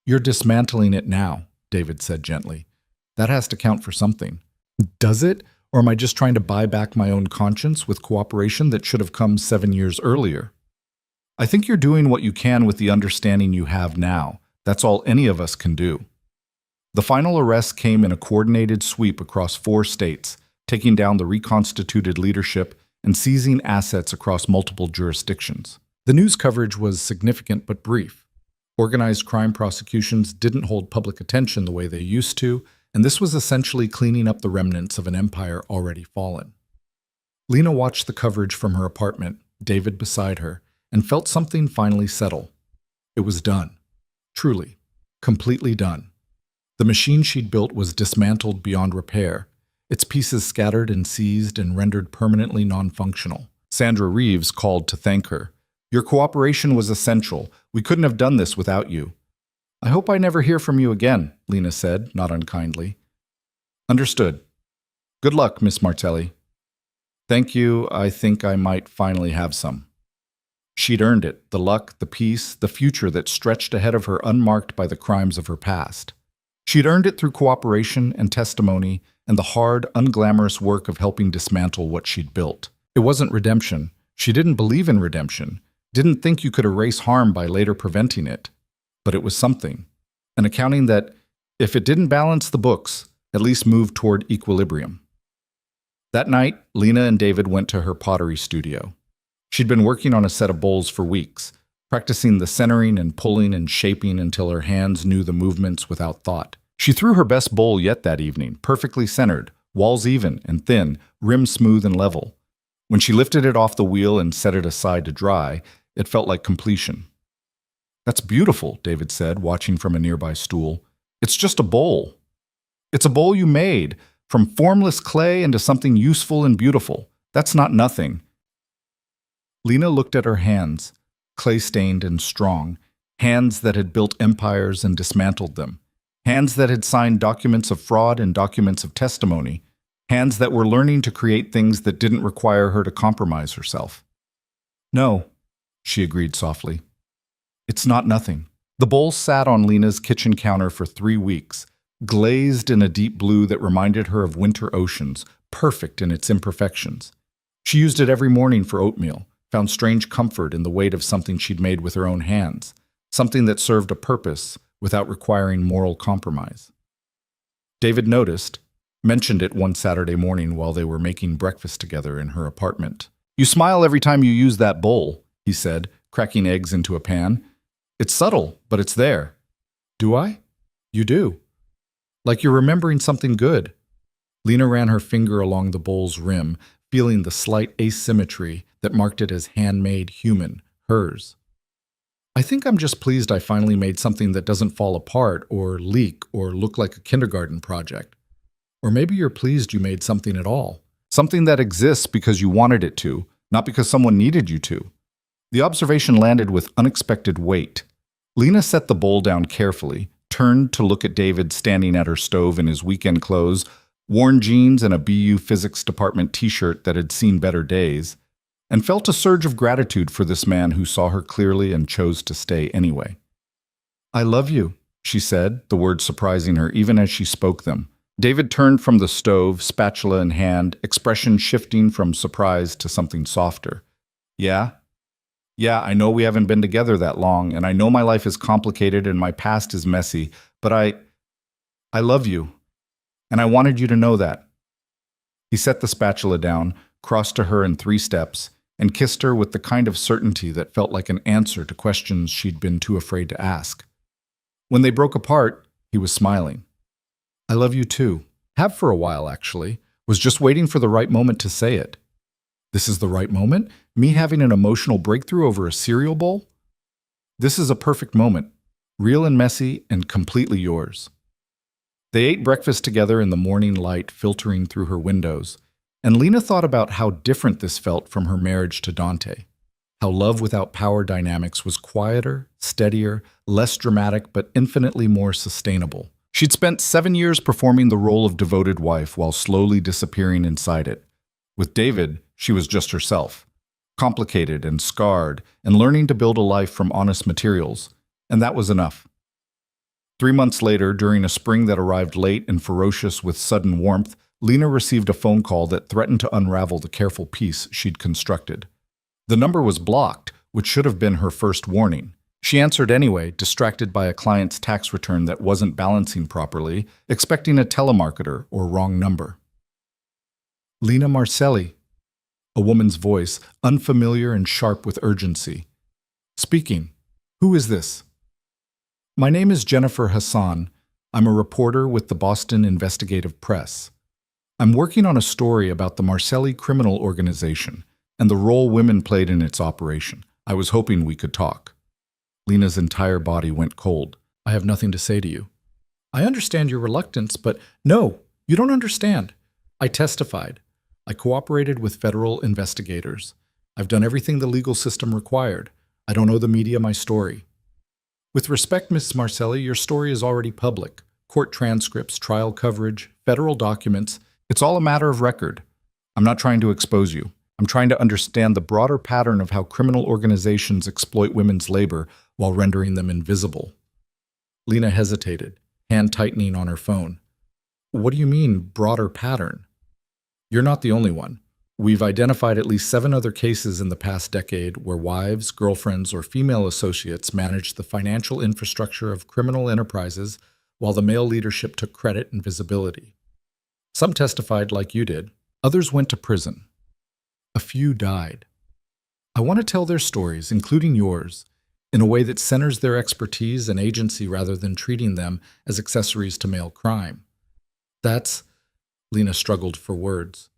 "You're dismantling it now," David said gently. "That has to count for something." "Does it? Or am I just trying to buy back my own conscience with cooperation that should have come 7 years earlier?" "I think you're doing what you can with the understanding you have now. That's all any of us can do." The final arrest came in a coordinated sweep across 4 states, taking down the reconstituted leadership and seizing assets across multiple jurisdictions. The news coverage was significant but brief. Organized crime prosecutions didn't hold public attention the way they used to, and this was essentially cleaning up the remnants of an empire already fallen. Lena watched the coverage from her apartment, David beside her, and felt something finally settle. It was done. Truly. Completely done. The machine she'd built was dismantled beyond repair, its pieces scattered and seized and rendered permanently non-functional. Sandra Reeves called to thank her. "Your cooperation was essential. We couldn't have done this without you." "I hope I never hear from you again," Lena said, not unkindly. "Understood. Good luck, Miss Martelli." "Thank you. I think I might finally have some." She'd earned it, the luck, the peace, the future that stretched ahead of her unmarked by the crimes of her past. She'd earned it through cooperation and testimony and the hard, unglamorous work of helping dismantle what she'd built. It wasn't redemption. She didn't believe in redemption, didn't think you could erase harm by later preventing it. But it was something, an accounting that, if it didn't balance the books, at least moved toward equilibrium. That night, Lena and David went to her pottery studio. She'd been working on a set of bowls for weeks, practicing the centering and pulling and shaping until her hands knew the movements without thought. She threw her best bowl yet that evening, perfectly centered, walls even and thin, rim smooth and level. When she lifted it off the wheel and set it aside to dry, it felt like completion. "That's beautiful," David said, watching from a nearby stool. "It's just a bowl. It's a bowl you made, from formless clay into something useful and beautiful. That's not nothing." Lena looked at her hands, clay-stained and strong, hands that had built empires and dismantled them, hands that had signed documents of fraud and documents of testimony, hands that were learning to create things that didn't require her to compromise herself. "No," she agreed softly. "It's not nothing." The bowl sat on Lena's kitchen counter for 3 weeks, glazed in a deep blue that reminded her of winter oceans, perfect in its imperfections. She used it every morning for oatmeal, found strange comfort in the weight of something she'd made with her own hands, something that served a purpose without requiring moral compromise. David noticed, mentioned it one Saturday morning while they were making breakfast together in her apartment. "You smile every time you use that bowl," he said, cracking eggs into a pan. "It's subtle, but it's there." "Do I?" "You do. Like you're remembering something good." Lena ran her finger along the bowl's rim, feeling the slight asymmetry that marked it as handmade, human, hers. "I think I'm just pleased I finally made something that doesn't fall apart or leak or look like a kindergarten project. Or maybe you're pleased you made something at all. Something that exists because you wanted it to, not because someone needed you to." The observation landed with unexpected weight. Lena set the bowl down carefully, turned to look at David standing at her stove in his weekend clothes, worn jeans and a BU Physics Department t-shirt that had seen better days, and felt a surge of gratitude for this man who saw her clearly and chose to stay anyway. "I love you," she said, the words surprising her even as she spoke them. David turned from the stove, spatula in hand, expression shifting from surprise to something softer. Yeah, I know we haven't been together that long, and I know my life is complicated and my past is messy, but I love you, and I wanted you to know that." He set the spatula down, crossed to her in 3 steps, and kissed her with the kind of certainty that felt like an answer to questions she'd been too afraid to ask. When they broke apart, he was smiling. "I love you too. Have for a while, actually. Was just waiting for the right moment to say it." "This is the right moment? Me having an emotional breakthrough over a cereal bowl?" "This is a perfect moment. Real and messy and completely yours." They ate breakfast together in the morning light filtering through her windows, and Lena thought about how different this felt from her marriage to Dante. How love without power dynamics was quieter, steadier, less dramatic, but infinitely more sustainable. She'd spent 7 years performing the role of devoted wife while slowly disappearing inside it. With David, she was just herself, complicated and scarred, and learning to build a life from honest materials, and that was enough. 3 months later, during a spring that arrived late and ferocious with sudden warmth, Lena received a phone call that threatened to unravel the careful piece she'd constructed. The number was blocked, which should have been her first warning. She answered anyway, distracted by a client's tax return that wasn't balancing properly, expecting a telemarketer or wrong number. "Lena Marcelli," a woman's voice, unfamiliar and sharp with urgency. "Speaking. Who is this?" "My name is Jennifer Hassan. I'm a reporter with the Boston Investigative Press. I'm working on a story about the Marcelli criminal organization and the role women played in its operation. I was hoping we could talk." Lena's entire body went cold. "I have nothing to say to you." "I understand your reluctance, but no, you don't understand. I testified. I cooperated with federal investigators. I've done everything the legal system required. I don't owe the media my story." "With respect, Ms. Marcelli, your story is already public. Court transcripts, trial coverage, federal documents. It's all a matter of record. I'm not trying to expose you. I'm trying to understand the broader pattern of how criminal organizations exploit women's labor while rendering them invisible." Lena hesitated, hand tightening on her phone. "What do you mean, broader pattern?" "You're not the only one. We've identified at least 7 other cases in the past decade where wives, girlfriends, or female associates managed the financial infrastructure of criminal enterprises while the male leadership took credit and visibility. Some testified like you did. Others went to prison. A few died. I want to tell their stories, including yours, in a way that centers their expertise and agency rather than treating them as accessories to male crime. That's," Lena struggled for words,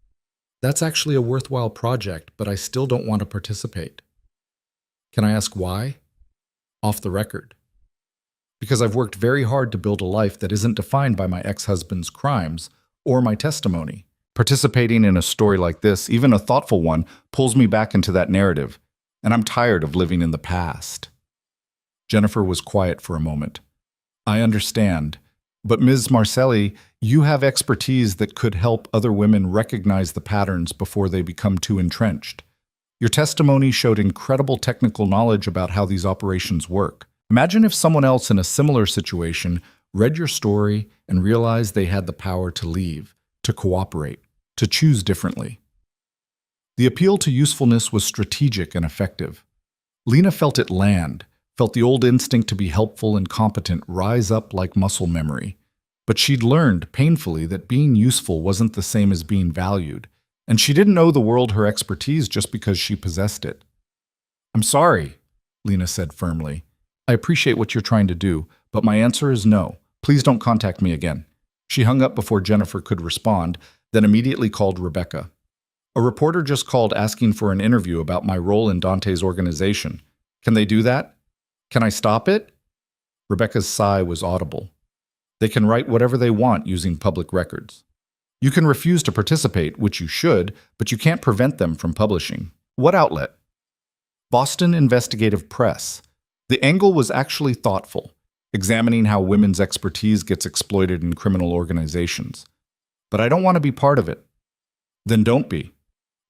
"that's actually a worthwhile project, but I still don't want to participate." "Can I ask why?" "Off the record." "Because I've worked very hard to build a life that isn't defined by my ex-husband's crimes or my testimony. Participating in a story like this, even a thoughtful one, pulls me back into that narrative, and I'm tired of living in the past." Jennifer was quiet for a moment. "I understand. But Ms. Marcelli, you have expertise that could help other women recognize the patterns before they become too entrenched. Your testimony showed incredible technical knowledge about how these operations work. Imagine if someone else in a similar situation read your story, and realized they had the power to leave, to cooperate, to choose differently. The appeal to usefulness was strategic and effective. Lena felt it land, felt the old instinct to be helpful and competent rise up like muscle memory. But she'd learned, painfully, that being useful wasn't the same as being valued, and she didn't owe the world her expertise just because she possessed it. "I'm sorry," Lena said firmly. "I appreciate what you're trying to do, but my answer is no. Please don't contact me again." She hung up before Jennifer could respond, then immediately called Rebecca. "A reporter just called asking for an interview about my role in Dante's organization. Can they do that? Can I stop it?" Rebecca's sigh was audible. "They can write whatever they want using public records. You can refuse to participate, which you should, but you can't prevent them from publishing." "What outlet?" "Boston Investigative Press." The angle was actually thoughtful, examining how women's expertise gets exploited in criminal organizations. "But I don't want to be part of it." "Then don't be.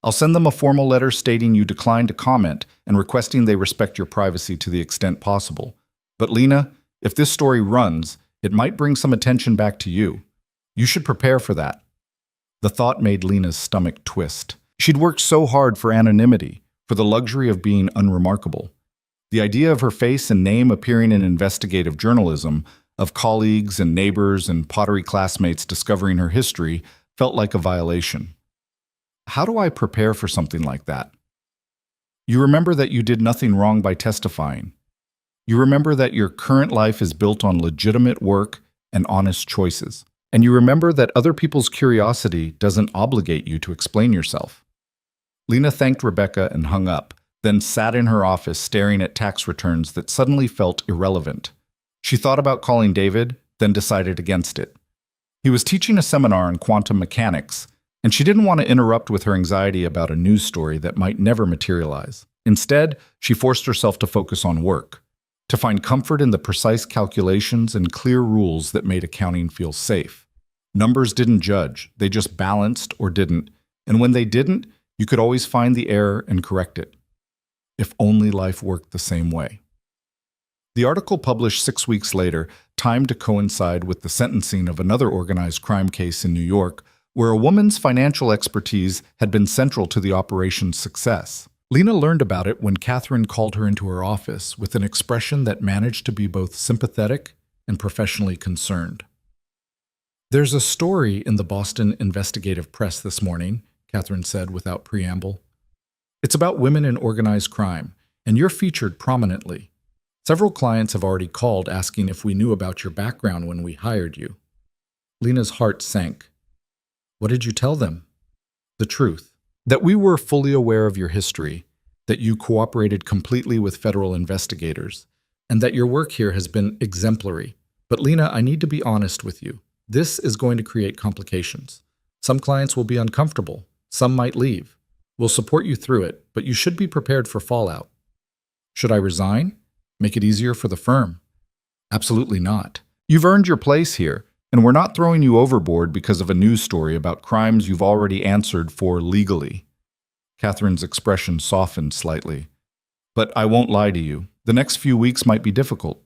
I'll send them a formal letter stating you declined to comment and requesting they respect your privacy to the extent possible. But Lena, if this story runs, it might bring some attention back to you. You should prepare for that." The thought made Lena's stomach twist. She'd worked so hard for anonymity, for the luxury of being unremarkable. The idea of her face and name appearing in investigative journalism, of colleagues and neighbors and pottery classmates discovering her history, felt like a violation. How do I prepare for something like that? You remember that you did nothing wrong by testifying. You remember that your current life is built on legitimate work and honest choices. And you remember that other people's curiosity doesn't obligate you to explain yourself. Lena thanked Rebecca and hung up, then sat in her office staring at tax returns that suddenly felt irrelevant. She thought about calling David, then decided against it. He was teaching a seminar on quantum mechanics, and she didn't want to interrupt with her anxiety about a news story that might never materialize. Instead, she forced herself to focus on work, to find comfort in the precise calculations and clear rules that made accounting feel safe. Numbers didn't judge, they just balanced or didn't, and when they didn't, you could always find the error and correct it. If only life worked the same way. The article, published 6 weeks later, timed to coincide with the sentencing of another organized crime case in New York, where a woman's financial expertise had been central to the operation's success. Lena learned about it when Catherine called her into her office with an expression that managed to be both sympathetic and professionally concerned. "There's a story in the Boston Investigative Press this morning," Catherine said without preamble. "It's about women in organized crime, and you're featured prominently. Several clients have already called asking if we knew about your background when we hired you." Lena's heart sank. "What did you tell them?" "The truth. That we were fully aware of your history, that you cooperated completely with federal investigators, and that your work here has been exemplary. But Lena, I need to be honest with you. This is going to create complications. Some clients will be uncomfortable. Some might leave. We'll support you through it, but you should be prepared for fallout." "Should I resign? Make it easier for the firm?" "Absolutely not. You've earned your place here, and we're not throwing you overboard because of a news story about crimes you've already answered for legally." Catherine's expression softened slightly. "But I won't lie to you. The next few weeks might be difficult."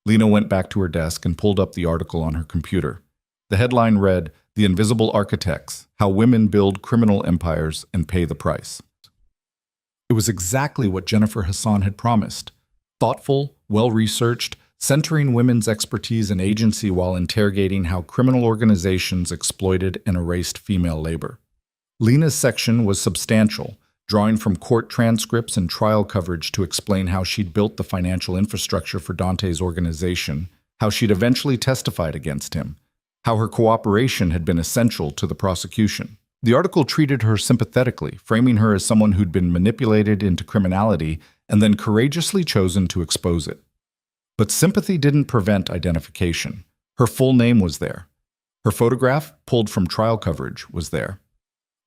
Lena went back to her desk and pulled up the article on her computer. The headline read, "The Invisible Architects: How Women Build Criminal Empires and Pay the Price." It was exactly what Jennifer Hassan had promised. Thoughtful, well-researched, centering women's expertise and agency while interrogating how criminal organizations exploited and erased female labor. Lena's section was substantial, drawing from court transcripts and trial coverage to explain how she'd built the financial infrastructure for Dante's organization, how she'd eventually testified against him, how her cooperation had been essential to the prosecution. The article treated her sympathetically, framing her as someone who'd been manipulated into criminality and then courageously chosen to expose it. But sympathy didn't prevent identification. Her full name was there. Her photograph, pulled from trial coverage, was there.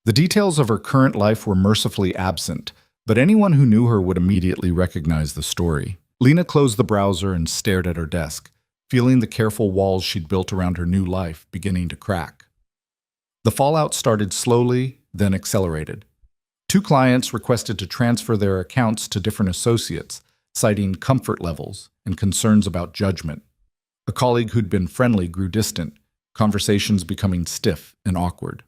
The details of her current life were mercifully absent, but anyone who knew her would immediately recognize the story. Lena closed the browser and stared at her desk, feeling the careful walls she'd built around her new life beginning to crack. The fallout started slowly, then accelerated. 2 clients requested to transfer their accounts to different associates, citing comfort levels and concerns about judgment. A colleague who'd been friendly grew distant, conversations becoming stiff and awkward.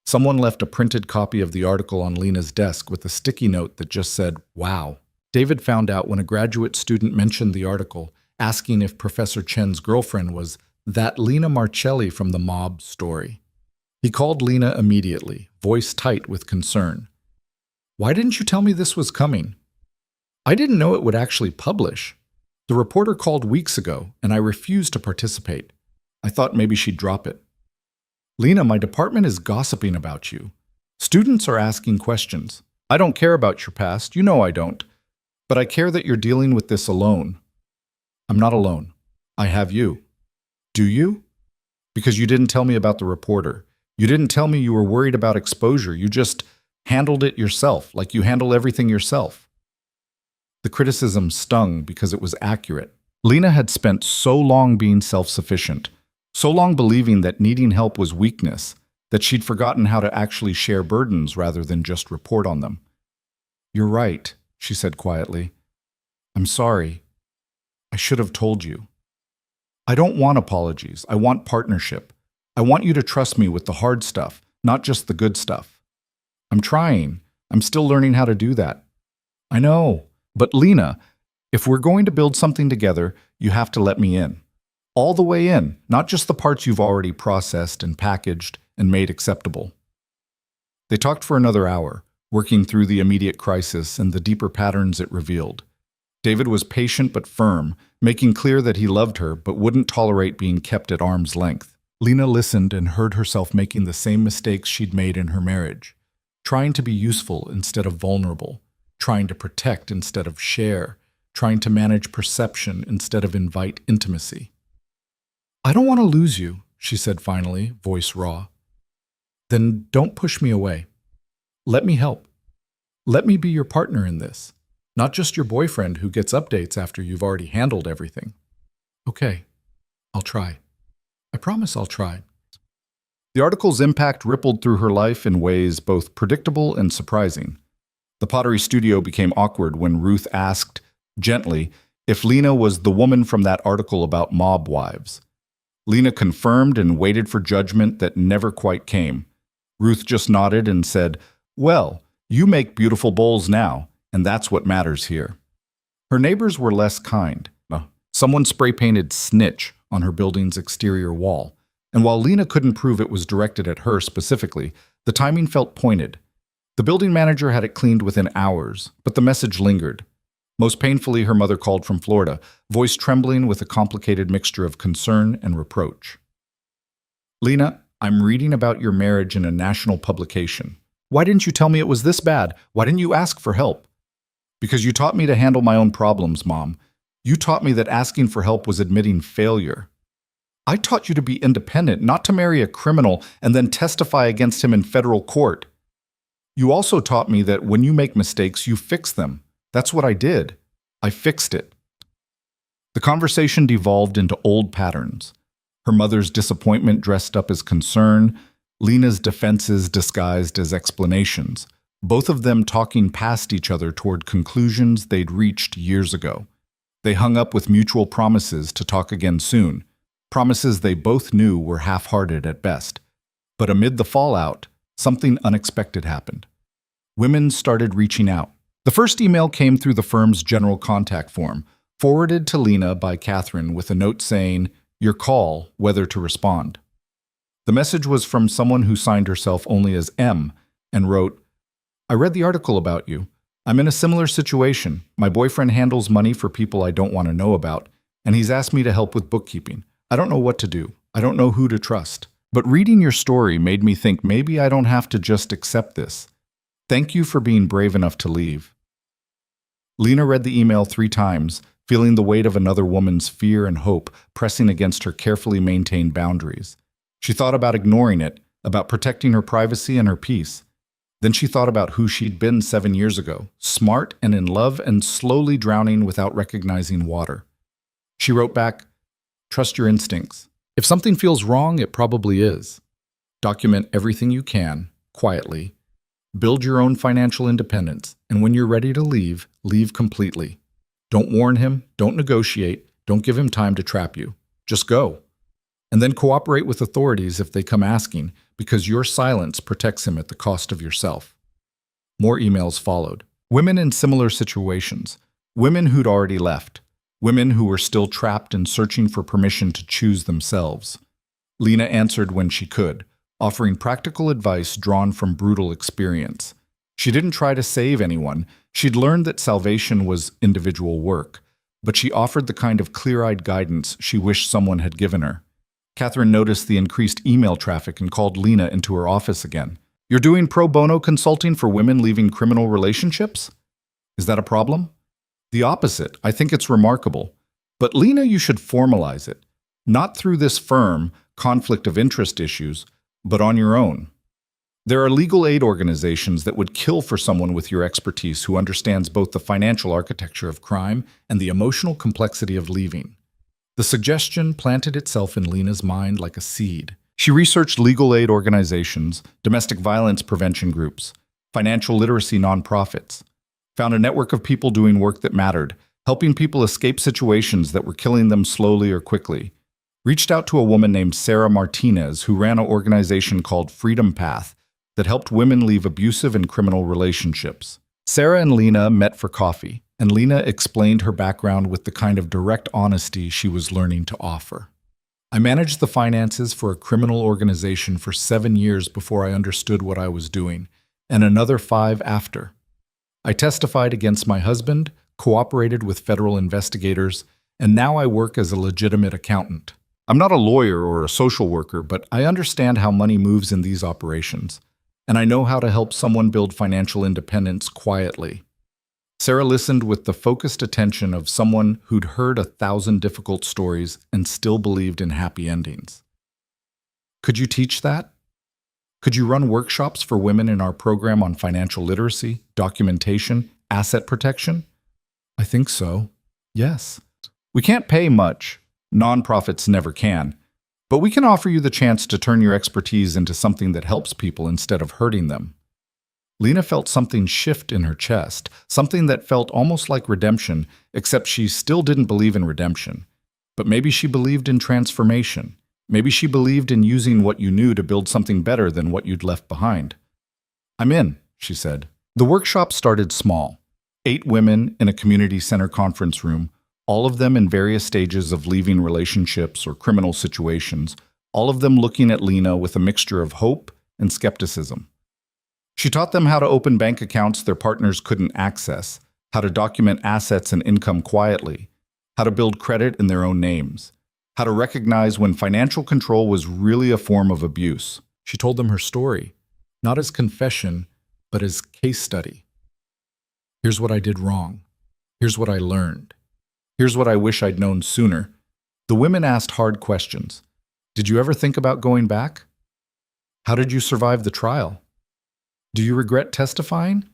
Someone left a printed copy of the article on Lena's desk with a sticky note that just said, "Wow." David found out when a graduate student mentioned the article, asking if Professor Chen's girlfriend was that Lena Marcelli from the Mob story. He called Lena immediately, voice tight with concern. "Why didn't you tell me this was coming?" "I didn't know it would actually publish. The reporter called weeks ago, and I refused to participate. I thought maybe she'd drop it." "Lena, my department is gossiping about you. Students are asking questions. I don't care about your past, you know I don't. But I care that you're dealing with this alone." "I'm not alone. I have you." "Do you?" "Because you didn't tell me about the reporter. You didn't tell me you were worried about exposure. You just handled it yourself, like you handle everything yourself." The criticism stung because it was accurate. Lena had spent so long being self-sufficient, so long believing that needing help was weakness, that she'd forgotten how to actually share burdens rather than just report on them. "You're right," she said quietly. "I'm sorry. I should have told you. I don't want apologies. I want partnership. I want you to trust me with the hard stuff, not just the good stuff. I'm trying. I'm still learning how to do that." "I know. But Lena, if we're going to build something together, you have to let me in. All the way in, not just the parts you've already processed and packaged and made acceptable." They talked for another hour, working through the immediate crisis and the deeper patterns it revealed. David was patient but firm, making clear that he loved her but wouldn't tolerate being kept at arm's length. Lena listened and heard herself making the same mistakes she'd made in her marriage, trying to be useful instead of vulnerable, trying to protect instead of share, trying to manage perception instead of invite intimacy. "I don't want to lose you," she said finally, voice raw. "Then don't push me away. Let me help. Let me be your partner in this, not just your boyfriend who gets updates after you've already handled everything." "Okay, I'll try. I promise I'll try." The article's impact rippled through her life in ways both predictable and surprising. The pottery studio became awkward when Ruth asked, gently, if Lena was the woman from that article about mob wives. Lena confirmed and waited for judgment that never quite came. Ruth just nodded and said, "Well, you make beautiful bowls now, and that's what matters here." Her neighbors were less kind. Someone spray-painted "snitch" on her building's exterior wall, and while Lena couldn't prove it was directed at her specifically, the timing felt pointed. The building manager had it cleaned within hours, but the message lingered. Most painfully, her mother called from Florida, voice trembling with a complicated mixture of concern and reproach. "Lena, I'm reading about your marriage in a national publication. Why didn't you tell me it was this bad? Why didn't you ask for help?" "Because you taught me to handle my own problems, Mom. You taught me that asking for help was admitting failure. I taught you to be independent, not to marry a criminal and then testify against him in federal court. You also taught me that when you make mistakes, you fix them. That's what I did. I fixed it." The conversation devolved into old patterns. Her mother's disappointment dressed up as concern, Lena's defenses disguised as explanations, both of them talking past each other toward conclusions they'd reached years ago. They hung up with mutual promises to talk again soon, promises they both knew were half-hearted at best. But amid the fallout, something unexpected happened. Women started reaching out. The first email came through the firm's general contact form, forwarded to Lena by Catherine with a note saying, "Your call, whether to respond." The message was from someone who signed herself only as M and wrote, "I read the article about you. I'm in a similar situation. My boyfriend handles money for people I don't want to know about, and he's asked me to help with bookkeeping. I don't know what to do. I don't know who to trust. But reading your story made me think maybe I don't have to just accept this. Thank you for being brave enough to leave." Lena read the email 3 times, feeling the weight of another woman's fear and hope pressing against her carefully maintained boundaries. She thought about ignoring it, about protecting her privacy and her peace. Then she thought about who she'd been 7 years ago, smart and in love and slowly drowning without recognizing water. She wrote back, "Trust your instincts. If something feels wrong, it probably is. Document everything you can, quietly. Build your own financial independence, and when you're ready to leave, leave completely. Don't warn him, don't negotiate, don't give him time to trap you. Just go. And then cooperate with authorities if they come asking, because your silence protects him at the cost of yourself. More emails followed. Women in similar situations. Women who'd already left. Women who were still trapped and searching for permission to choose themselves. Lena answered when she could, offering practical advice drawn from brutal experience. She didn't try to save anyone. She'd learned that salvation was individual work, but she offered the kind of clear-eyed guidance she wished someone had given her. Catherine noticed the increased email traffic and called Lena into her office again. "You're doing pro bono consulting for women leaving criminal relationships? Is that a problem?" "The opposite. I think it's remarkable. But Lena, you should formalize it. Not through this firm, conflict of interest issues, but on your own. There are legal aid organizations that would kill for someone with your expertise who understands both the financial architecture of crime and the emotional complexity of leaving." The suggestion planted itself in Lena's mind like a seed. She researched legal aid organizations, domestic violence prevention groups, financial literacy nonprofits, found a network of people doing work that mattered, helping people escape situations that were killing them slowly or quickly. Reached out to a woman named Sarah Martinez who ran an organization called Freedom Path that helped women leave abusive and criminal relationships. Sarah and Lena met for coffee, and Lena explained her background with the kind of direct honesty she was learning to offer. "I managed the finances for a criminal organization for 7 years before I understood what I was doing, and another 5 after. I testified against my husband, cooperated with federal investigators, and now I work as a legitimate accountant. I'm not a lawyer or a social worker, but I understand how money moves in these operations, and I know how to help someone build financial independence quietly." Sarah listened with the focused attention of someone who'd heard 1,000 difficult stories and still believed in happy endings. "Could you teach that? Could you run workshops for women in our program on financial literacy, documentation, asset protection?" "I think so. Yes. We can't pay much. Nonprofits never can. But we can offer you the chance to turn your expertise into something that helps people instead of hurting them." Lena felt something shift in her chest, something that felt almost like redemption, except she still didn't believe in redemption. But maybe she believed in transformation. Maybe she believed in using what you knew to build something better than what you'd left behind. "I'm in," she said. The workshop started small. 8 women in a community center conference room, all of them in various stages of leaving relationships or criminal situations, all of them looking at Lena with a mixture of hope and skepticism. She taught them how to open bank accounts their partners couldn't access, how to document assets and income quietly, how to build credit in their own names, how to recognize when financial control was really a form of abuse. She told them her story, not as confession, but as case study. "Here's what I did wrong. Here's what I learned. Here's what I wish I'd known sooner." The women asked hard questions. "Did you ever think about going back? How did you survive the trial? Do you regret testifying?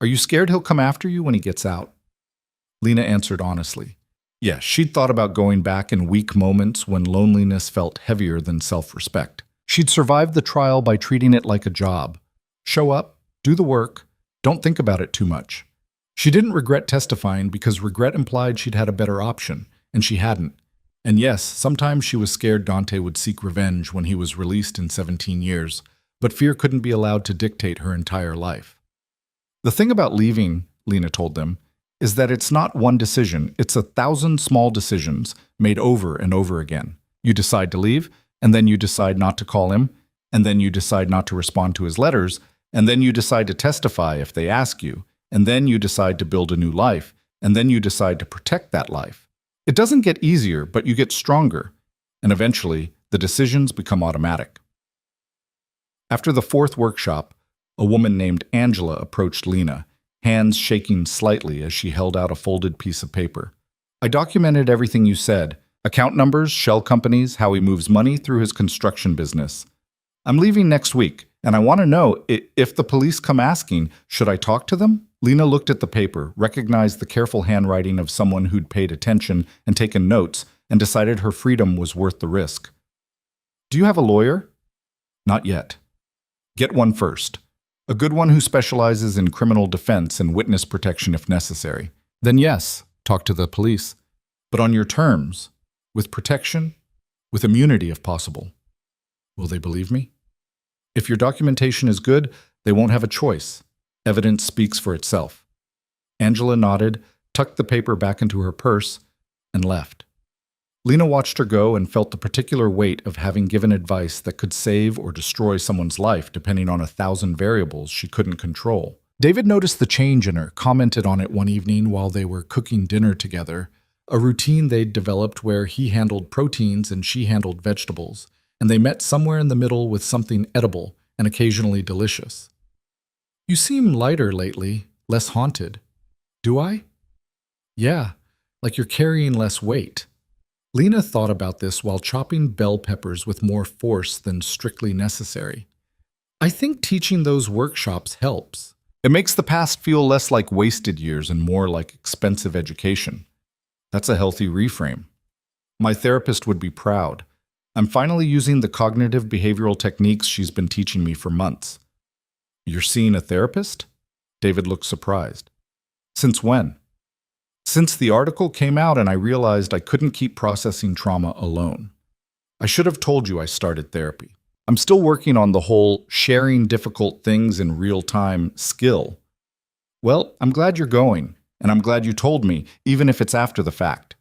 Are you scared he'll come after you when he gets out?" Lena answered honestly. Yes, she'd thought about going back in weak moments when loneliness felt heavier than self-respect. She'd survived the trial by treating it like a job. Show up, do the work, don't think about it too much. She didn't regret testifying because regret implied she'd had a better option, and she hadn't. And yes, sometimes she was scared Dante would seek revenge when he was released in 17 years, but fear couldn't be allowed to dictate her entire life. "The thing about leaving," Lena told them, "is that it's not one decision, it's 1,000 small decisions made over and over again. You decide to leave, and then you decide not to call him, and then you decide not to respond to his letters, and then you decide to testify if they ask you, and then you decide to build a new life, and then you decide to protect that life. It doesn't get easier, but you get stronger, and eventually the decisions become automatic." After the 4th workshop, a woman named Angela approached Lena, hands shaking slightly as she held out a folded piece of paper. "I documented everything you said, account numbers, shell companies, how he moves money through his construction business. I'm leaving next week, and I want to know if the police come asking, should I talk to them?" Lena looked at the paper, recognized the careful handwriting of someone who'd paid attention and taken notes, and decided her freedom was worth the risk. "Do you have a lawyer?" "Not yet." "Get one first. A good one who specializes in criminal defense and witness protection if necessary. Then yes, talk to the police. But on your terms, with protection with immunity if possible. Will they believe me? If your documentation is good, they won't have a choice. Evidence speaks for itself. Angela nodded, tucked the paper back into her purse, and left. Lena watched her go and felt the particular weight of having given advice that could save or destroy someone's life depending on 1,000 variables she couldn't control. David noticed the change in her, commented on it one evening while they were cooking dinner together, a routine they'd developed where he handled proteins and she handled vegetables, and they met somewhere in the middle with something edible and occasionally delicious. You seem lighter lately, less haunted. Do I? Yeah, like you're carrying less weight. Lena thought about this while chopping bell peppers with more force than strictly necessary. I think teaching those workshops helps. It makes the past feel less like wasted years and more like expensive education. That's a healthy reframe. My therapist would be proud. I'm finally using the cognitive behavioral techniques she's been teaching me for months. You're seeing a therapist? David looked surprised. Since when? Since the article came out and I realized I couldn't keep processing trauma alone. I should have told you I started therapy. I'm still working on the whole sharing difficult things in real time skill. Well, I'm glad you're going, and I'm glad you told me, even if it's after the fact.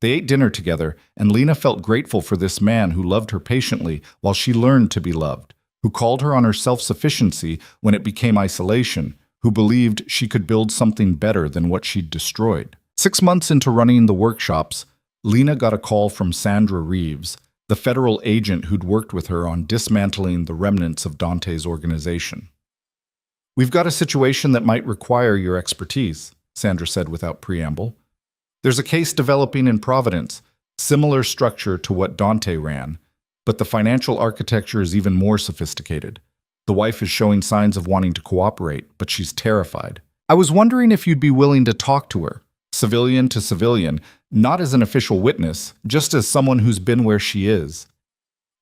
They ate dinner together, and Lena felt grateful for this man who loved her patiently while she learned to be loved, who called her on her self-sufficiency when it became isolation, who believed she could build something better than what she'd destroyed. 6 months into running the workshops, Lena got a call from Sandra Reeves, the federal agent who'd worked with her on dismantling the remnants of Dante's organization. We've got a situation that might require your expertise, Sandra said without preamble. There's a case developing in Providence, similar structure to what Dante ran, but the financial architecture is even more sophisticated. The wife is showing signs of wanting to cooperate, but she's terrified. I was wondering if you'd be willing to talk to her, civilian to civilian, not as an official witness, just as someone who's been where she is.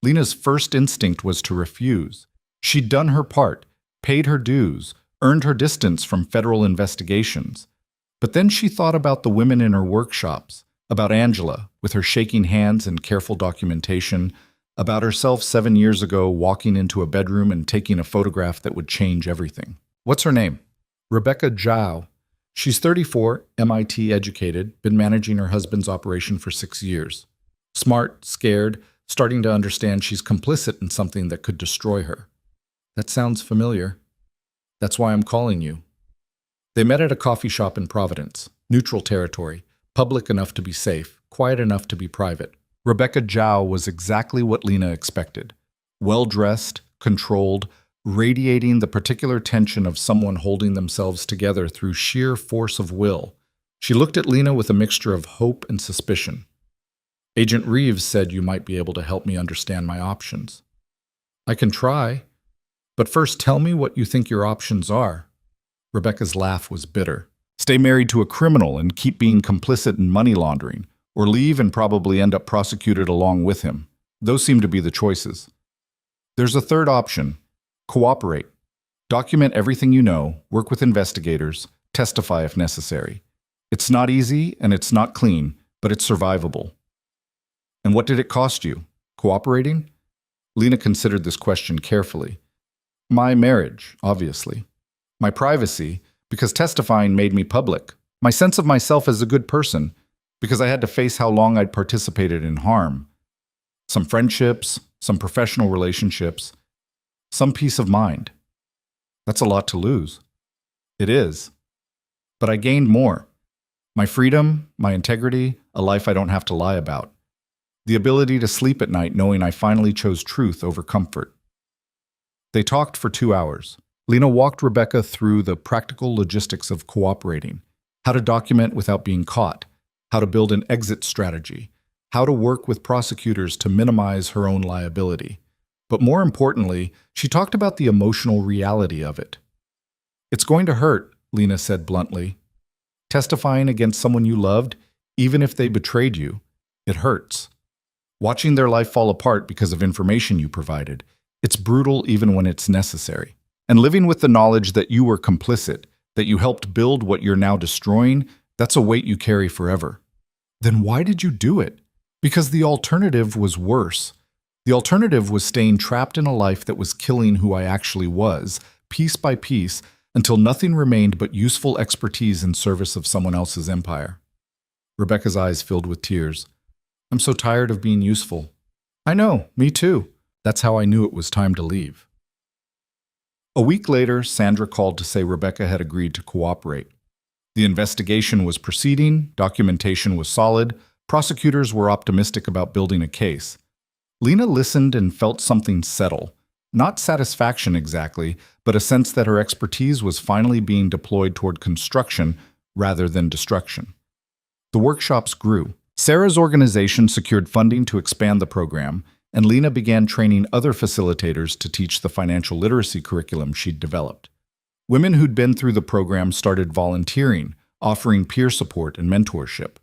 Lena's first instinct was to refuse. She'd done her part, paid her dues, earned her distance from federal investigations. But then she thought about the women in her workshops, about Angela, with her shaking hands and careful documentation, about herself 7 years ago walking into a bedroom and taking a photograph that would change everything. What's her name? Rebecca Zhao. She's 34, MIT educated, been managing her husband's operation for 6 years. Smart, scared, starting to understand she's complicit in something that could destroy her. That sounds familiar. That's why I'm calling you. They met at a coffee shop in Providence, neutral territory, public enough to be safe, quiet enough to be private. Rebecca Zhao was exactly what Lena expected. Well-dressed, controlled, radiating the particular tension of someone holding themselves together through sheer force of will. She looked at Lena with a mixture of hope and suspicion. Agent Reeves said you might be able to help me understand my options. I can try, but first tell me what you think your options are. Rebecca's laugh was bitter. Stay married to a criminal and keep being complicit in money laundering, or leave and probably end up prosecuted along with him. Those seem to be the choices. There's a third option. Cooperate. Document everything you know, work with investigators, testify if necessary. It's not easy and it's not clean, but it's survivable. And what did it cost you? Cooperating? Lena considered this question carefully. My marriage, obviously. My privacy, because testifying made me public. My sense of myself as a good person, because I had to face how long I'd participated in harm. Some friendships, some professional relationships, some peace of mind. That's a lot to lose. It is. But I gained more. My freedom, my integrity, a life I don't have to lie about. The ability to sleep at night knowing I finally chose truth over comfort. They talked for 2 hours. Lena walked Rebecca through the practical logistics of cooperating, how to document without being caught, how to build an exit strategy, how to work with prosecutors to minimize her own liability. But more importantly, she talked about the emotional reality of it. It's going to hurt, Lena said bluntly. Testifying against someone you loved, even if they betrayed you, it hurts. Watching their life fall apart because of information you provided, it's brutal even when it's necessary. And living with the knowledge that you were complicit, that you helped build what you're now destroying, that's a weight you carry forever. Then why did you do it? Because the alternative was worse. The alternative was staying trapped in a life that was killing who I actually was, piece by piece, until nothing remained but useful expertise in service of someone else's empire. Rebecca's eyes filled with tears. I'm so tired of being useful. I know, me too. That's how I knew it was time to leave. A week later, Sandra called to say Rebecca had agreed to cooperate. The investigation was proceeding, documentation was solid, prosecutors were optimistic about building a case. Lena listened and felt something settle. Not satisfaction exactly, but a sense that her expertise was finally being deployed toward construction rather than destruction. The workshops grew. Sarah's organization secured funding to expand the program, and Lena began training other facilitators to teach the financial literacy curriculum she'd developed. Women who'd been through the program started volunteering, offering peer support and mentorship.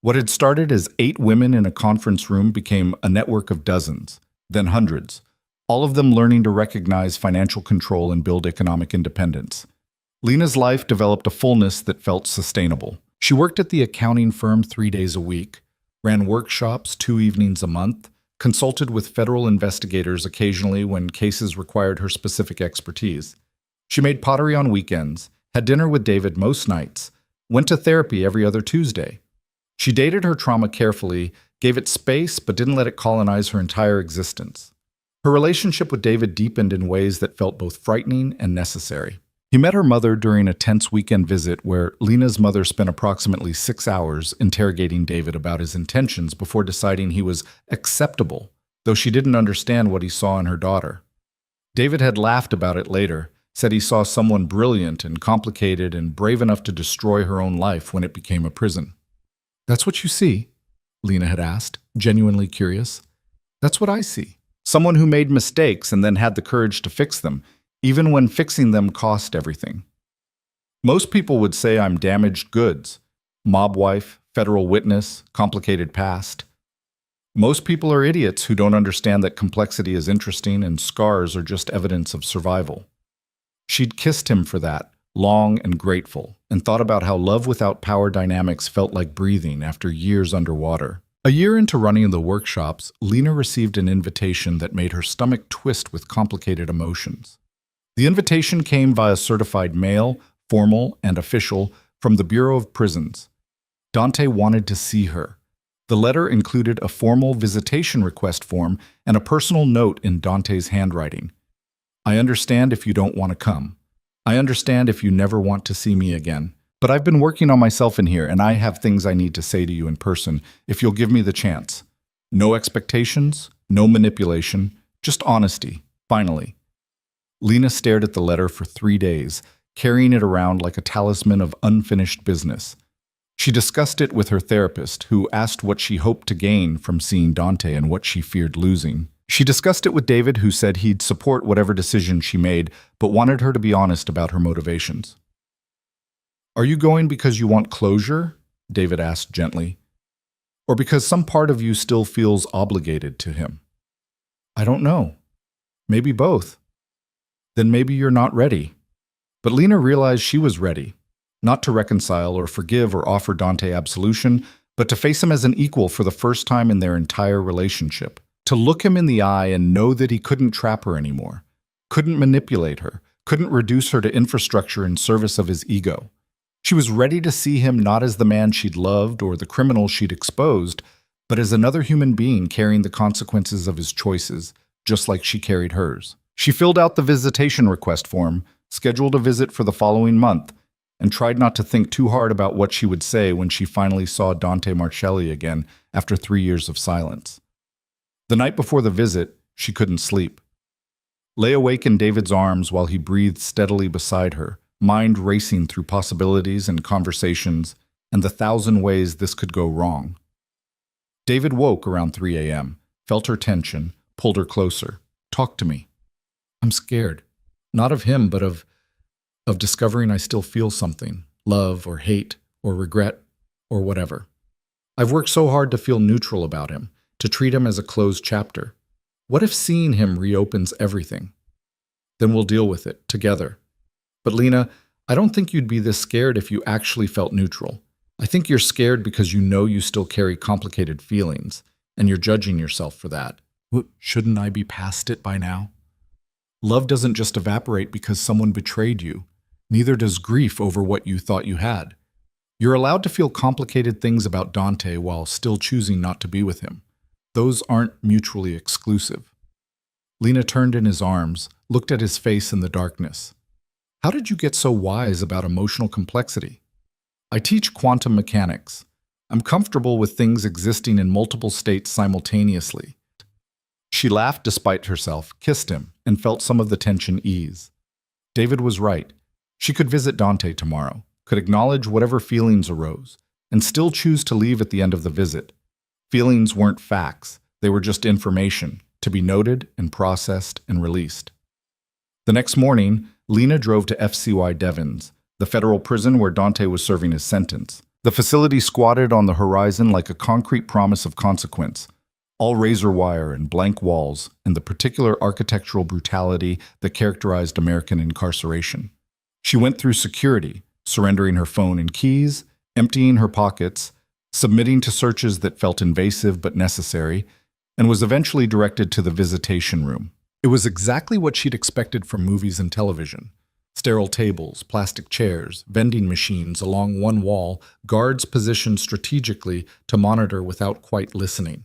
What had started as 8 women in a conference room became a network of dozens, then hundreds, all of them learning to recognize financial control and build economic independence. Lena's life developed a fullness that felt sustainable. She worked at the accounting firm 3 days a week, ran workshops 2 evenings a month, consulted with federal investigators occasionally when cases required her specific expertise. She made pottery on weekends, had dinner with David most nights, went to therapy every other Tuesday. She dated her trauma carefully, gave it space, but didn't let it colonize her entire existence. Her relationship with David deepened in ways that felt both frightening and necessary. He met her mother during a tense weekend visit where Lena's mother spent approximately 6 hours interrogating David about his intentions before deciding he was acceptable, though she didn't understand what he saw in her daughter. David had laughed about it later, said he saw someone brilliant and complicated and brave enough to destroy her own life when it became a prison. That's what you see? Lena had asked, genuinely curious. That's what I see. Someone who made mistakes and then had the courage to fix them, even when fixing them cost everything. Most people would say I'm damaged goods. Mob wife, federal witness, complicated past. Most people are idiots who don't understand that complexity is interesting and scars are just evidence of survival. She'd kissed him for that, long and grateful, and thought about how love without power dynamics felt like breathing after years underwater. A year into running the workshops, Lena received an invitation that made her stomach twist with complicated emotions. The invitation came via certified mail, formal and official, from the Bureau of Prisons. Dante wanted to see her. The letter included a formal visitation request form and a personal note in Dante's handwriting. I understand if you don't want to come. I understand if you never want to see me again. But I've been working on myself in here, and I have things I need to say to you in person, if you'll give me the chance. No expectations, no manipulation, just honesty, finally. Lena stared at the letter for 3 days, carrying it around like a talisman of unfinished business. She discussed it with her therapist, who asked what she hoped to gain from seeing Dante and what she feared losing. She discussed it with David, who said he'd support whatever decision she made, but wanted her to be honest about her motivations. Are you going because you want closure? David asked gently. Or because some part of you still feels obligated to him? I don't know. Maybe both. Then maybe you're not ready. But Lena realized she was ready, not to reconcile or forgive or offer Dante absolution, but to face him as an equal for the first time in their entire relationship. To look him in the eye and know that he couldn't trap her anymore, couldn't manipulate her, couldn't reduce her to infrastructure in service of his ego. She was ready to see him not as the man she'd loved or the criminal she'd exposed, but as another human being carrying the consequences of his choices, just like she carried hers. She filled out the visitation request form, scheduled a visit for the following month, and tried not to think too hard about what she would say when she finally saw Dante Marcelli again after 3 years of silence. The night before the visit, she couldn't sleep. Lay awake in David's arms while he breathed steadily beside her, mind racing through possibilities and conversations and the 1,000 ways this could go wrong. David woke around 3 a.m., felt her tension, pulled her closer. Talk to me. I'm scared. Not of him, but of discovering I still feel something, love or hate or regret or whatever. I've worked so hard to feel neutral about him, to treat him as a closed chapter. What if seeing him reopens everything? Then we'll deal with it, together. But Lena, I don't think you'd be this scared if you actually felt neutral. I think you're scared because you know you still carry complicated feelings, and you're judging yourself for that. Shouldn't I be past it by now? Love doesn't just evaporate because someone betrayed you. Neither does grief over what you thought you had. You're allowed to feel complicated things about Dante while still choosing not to be with him. Those aren't mutually exclusive. Lena turned in his arms, looked at his face in the darkness. How did you get so wise about emotional complexity? I teach quantum mechanics. I'm comfortable with things existing in multiple states simultaneously. She laughed despite herself, kissed him, and felt some of the tension ease. David was right. She could visit Dante tomorrow, could acknowledge whatever feelings arose, and still choose to leave at the end of the visit. Feelings weren't facts, they were just information, to be noted and processed and released. The next morning, Lena drove to FCY Devons, the federal prison where Dante was serving his sentence. The facility squatted on the horizon like a concrete promise of consequence, all razor wire and blank walls, and the particular architectural brutality that characterized American incarceration. She went through security, surrendering her phone and keys, emptying her pockets, submitting to searches that felt invasive but necessary, and was eventually directed to the visitation room. It was exactly what she'd expected from movies and television. Sterile tables, plastic chairs, vending machines along one wall, guards positioned strategically to monitor without quite listening.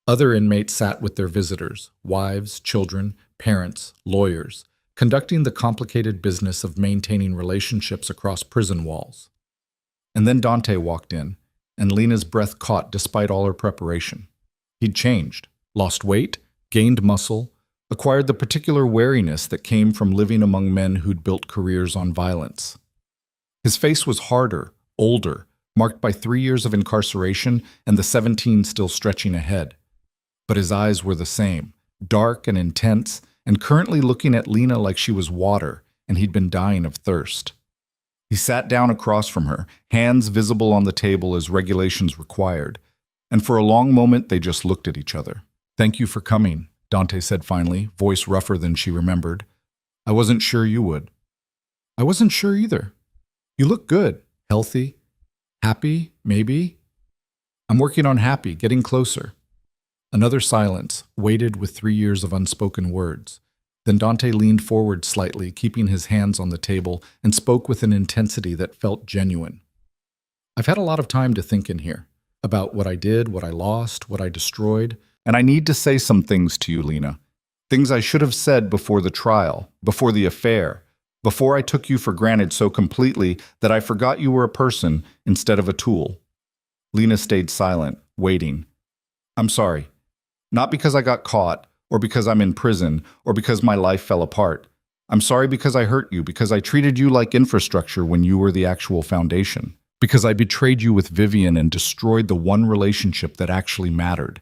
Other inmates sat with their visitors, wives, children, parents, lawyers, conducting the complicated business of maintaining relationships across prison walls. And then Dante walked in, and Lena's breath caught despite all her preparation. He'd changed, lost weight, gained muscle, acquired the particular wariness that came from living among men who'd built careers on violence. His face was harder, older, marked by 3 years of incarceration and the 17 still stretching ahead. But his eyes were the same, dark and intense, and currently looking at Lena like she was water, and he'd been dying of thirst. He sat down across from her, hands visible on the table as regulations required, and for a long moment they just looked at each other. "Thank you for coming," Dante said finally, voice rougher than she remembered. "I wasn't sure you would." "I wasn't sure either. You look good, healthy, happy, maybe?" "I'm working on happy, getting closer." Another silence, weighted with 3 years of unspoken words. Then Dante leaned forward slightly, keeping his hands on the table, and spoke with an intensity that felt genuine. "I've had a lot of time to think in here, about what I did, what I lost, what I destroyed, and I need to say some things to you, Lena. Things I should have said before the trial, before the affair, before I took you for granted so completely that I forgot you were a person instead of a tool." Lena stayed silent, waiting. "I'm sorry. Not because I got caught, or because I'm in prison, or because my life fell apart. I'm sorry because I hurt you, because I treated you like infrastructure when you were the actual foundation. Because I betrayed you with Vivian and destroyed the one relationship that actually mattered.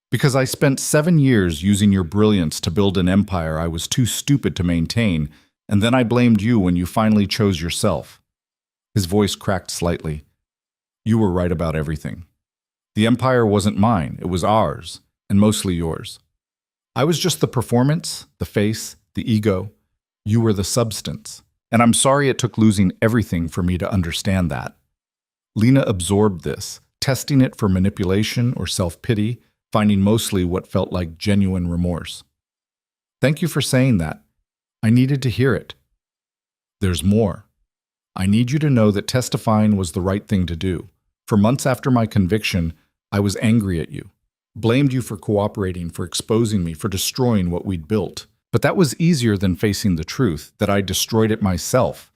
Because I spent 7 years using your brilliance to build an empire I was too stupid to maintain, and then I blamed you when you finally chose yourself." His voice cracked slightly. "You were right about everything. The empire wasn't mine, it was ours, and mostly yours. I was just the performance, the face, the ego. You were the substance. And I'm sorry it took losing everything for me to understand that." Lena absorbed this, testing it for manipulation or self-pity, finding mostly what felt like genuine remorse. "Thank you for saying that. I needed to hear it. There's more. I need you to know that testifying was the right thing to do. For months after my conviction, I was angry at you. Blamed you for cooperating, for exposing me, for destroying what we'd built. But that was easier than facing the truth, that I destroyed it myself.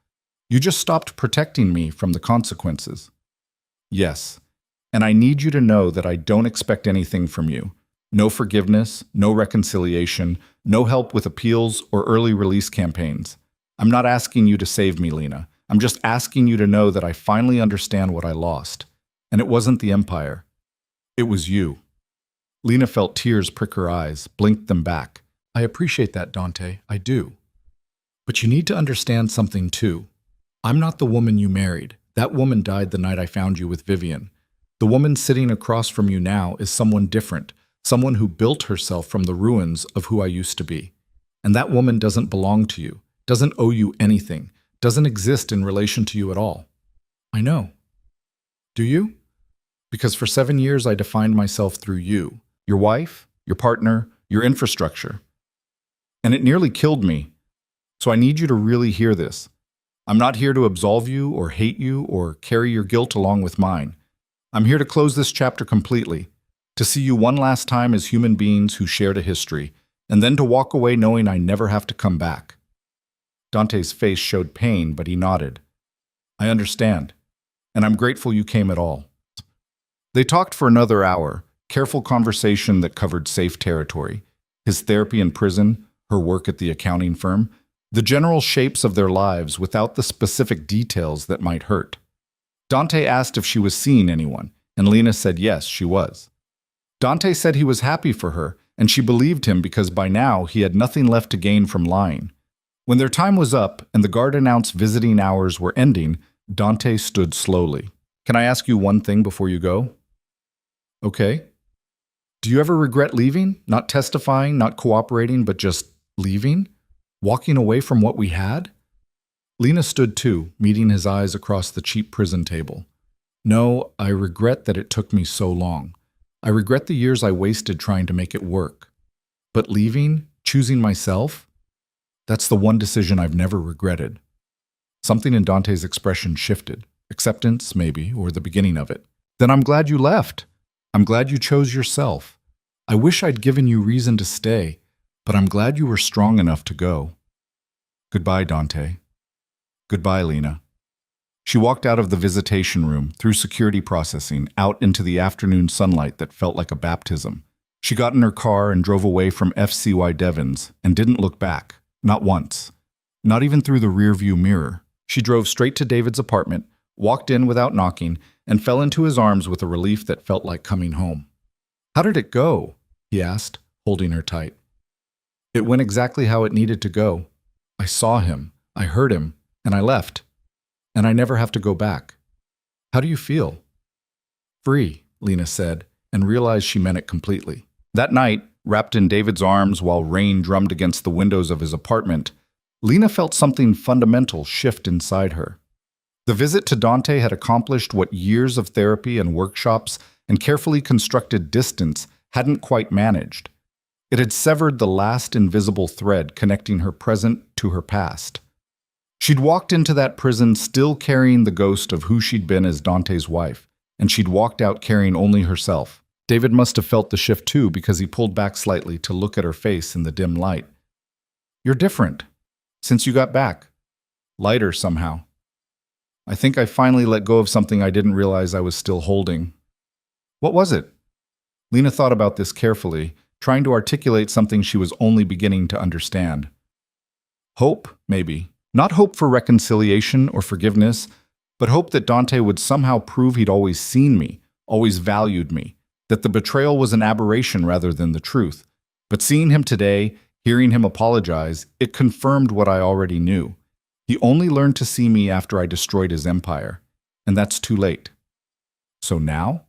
You just stopped protecting me from the consequences. Yes, and I need you to know that I don't expect anything from you. No forgiveness, no reconciliation, no help with appeals or early release campaigns. I'm not asking you to save me, Lena. I'm just asking you to know that I finally understand what I lost. And it wasn't the empire. It was you." Lena felt tears prick her eyes, blinked them back. "I appreciate that, Dante, I do. But you need to understand something too. I'm not the woman you married. That woman died the night I found you with Vivian. The woman sitting across from you now is someone different, someone who built herself from the ruins of who I used to be. And that woman doesn't belong to you, doesn't owe you anything, doesn't exist in relation to you at all." "I know." Do you? Because for 7 years I defined myself through you, your wife, your partner, your infrastructure. And it nearly killed me. So I need you to really hear this. I'm not here to absolve you or hate you or carry your guilt along with mine. I'm here to close this chapter completely, to see you one last time as human beings who shared a history, and then to walk away knowing I never have to come back. Dante's face showed pain, but he nodded. I understand, and I'm grateful you came at all. They talked for another hour, careful conversation that covered safe territory, his therapy in prison, her work at the accounting firm, the general shapes of their lives without the specific details that might hurt. Dante asked if she was seeing anyone, and Lena said yes, she was. Dante said he was happy for her, and she believed him because by now he had nothing left to gain from lying. When their time was up and the guard announced visiting hours were ending, Dante stood slowly. Can I ask you one thing before you go? Okay. Do you ever regret leaving? Not testifying, not cooperating, but just leaving? Walking away from what we had? Lena stood too, meeting his eyes across the cheap prison table. No, I regret that it took me so long. I regret the years I wasted trying to make it work. But leaving, choosing myself, that's the one decision I've never regretted. Something in Dante's expression shifted. Acceptance, maybe, or the beginning of it. Then I'm glad you left. I'm glad you chose yourself. I wish I'd given you reason to stay, but I'm glad you were strong enough to go. Goodbye, Dante. Goodbye, Lena. She walked out of the visitation room, through security processing, out into the afternoon sunlight that felt like a baptism. She got in her car and drove away from FCY Devons and didn't look back, not once. Not even through the rearview mirror. She drove straight to David's apartment, walked in without knocking, and fell into his arms with a relief that felt like coming home. How did it go? He asked, holding her tight. It went exactly how it needed to go. I saw him, I heard him, and I left. And I never have to go back. How do you feel? Free, Lena said, and realized she meant it completely. That night, wrapped in David's arms while rain drummed against the windows of his apartment, Lena felt something fundamental shift inside her. The visit to Dante had accomplished what years of therapy and workshops and carefully constructed distance hadn't quite managed. It had severed the last invisible thread connecting her present to her past. She'd walked into that prison still carrying the ghost of who she'd been as Dante's wife, and she'd walked out carrying only herself. David must have felt the shift too because he pulled back slightly to look at her face in the dim light. You're different. Since you got back. Lighter somehow. I think I finally let go of something I didn't realize I was still holding. What was it? Lena thought about this carefully, trying to articulate something she was only beginning to understand. Hope, maybe. Not hope for reconciliation or forgiveness, but hope that Dante would somehow prove he'd always seen me, always valued me, that the betrayal was an aberration rather than the truth. But seeing him today, hearing him apologize, it confirmed what I already knew. He only learned to see me after I destroyed his empire, and that's too late. So now?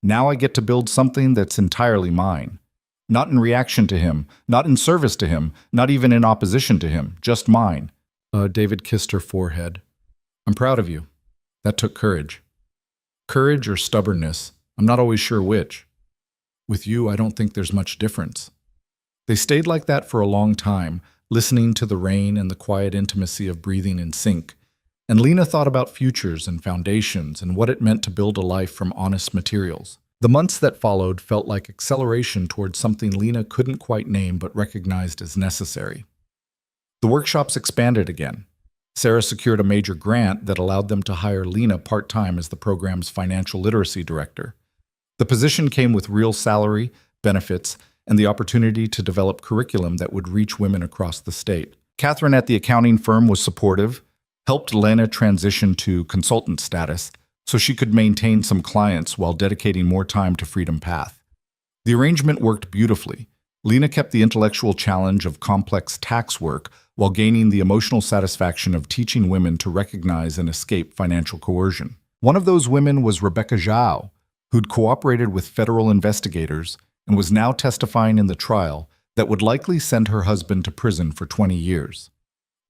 Now I get to build something that's entirely mine. Not in reaction to him, not in service to him, not even in opposition to him, just mine. David kissed her forehead. I'm proud of you. That took courage. Courage or stubbornness, I'm not always sure which. With you, I don't think there's much difference. They stayed like that for a long time, listening to the rain and the quiet intimacy of breathing in sync. And Lena thought about futures and foundations and what it meant to build a life from honest materials. The months that followed felt like acceleration towards something Lena couldn't quite name but recognized as necessary. The workshops expanded again. Sarah secured a major grant that allowed them to hire Lena part-time as the program's financial literacy director. The position came with real salary, benefits, and the opportunity to develop curriculum that would reach women across the state. Catherine at the accounting firm was supportive, helped Lena transition to consultant status so she could maintain some clients while dedicating more time to Freedom Path. The arrangement worked beautifully. Lena kept the intellectual challenge of complex tax work while gaining the emotional satisfaction of teaching women to recognize and escape financial coercion. One of those women was Rebecca Zhao, who'd cooperated with federal investigators and was now testifying in the trial that would likely send her husband to prison for 20 years.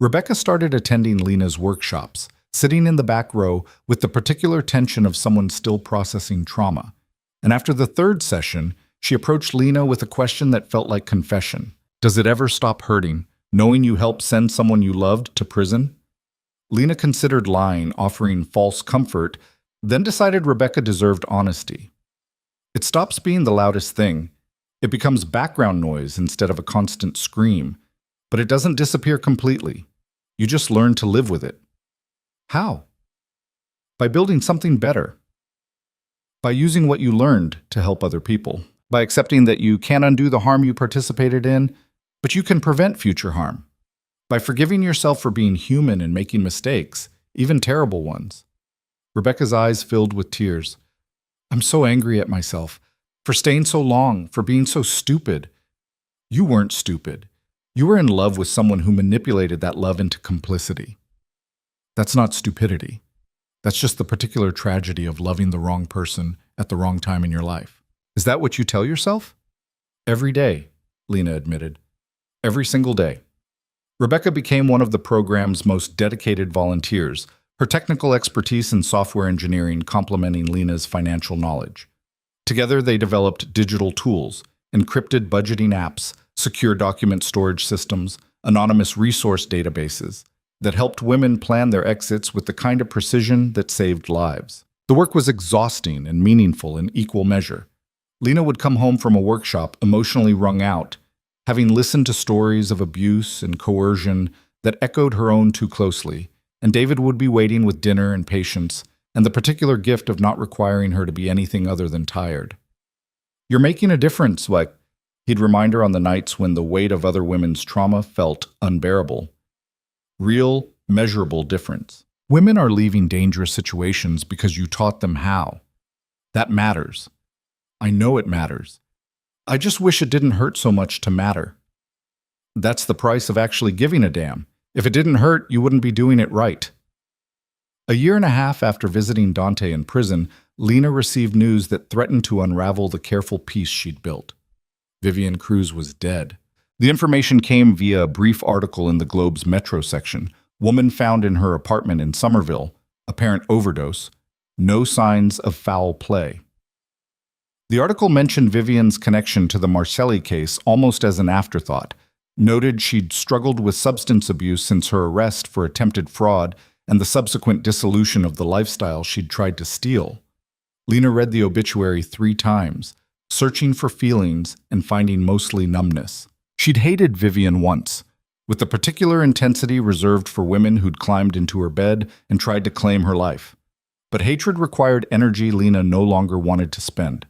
Rebecca started attending Lena's workshops, sitting in the back row with the particular tension of someone still processing trauma. And after the third session, she approached Lena with a question that felt like confession. Does it ever stop hurting, knowing you helped send someone you loved to prison? Lena considered lying, offering false comfort, then decided Rebecca deserved honesty. It stops being the loudest thing. It becomes background noise instead of a constant scream. But it doesn't disappear completely. You just learn to live with it. How? By building something better. By using what you learned to help other people. By accepting that you can't undo the harm you participated in, but you can prevent future harm. By forgiving yourself for being human and making mistakes, even terrible ones. Rebecca's eyes filled with tears. I'm so angry at myself for staying so long, for being so stupid. You weren't stupid. You were in love with someone who manipulated that love into complicity. That's not stupidity. That's just the particular tragedy of loving the wrong person at the wrong time in your life. Is that what you tell yourself? Every day, Lena admitted. Every single day. Rebecca became one of the program's most dedicated volunteers, her technical expertise in software engineering complementing Lena's financial knowledge. Together, they developed digital tools, encrypted budgeting apps, secure document storage systems, anonymous resource databases that helped women plan their exits with the kind of precision that saved lives. The work was exhausting and meaningful in equal measure. Lena would come home from a workshop emotionally wrung out, having listened to stories of abuse and coercion that echoed her own too closely, and David would be waiting with dinner and patience and the particular gift of not requiring her to be anything other than tired. You're making a difference, like he'd remind her on the nights when the weight of other women's trauma felt unbearable. Real, measurable difference. Women are leaving dangerous situations because you taught them how. That matters. I know it matters. I just wish it didn't hurt so much to matter. That's the price of actually giving a damn. If it didn't hurt, you wouldn't be doing it right. A year and a half after visiting Dante in prison, Lena received news that threatened to unravel the careful peace she'd built. Vivian Cruz was dead. The information came via a brief article in the Globe's Metro section. Woman found in her apartment in Somerville, apparent overdose, no signs of foul play. The article mentioned Vivian's connection to the Marcelli case almost as an afterthought, noted she'd struggled with substance abuse since her arrest for attempted fraud and the subsequent dissolution of the lifestyle she'd tried to steal. Lena read the obituary 3 times, searching for feelings and finding mostly numbness. She'd hated Vivian once, with the particular intensity reserved for women who'd climbed into her bed and tried to claim her life. But hatred required energy Lena no longer wanted to spend.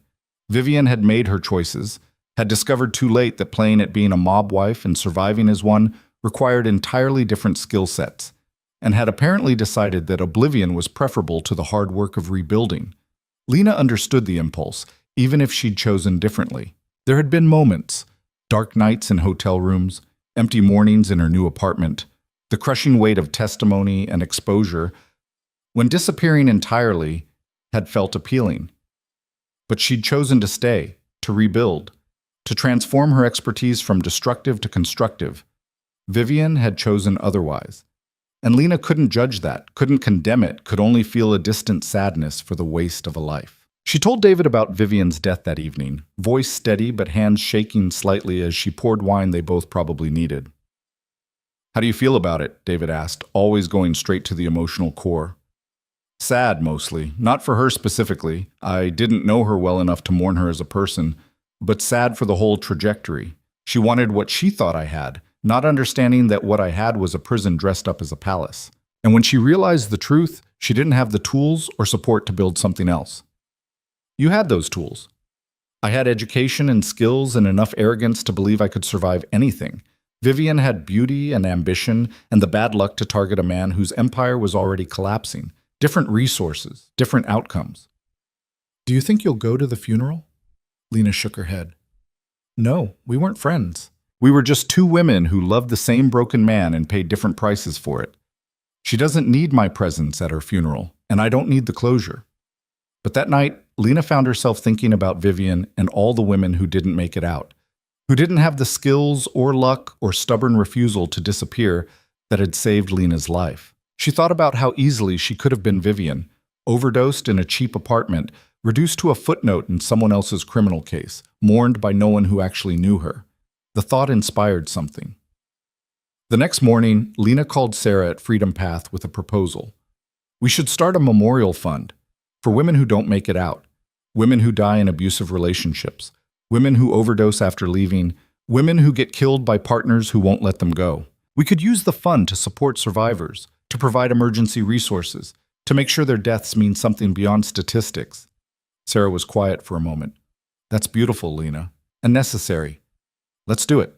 Vivian had made her choices, had discovered too late that playing at being a mob wife and surviving as one required entirely different skill sets, and had apparently decided that oblivion was preferable to the hard work of rebuilding. Lena understood the impulse, even if she'd chosen differently. There had been moments, dark nights in hotel rooms, empty mornings in her new apartment, the crushing weight of testimony and exposure, when disappearing entirely had felt appealing. But she'd chosen to stay, to rebuild, to transform her expertise from destructive to constructive. Vivian had chosen otherwise. And Lena couldn't judge that, couldn't condemn it, could only feel a distant sadness for the waste of a life. She told David about Vivian's death that evening, voice steady but hands shaking slightly as she poured wine they both probably needed. How do you feel about it? David asked, always going straight to the emotional core. Sad, mostly. Not for her specifically. I didn't know her well enough to mourn her as a person, but sad for the whole trajectory. She wanted what she thought I had, not understanding that what I had was a prison dressed up as a palace. And when she realized the truth, she didn't have the tools or support to build something else. You had those tools. I had education and skills and enough arrogance to believe I could survive anything. Vivian had beauty and ambition and the bad luck to target a man whose empire was already collapsing. Different resources, different outcomes. Do you think you'll go to the funeral? Lena shook her head. No, we weren't friends. We were just 2 women who loved the same broken man and paid different prices for it. She doesn't need my presence at her funeral, and I don't need the closure. But that night, Lena found herself thinking about Vivian and all the women who didn't make it out, who didn't have the skills or luck or stubborn refusal to disappear that had saved Lena's life. She thought about how easily she could have been Vivian, overdosed in a cheap apartment, reduced to a footnote in someone else's criminal case, mourned by no one who actually knew her. The thought inspired something. The next morning, Lena called Sarah at Freedom Path with a proposal. We should start a memorial fund for women who don't make it out, women who die in abusive relationships, women who overdose after leaving, women who get killed by partners who won't let them go. We could use the fund to support survivors, to provide emergency resources, to make sure their deaths mean something beyond statistics. Sarah was quiet for a moment. That's beautiful, Lena, and necessary. Let's do it.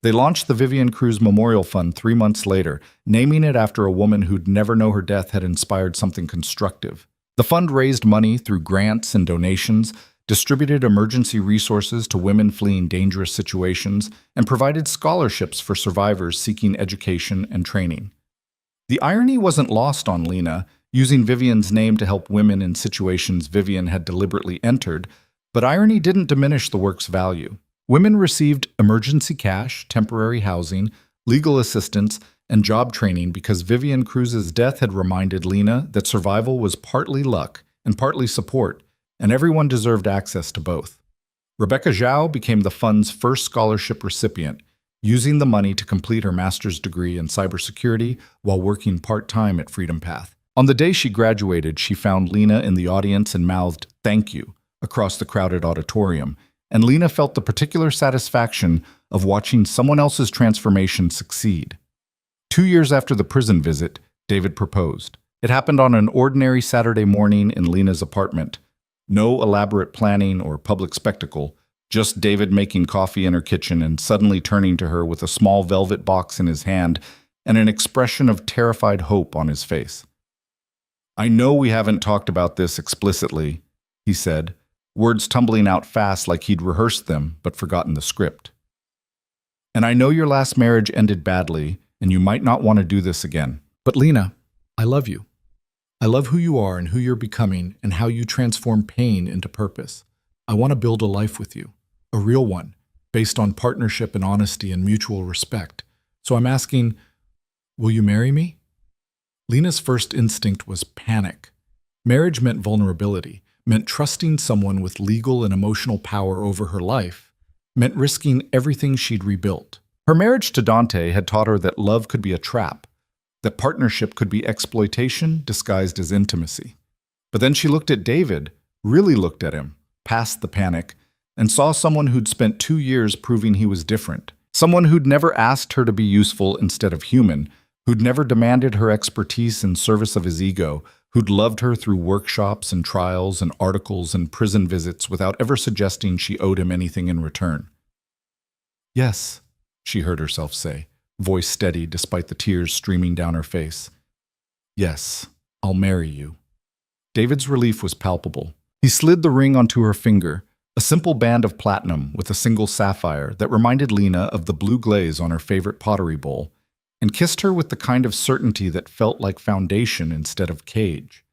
They launched the Vivian Cruz Memorial Fund 3 months later, naming it after a woman who'd never know her death had inspired something constructive. The fund raised money through grants and donations, distributed emergency resources to women fleeing dangerous situations, and provided scholarships for survivors seeking education and training. The irony wasn't lost on Lena, using Vivian's name to help women in situations Vivian had deliberately entered, but irony didn't diminish the work's value. Women received emergency cash, temporary housing, legal assistance, and job training because Vivian Cruz's death had reminded Lena that survival was partly luck and partly support, and everyone deserved access to both. Rebecca Zhao became the fund's first scholarship recipient, using the money to complete her master's degree in cybersecurity while working part-time at Freedom Path. On the day she graduated, she found Lena in the audience and mouthed, "Thank you," across the crowded auditorium, and Lena felt the particular satisfaction of watching someone else's transformation succeed. 2 years after the prison visit, David proposed. It happened on an ordinary Saturday morning in Lena's apartment. No elaborate planning or public spectacle, just David making coffee in her kitchen and suddenly turning to her with a small velvet box in his hand and an expression of terrified hope on his face. "I know we haven't talked about this explicitly," he said, words tumbling out fast like he'd rehearsed them but forgotten the script. "And I know your last marriage ended badly, and you might not want to do this again. But Lena, I love you. I love who you are and who you're becoming and how you transform pain into purpose. I want to build a life with you, a real one, based on partnership and honesty and mutual respect. So I'm asking, will you marry me?" Lena's first instinct was panic. Marriage meant vulnerability, meant trusting someone with legal and emotional power over her life, meant risking everything she'd rebuilt. Her marriage to Dante had taught her that love could be a trap, that partnership could be exploitation disguised as intimacy. But then she looked at David, really looked at him, past the panic, and saw someone who'd spent 2 years proving he was different. Someone who'd never asked her to be useful instead of human, who'd never demanded her expertise in service of his ego, who'd loved her through workshops and trials and articles and prison visits without ever suggesting she owed him anything in return. "Yes," she heard herself say, voice steady despite the tears streaming down her face. "Yes, I'll marry you." David's relief was palpable. He slid the ring onto her finger, a simple band of platinum with a single sapphire that reminded Lena of the blue glaze on her favorite pottery bowl, and kissed her with the kind of certainty that felt like foundation instead of cage.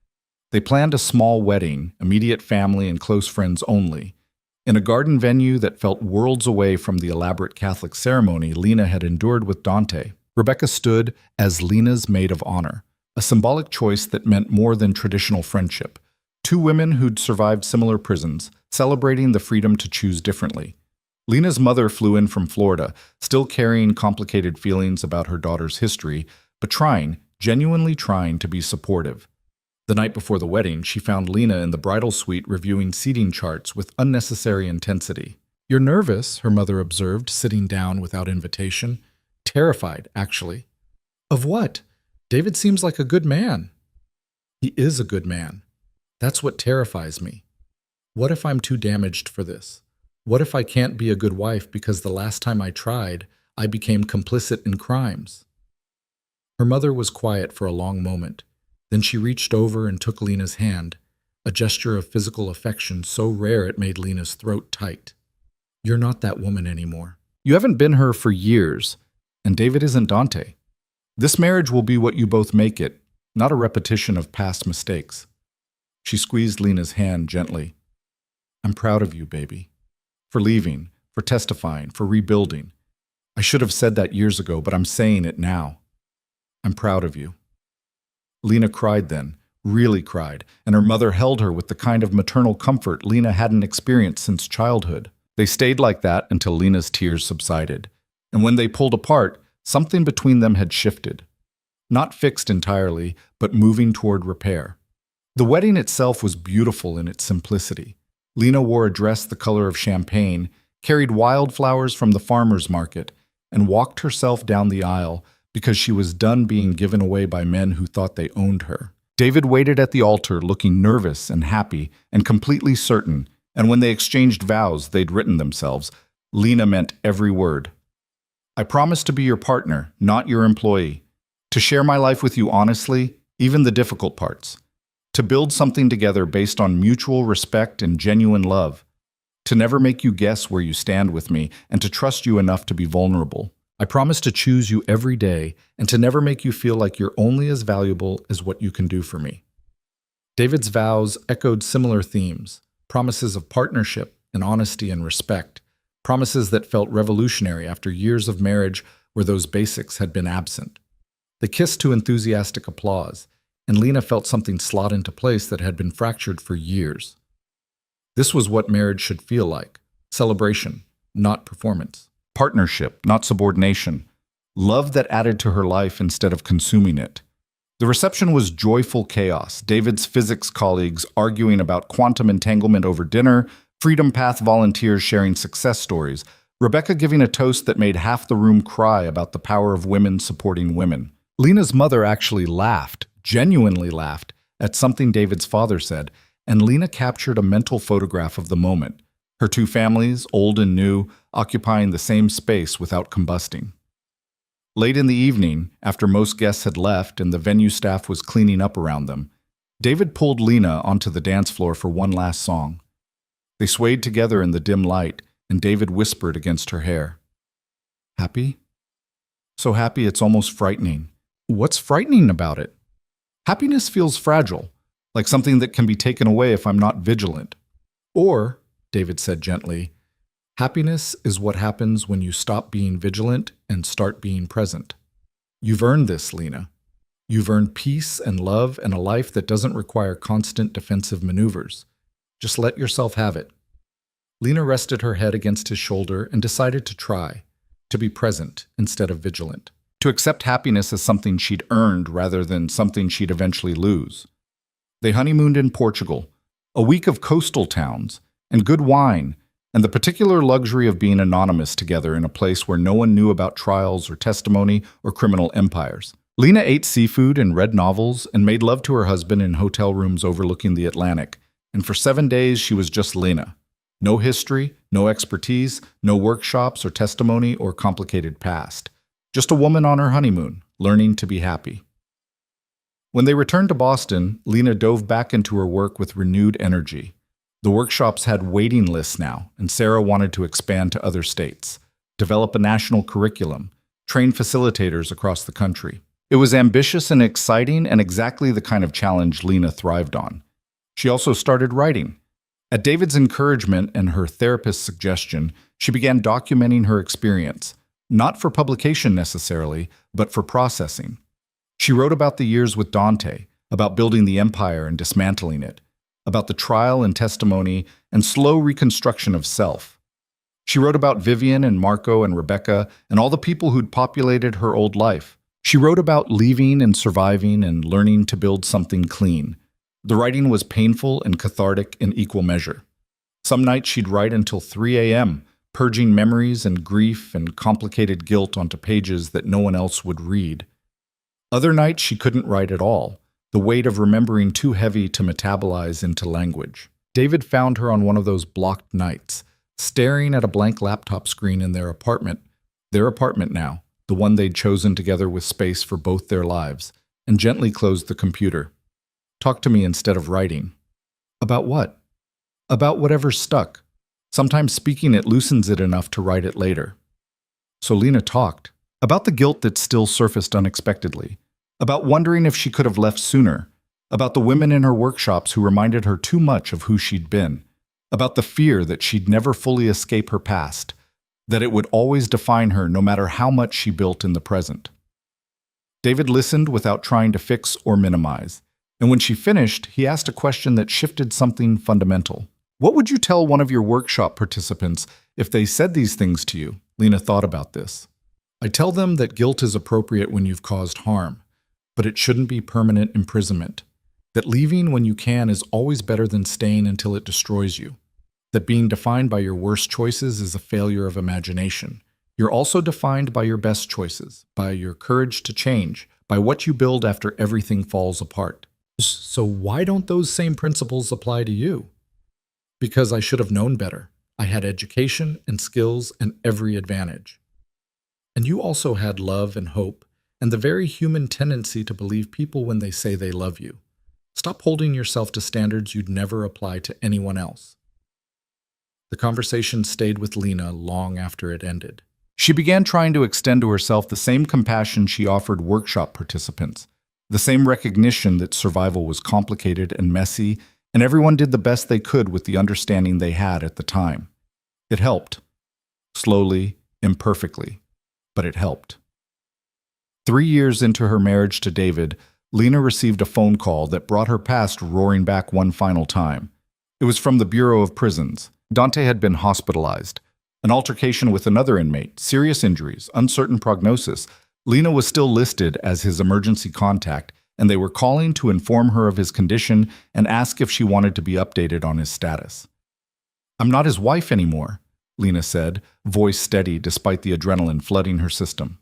They planned a small wedding, immediate family and close friends only, in a garden venue that felt worlds away from the elaborate Catholic ceremony Lena had endured with Dante. Rebecca stood as Lena's maid of honor, a symbolic choice that meant more than traditional friendship. Two women who'd survived similar prisons, celebrating the freedom to choose differently. Lena's mother flew in from Florida, still carrying complicated feelings about her daughter's history, but genuinely trying to be supportive. The night before the wedding, she found Lena in the bridal suite reviewing seating charts with unnecessary intensity. "You're nervous," her mother observed, sitting down without invitation. "Terrified, actually." "Of what? David seems like a good man." "He is a good man. That's what terrifies me. What if I'm too damaged for this? What if I can't be a good wife because the last time I tried, I became complicit in crimes?" Her mother was quiet for a long moment. Then she reached over and took Lena's hand, a gesture of physical affection so rare it made Lena's throat tight. "You're not that woman anymore. You haven't been her for years, and David isn't Dante. This marriage will be what you both make it, not a repetition of past mistakes." She squeezed Lena's hand gently. "I'm proud of you, baby. For leaving, for testifying, for rebuilding. I should have said that years ago, but I'm saying it now. I'm proud of you." Lena cried then, really cried, and her mother held her with the kind of maternal comfort Lena hadn't experienced since childhood. They stayed like that until Lena's tears subsided. And when they pulled apart, something between them had shifted. Not fixed entirely, but moving toward repair. The wedding itself was beautiful in its simplicity. Lena wore a dress the color of champagne, carried wildflowers from the farmer's market, and walked herself down the aisle because she was done being given away by men who thought they owned her. David waited at the altar looking nervous and happy and completely certain, and when they exchanged vows they'd written themselves, Lena meant every word. I promise to be your partner, not your employee. To share my life with you honestly, even the difficult parts. To build something together based on mutual respect and genuine love. To never make you guess where you stand with me, and to trust you enough to be vulnerable. I promise to choose you every day, and to never make you feel like you're only as valuable as what you can do for me. David's vows echoed similar themes, promises of partnership and honesty and respect, promises that felt revolutionary after years of marriage where those basics had been absent. They kissed to enthusiastic applause, and Lena felt something slot into place that had been fractured for years. This was what marriage should feel like: celebration, not performance. Partnership, not subordination. Love that added to her life instead of consuming it. The reception was joyful chaos, David's physics colleagues arguing about quantum entanglement over dinner, Freedom Path volunteers sharing success stories, Rebecca giving a toast that made half the room cry about the power of women supporting women. Lena's mother actually laughed, genuinely laughed, at something David's father said, and Lena captured a mental photograph of the moment. Her two families, old and new, occupying the same space without combusting. Late in the evening, after most guests had left and the venue staff was cleaning up around them, David pulled Lena onto the dance floor for one last song. They swayed together in the dim light, and David whispered against her hair. Happy? So happy it's almost frightening. What's frightening about it? Happiness feels fragile, like something that can be taken away if I'm not vigilant. Or, David said gently, happiness is what happens when you stop being vigilant and start being present. You've earned this, Lena. You've earned peace and love and a life that doesn't require constant defensive maneuvers. Just let yourself have it. Lena rested her head against his shoulder and decided to try, to be present instead of vigilant, to accept happiness as something she'd earned rather than something she'd eventually lose. They honeymooned in Portugal, a week of coastal towns, and good wine, and the particular luxury of being anonymous together in a place where no one knew about trials or testimony or criminal empires. Lena ate seafood and read novels and made love to her husband in hotel rooms overlooking the Atlantic, and for 7 days she was just Lena. No history, no expertise, no workshops or testimony or complicated past. Just a woman on her honeymoon, learning to be happy. When they returned to Boston, Lena dove back into her work with renewed energy. The workshops had waiting lists now, and Sarah wanted to expand to other states, develop a national curriculum, train facilitators across the country. It was ambitious and exciting and exactly the kind of challenge Lena thrived on. She also started writing. At David's encouragement and her therapist's suggestion, she began documenting her experience, not for publication necessarily, but for processing. She wrote about the years with Dante, about building the empire and dismantling it, about the trial and testimony and slow reconstruction of self. She wrote about Vivian and Marco and Rebecca and all the people who'd populated her old life. She wrote about leaving and surviving and learning to build something clean. The writing was painful and cathartic in equal measure. Some nights she'd write until 3 a.m., purging memories and grief and complicated guilt onto pages that no one else would read. Other nights she couldn't write at all, the weight of remembering too heavy to metabolize into language. David found her on one of those blocked nights, staring at a blank laptop screen in their apartment now, the one they'd chosen together with space for both their lives, and gently closed the computer. Talk to me instead of writing. About what? About whatever stuck. Sometimes speaking it loosens it enough to write it later. So Lena talked. About the guilt that still surfaced unexpectedly. About wondering if she could have left sooner. About the women in her workshops who reminded her too much of who she'd been. About the fear that she'd never fully escape her past. That it would always define her no matter how much she built in the present. David listened without trying to fix or minimize. And when she finished, he asked a question that shifted something fundamental. What would you tell one of your workshop participants if they said these things to you? Lena thought about this. I tell them that guilt is appropriate when you've caused harm, but it shouldn't be permanent imprisonment. That leaving when you can is always better than staying until it destroys you. That being defined by your worst choices is a failure of imagination. You're also defined by your best choices, by your courage to change, by what you build after everything falls apart. So why don't those same principles apply to you? Because I should have known better. I had education and skills and every advantage. And you also had love and hope, and the very human tendency to believe people when they say they love you. Stop holding yourself to standards you'd never apply to anyone else. The conversation stayed with Lena long after it ended. She began trying to extend to herself the same compassion she offered workshop participants, the same recognition that survival was complicated and messy, and everyone did the best they could with the understanding they had at the time. It helped. Slowly, imperfectly, but it helped. 3 years into her marriage to David, Lena received a phone call that brought her past roaring back one final time. It was from the Bureau of Prisons. Dante had been hospitalized. An altercation with another inmate, serious injuries, uncertain prognosis. Lena was still listed as his emergency contact, and they were calling to inform her of his condition and ask if she wanted to be updated on his status. I'm not his wife anymore, Lena said, voice steady despite the adrenaline flooding her system.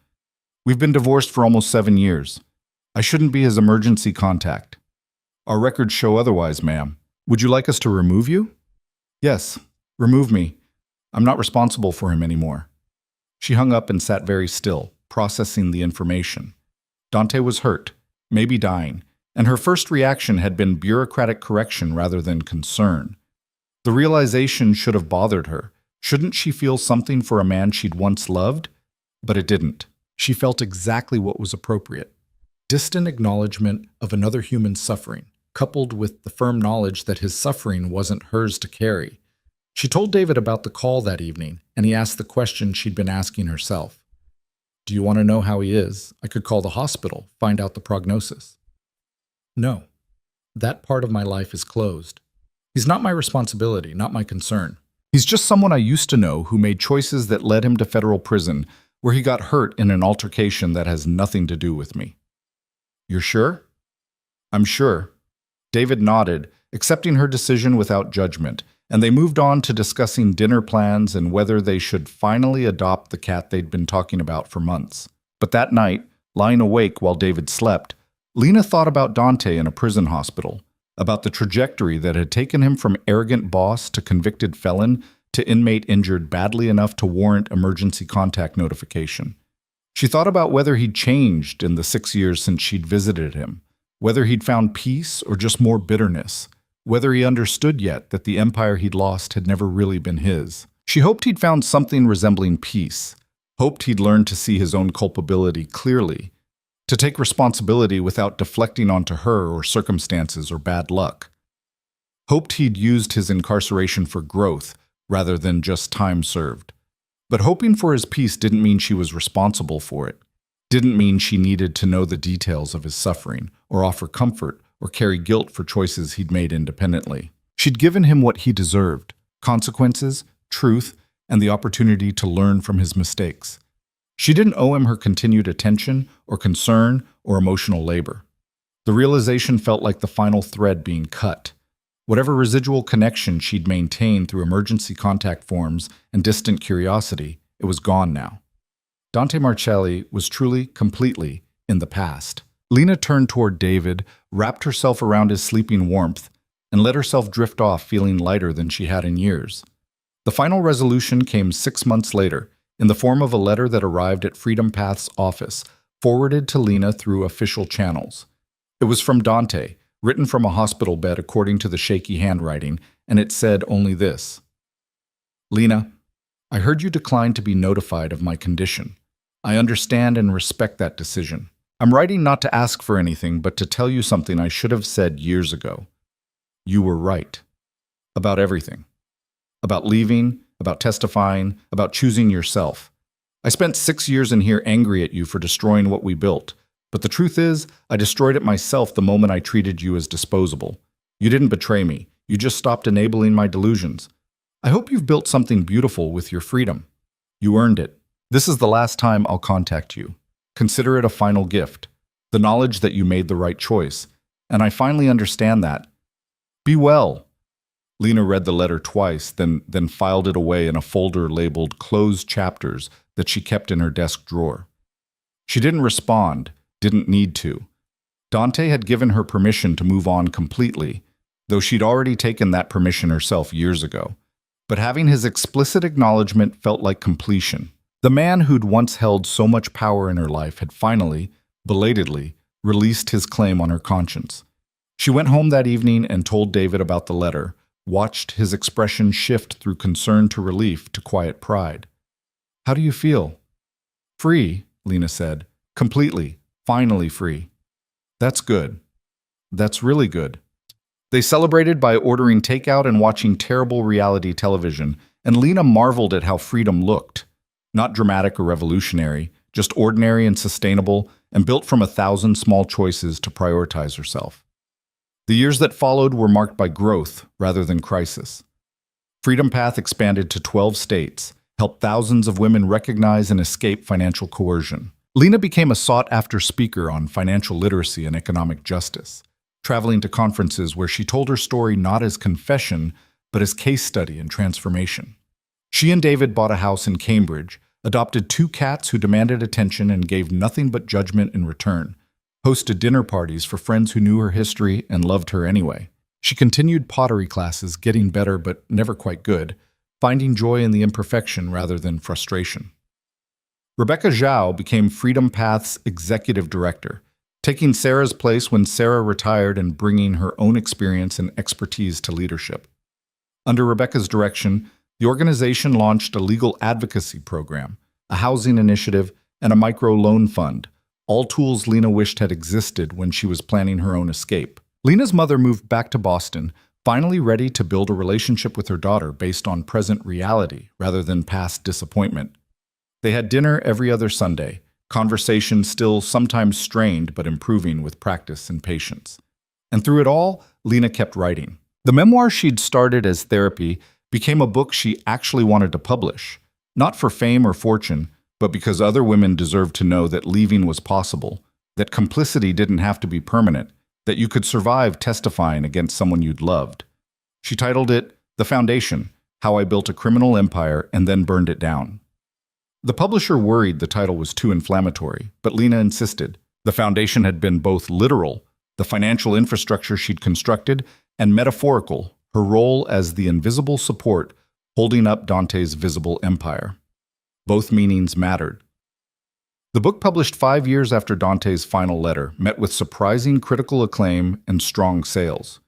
We've been divorced for almost 7 years. I shouldn't be his emergency contact. Our records show otherwise, ma'am. Would you like us to remove you? Yes, remove me. I'm not responsible for him anymore. She hung up and sat very still, processing the information. Dante was hurt, maybe dying, and her first reaction had been bureaucratic correction rather than concern. The realization should have bothered her. Shouldn't she feel something for a man she'd once loved? But it didn't. She felt exactly what was appropriate. Distant acknowledgement of another human's suffering, coupled with the firm knowledge that his suffering wasn't hers to carry. She told David about the call that evening, and he asked the question she'd been asking herself. Do you want to know how he is? I could call the hospital, find out the prognosis. No. That part of my life is closed. He's not my responsibility, not my concern. He's just someone I used to know who made choices that led him to federal prison, where he got hurt in an altercation that has nothing to do with me. You're sure? I'm sure. David nodded, accepting her decision without judgment, and they moved on to discussing dinner plans and whether they should finally adopt the cat they'd been talking about for months. But that night, lying awake while David slept, Lena thought about Dante in a prison hospital, about the trajectory that had taken him from arrogant boss to convicted felon to inmate injured badly enough to warrant emergency contact notification. She thought about whether he'd changed in the 6 years since she'd visited him, whether he'd found peace or just more bitterness, whether he understood yet that the empire he'd lost had never really been his. She hoped he'd found something resembling peace, hoped he'd learned to see his own culpability clearly, to take responsibility without deflecting onto her or circumstances or bad luck. Hoped he'd used his incarceration for growth rather than just time served. But hoping for his peace didn't mean she was responsible for it, didn't mean she needed to know the details of his suffering or offer comfort or carry guilt for choices he'd made independently. She'd given him what he deserved: consequences, truth, and the opportunity to learn from his mistakes. She didn't owe him her continued attention or concern or emotional labor. The realization felt like the final thread being cut. Whatever residual connection she'd maintained through emergency contact forms and distant curiosity, it was gone now. Dante Marcelli was truly, completely in the past. Lena turned toward David, wrapped herself around his sleeping warmth, and let herself drift off feeling lighter than she had in years. The final resolution came 6 months later, in the form of a letter that arrived at Freedom Path's office, forwarded to Lena through official channels. It was from Dante, written from a hospital bed according to the shaky handwriting, and it said only this: Lena, I heard you declined to be notified of my condition. I understand and respect that decision. I'm writing not to ask for anything, but to tell you something I should have said years ago. You were right. About everything. About leaving, about testifying, about choosing yourself. I spent 6 years in here angry at you for destroying what we built, But the truth is, I destroyed it myself the moment I treated you as disposable. You didn't betray me. You just stopped enabling my delusions. I hope you've built something beautiful with your freedom. You earned it. This is the last time I'll contact you. Consider it a final gift, the knowledge that you made the right choice. And I finally understand that. Be well. Lena read the letter twice, then filed it away in a folder labeled Closed Chapters that she kept in her desk drawer. She didn't respond, didn't need to. Dante had given her permission to move on completely, though she'd already taken that permission herself years ago. But having his explicit acknowledgement felt like completion. The man who'd once held so much power in her life had finally, belatedly, released his claim on her conscience. She went home that evening and told David about the letter, watched his expression shift through concern to relief to quiet pride. How do you feel? Free, Lena said. Completely, finally free. That's good. That's really good. They celebrated by ordering takeout and watching terrible reality television, and Lena marveled at how freedom looked. Not dramatic or revolutionary, just ordinary and sustainable, and built from 1,000 small choices to prioritize herself. The years that followed were marked by growth rather than crisis. Freedom Path expanded to 12 states, helped thousands of women recognize and escape financial coercion. Lena became a sought-after speaker on financial literacy and economic justice, traveling to conferences where she told her story not as confession, but as case study and transformation. She and David bought a house in Cambridge, adopted 2 cats who demanded attention and gave nothing but judgment in return, hosted dinner parties for friends who knew her history and loved her anyway. She continued pottery classes, getting better but never quite good, finding joy in the imperfection rather than frustration. Rebecca Zhao became Freedom Path's executive director, taking Sarah's place when Sarah retired and bringing her own experience and expertise to leadership. Under Rebecca's direction, the organization launched a legal advocacy program, a housing initiative, and a micro-loan fund, all tools Lena wished had existed when she was planning her own escape. Lena's mother moved back to Boston, finally ready to build a relationship with her daughter based on present reality rather than past disappointment. They had dinner every other Sunday, conversation still sometimes strained but improving with practice and patience. And through it all, Lena kept writing. The memoir she'd started as therapy became a book she actually wanted to publish, not for fame or fortune, but because other women deserved to know that leaving was possible, that complicity didn't have to be permanent, that you could survive testifying against someone you'd loved. She titled it The Foundation: How I Built a Criminal Empire and Then Burned It Down. The publisher worried the title was too inflammatory, but Lena insisted. The foundation had been both literal, the financial infrastructure she'd constructed, and metaphorical, her role as the invisible support holding up Dante's visible empire. Both meanings mattered. The book, published 5 years after Dante's final letter, met with surprising critical acclaim and strong sales.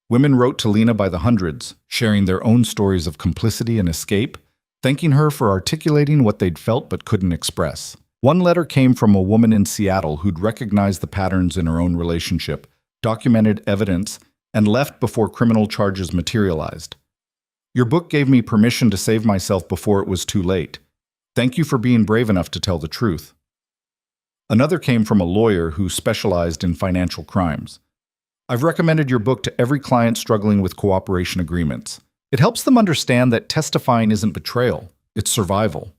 Women wrote to Lena by the hundreds, sharing their own stories of complicity and escape, thanking her for articulating what they'd felt but couldn't express. One letter came from a woman in Seattle who'd recognized the patterns in her own relationship, documented evidence, and left before criminal charges materialized. Your book gave me permission to save myself before it was too late. Thank you for being brave enough to tell the truth. Another came from a lawyer who specialized in financial crimes. I've recommended your book to every client struggling with cooperation agreements. It helps them understand that testifying isn't betrayal, it's survival.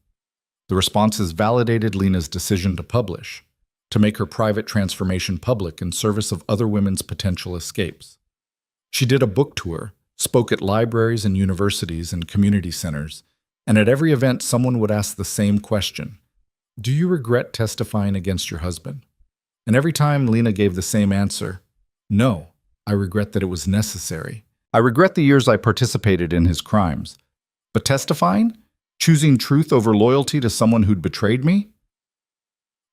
The responses validated Lena's decision to publish, to make her private transformation public in service of other women's potential escapes. She did a book tour, spoke at libraries and universities and community centers, and at every event someone would ask the same question: do you regret testifying against your husband? And every time Lena gave the same answer: no, I regret that it was necessary. I regret the years I participated in his crimes. But testifying? Choosing truth over loyalty to someone who'd betrayed me?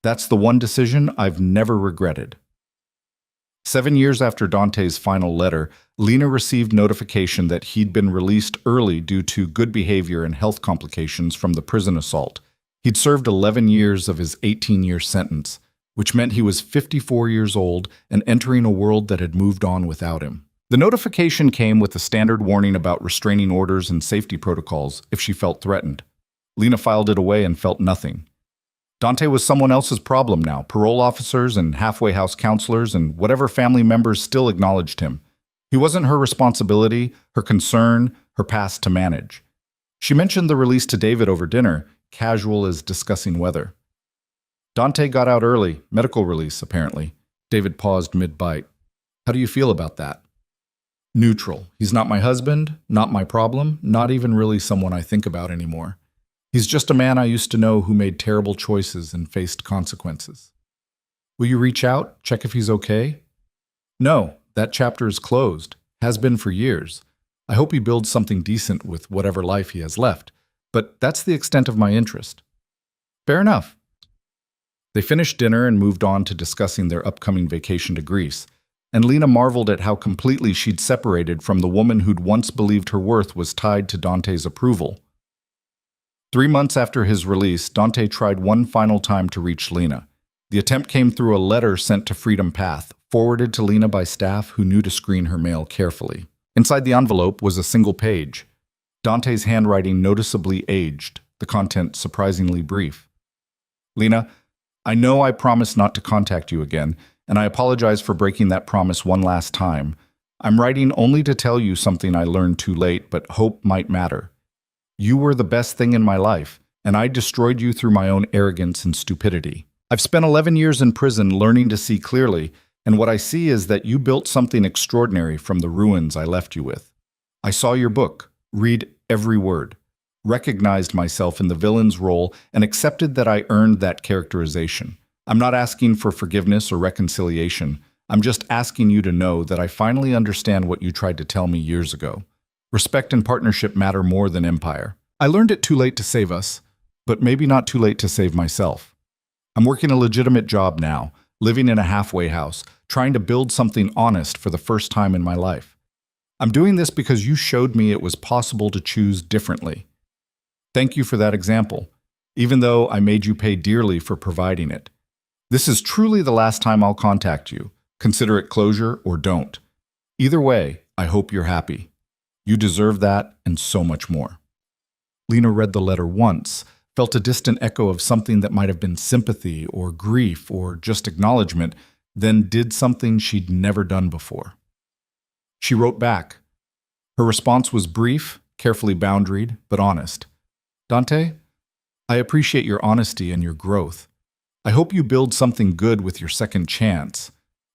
That's the one decision I've never regretted. 7 years after Dante's final letter, Lena received notification that he'd been released early due to good behavior and health complications from the prison assault. He'd served 11 years of his 18-year sentence, which meant he was 54 years old and entering a world that had moved on without him. The notification came with a standard warning about restraining orders and safety protocols if she felt threatened. Lena filed it away and felt nothing. Dante was someone else's problem now, parole officers and halfway house counselors and whatever family members still acknowledged him. He wasn't her responsibility, her concern, her past to manage. She mentioned the release to David over dinner, casual as discussing weather. Dante got out early, medical release, apparently. David paused mid-bite. How do you feel about that? Neutral. He's not my husband, not my problem, not even really someone I think about anymore. He's just a man I used to know who made terrible choices and faced consequences. Will you reach out, check if he's okay? No, that chapter is closed. Has been for years. I hope he builds something decent with whatever life he has left, but that's the extent of my interest. Fair enough. They finished dinner and moved on to discussing their upcoming vacation to Greece, and Lena marveled at how completely she'd separated from the woman who'd once believed her worth was tied to Dante's approval. 3 months after his release, Dante tried one final time to reach Lena. The attempt came through a letter sent to Freedom Path, forwarded to Lena by staff who knew to screen her mail carefully. Inside the envelope was a single page. Dante's handwriting noticeably aged, the content surprisingly brief. Lena, I know I promised not to contact you again, and I apologize for breaking that promise one last time. I'm writing only to tell you something I learned too late, but hope might matter. You were the best thing in my life, and I destroyed you through my own arrogance and stupidity. I've spent 11 years in prison learning to see clearly, and what I see is that you built something extraordinary from the ruins I left you with. I saw your book, read every word, recognized myself in the villain's role, and accepted that I earned that characterization. I'm not asking for forgiveness or reconciliation. I'm just asking you to know that I finally understand what you tried to tell me years ago. Respect and partnership matter more than empire. I learned it too late to save us, but maybe not too late to save myself. I'm working a legitimate job now, living in a halfway house, trying to build something honest for the first time in my life. I'm doing this because you showed me it was possible to choose differently. Thank you for that example, even though I made you pay dearly for providing it. This is truly the last time I'll contact you. Consider it closure or don't. Either way, I hope you're happy. You deserve that and so much more. Lena read the letter once, felt a distant echo of something that might have been sympathy or grief or just acknowledgement, then did something she'd never done before. She wrote back. Her response was brief, carefully boundaried, but honest. Dante, I appreciate your honesty and your growth. I hope you build something good with your second chance,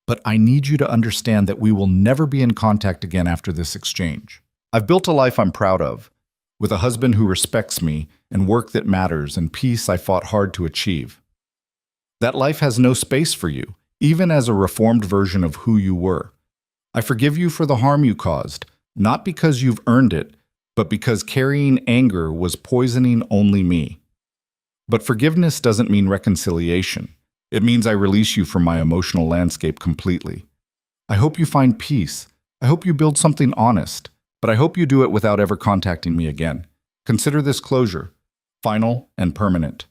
but I need you to understand that we will never be in contact again after this exchange. I've built a life I'm proud of, with a husband who respects me and work that matters and peace I fought hard to achieve. That life has no space for you, even as a reformed version of who you were. I forgive you for the harm you caused, not because you've earned it, but because carrying anger was poisoning only me. But forgiveness doesn't mean reconciliation. It means I release you from my emotional landscape completely. I hope you find peace. I hope you build something honest. But I hope you do it without ever contacting me again. Consider this closure, final and permanent.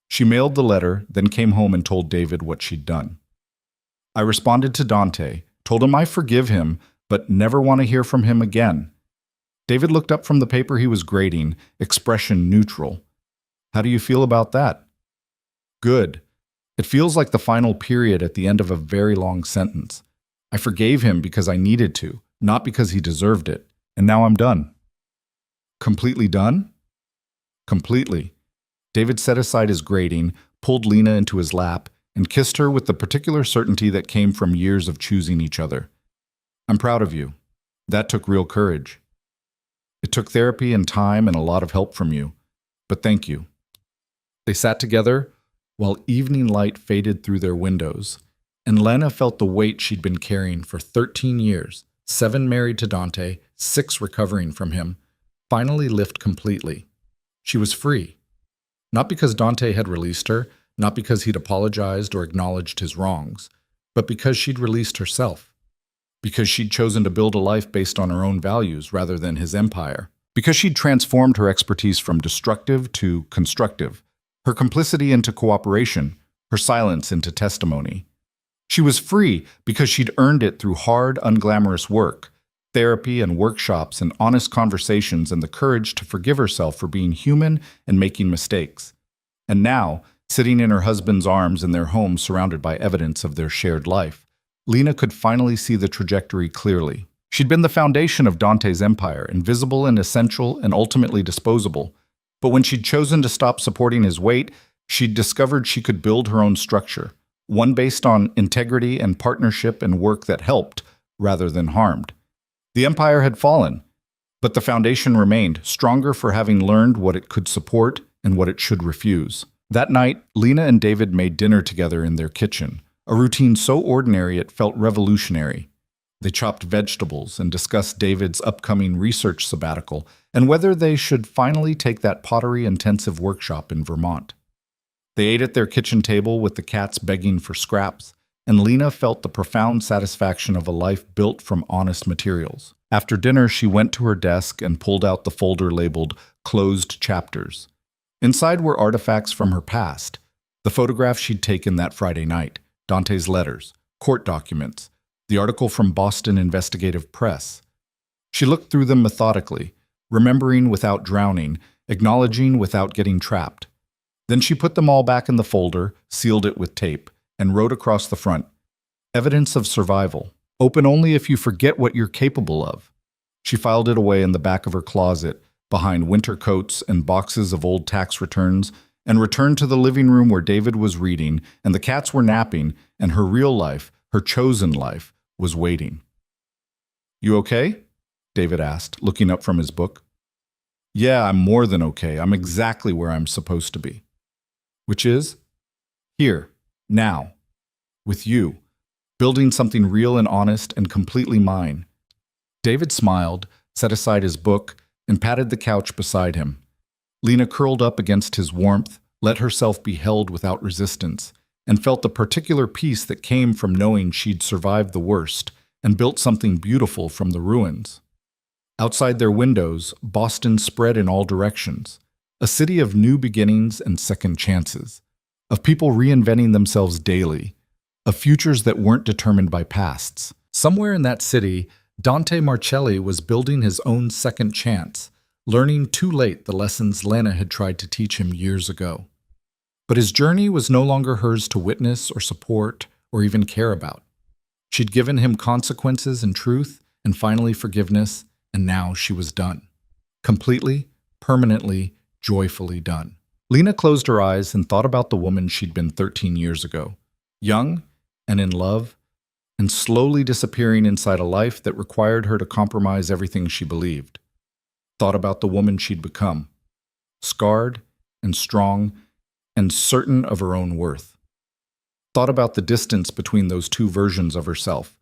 She mailed the letter, then came home and told David what she'd done. I responded to Dante, told him I forgive him, but never want to hear from him again. David looked up from the paper he was grading, expression neutral. How do you feel about that? Good. It feels like the final period at the end of a very long sentence. I forgave him because I needed to, not because he deserved it. And now I'm done. Completely done? Completely. David set aside his grading, pulled Lena into his lap, and kissed her with the particular certainty that came from years of choosing each other. I'm proud of you. That took real courage. It took therapy and time and a lot of help from you. But thank you. They sat together while evening light faded through their windows, and Lena felt the weight she'd been carrying for 13 years. 7 married to Dante, 6 recovering from him, finally lift completely. She was free. Not because Dante had released her, not because he'd apologized or acknowledged his wrongs, but because she'd released herself. Because she'd chosen to build a life based on her own values rather than his empire. Because she'd transformed her expertise from destructive to constructive, her complicity into cooperation, her silence into testimony. She was free because she'd earned it through hard, unglamorous work, therapy and workshops and honest conversations and the courage to forgive herself for being human and making mistakes. And now, Sitting in her husband's arms in their home surrounded by evidence of their shared life, Lena could finally see the trajectory clearly. She'd been the foundation of Dante's empire, invisible and essential and ultimately disposable. But when she'd chosen to stop supporting his weight, she'd discovered she could build her own structure, one based on integrity and partnership and work that helped rather than harmed. The empire had fallen, but the foundation remained, stronger for having learned what it could support and what it should refuse. That night, Lena and David made dinner together in their kitchen, a routine so ordinary it felt revolutionary. They chopped vegetables and discussed David's upcoming research sabbatical and whether they should finally take that pottery-intensive workshop in Vermont. They ate at their kitchen table with the cats begging for scraps, and Lena felt the profound satisfaction of a life built from honest materials. After dinner, she went to her desk and pulled out the folder labeled Closed Chapters. Inside were artifacts from her past, the photograph she'd taken that Friday night, Dante's letters, court documents, the article from Boston Investigative Press. She looked through them methodically, remembering without drowning, acknowledging without getting trapped. Then she put them all back in the folder, sealed it with tape, and wrote across the front, "Evidence of survival. Open only if you forget what you're capable of." She filed it away in the back of her closet, behind winter coats and boxes of old tax returns, and returned to the living room where David was reading and the cats were napping, and her real life, her chosen life, was waiting. "You okay?" David asked, looking up from his book. "Yeah, I'm more than okay. I'm exactly where I'm supposed to be." "Which is?" "Here, now, with you, building something real and honest and completely mine." David smiled, set aside his book, and patted the couch beside him. Lena curled up against his warmth, let herself be held without resistance, and felt the particular peace that came from knowing she'd survived the worst and built something beautiful from the ruins. Outside their windows, Boston spread in all directions, a city of new beginnings and second chances, of people reinventing themselves daily, of futures that weren't determined by pasts. Somewhere in that city, Dante Marcelli was building his own second chance, learning too late the lessons Lena had tried to teach him years ago. But his journey was no longer hers to witness or support or even care about. She'd given him consequences and truth and finally forgiveness, and now she was done. Completely, permanently, joyfully done. Lena closed her eyes and thought about the woman she'd been 13 years ago, young and in love, and slowly disappearing inside a life that required her to compromise everything she believed. Thought about the woman she'd become, scarred and strong and certain of her own worth. Thought about the distance between those two versions of herself,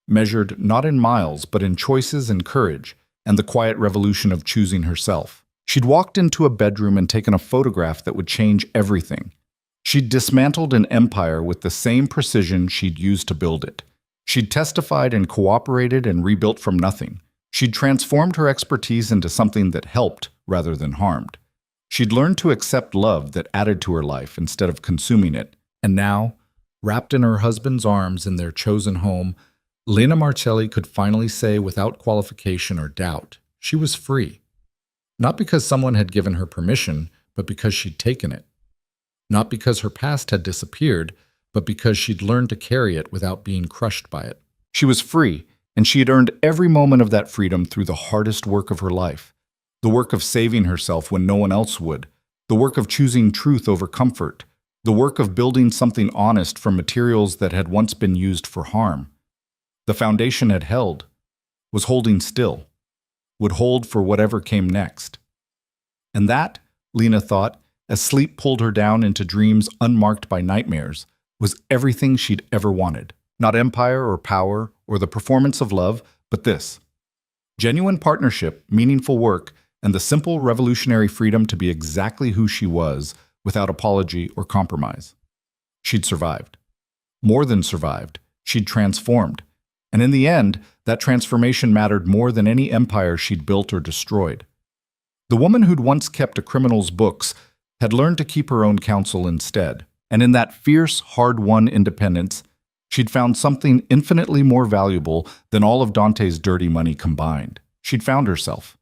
measured not in miles but in choices and courage, and the quiet revolution of choosing herself. She'd walked into a bedroom and taken a photograph that would change everything. She'd dismantled an empire with the same precision she'd used to build it. She'd testified and cooperated and rebuilt from nothing. She'd transformed her expertise into something that helped rather than harmed. She'd learned to accept love that added to her life instead of consuming it. And now, wrapped in her husband's arms in their chosen home, Lena Marcelli could finally say without qualification or doubt, she was free. Not because someone had given her permission, but because she'd taken it. Not because her past had disappeared, but because she'd learned to carry it without being crushed by it. She was free, and she had earned every moment of that freedom through the hardest work of her life. The work of saving herself when no one else would. The work of choosing truth over comfort. The work of building something honest from materials that had once been used for harm. The foundation had held, was holding still, would hold for whatever came next. And that, Lena thought, as sleep pulled her down into dreams unmarked by nightmares, was everything she'd ever wanted. Not empire or power or the performance of love, but this. Genuine partnership, meaningful work, and the simple revolutionary freedom to be exactly who she was without apology or compromise. She'd survived. More than survived. She'd transformed. And in the end, that transformation mattered more than any empire she'd built or destroyed. The woman who'd once kept a criminal's books had learned to keep her own counsel instead. And in that fierce, hard-won independence, she'd found something infinitely more valuable than all of Dante's dirty money combined. She'd found herself.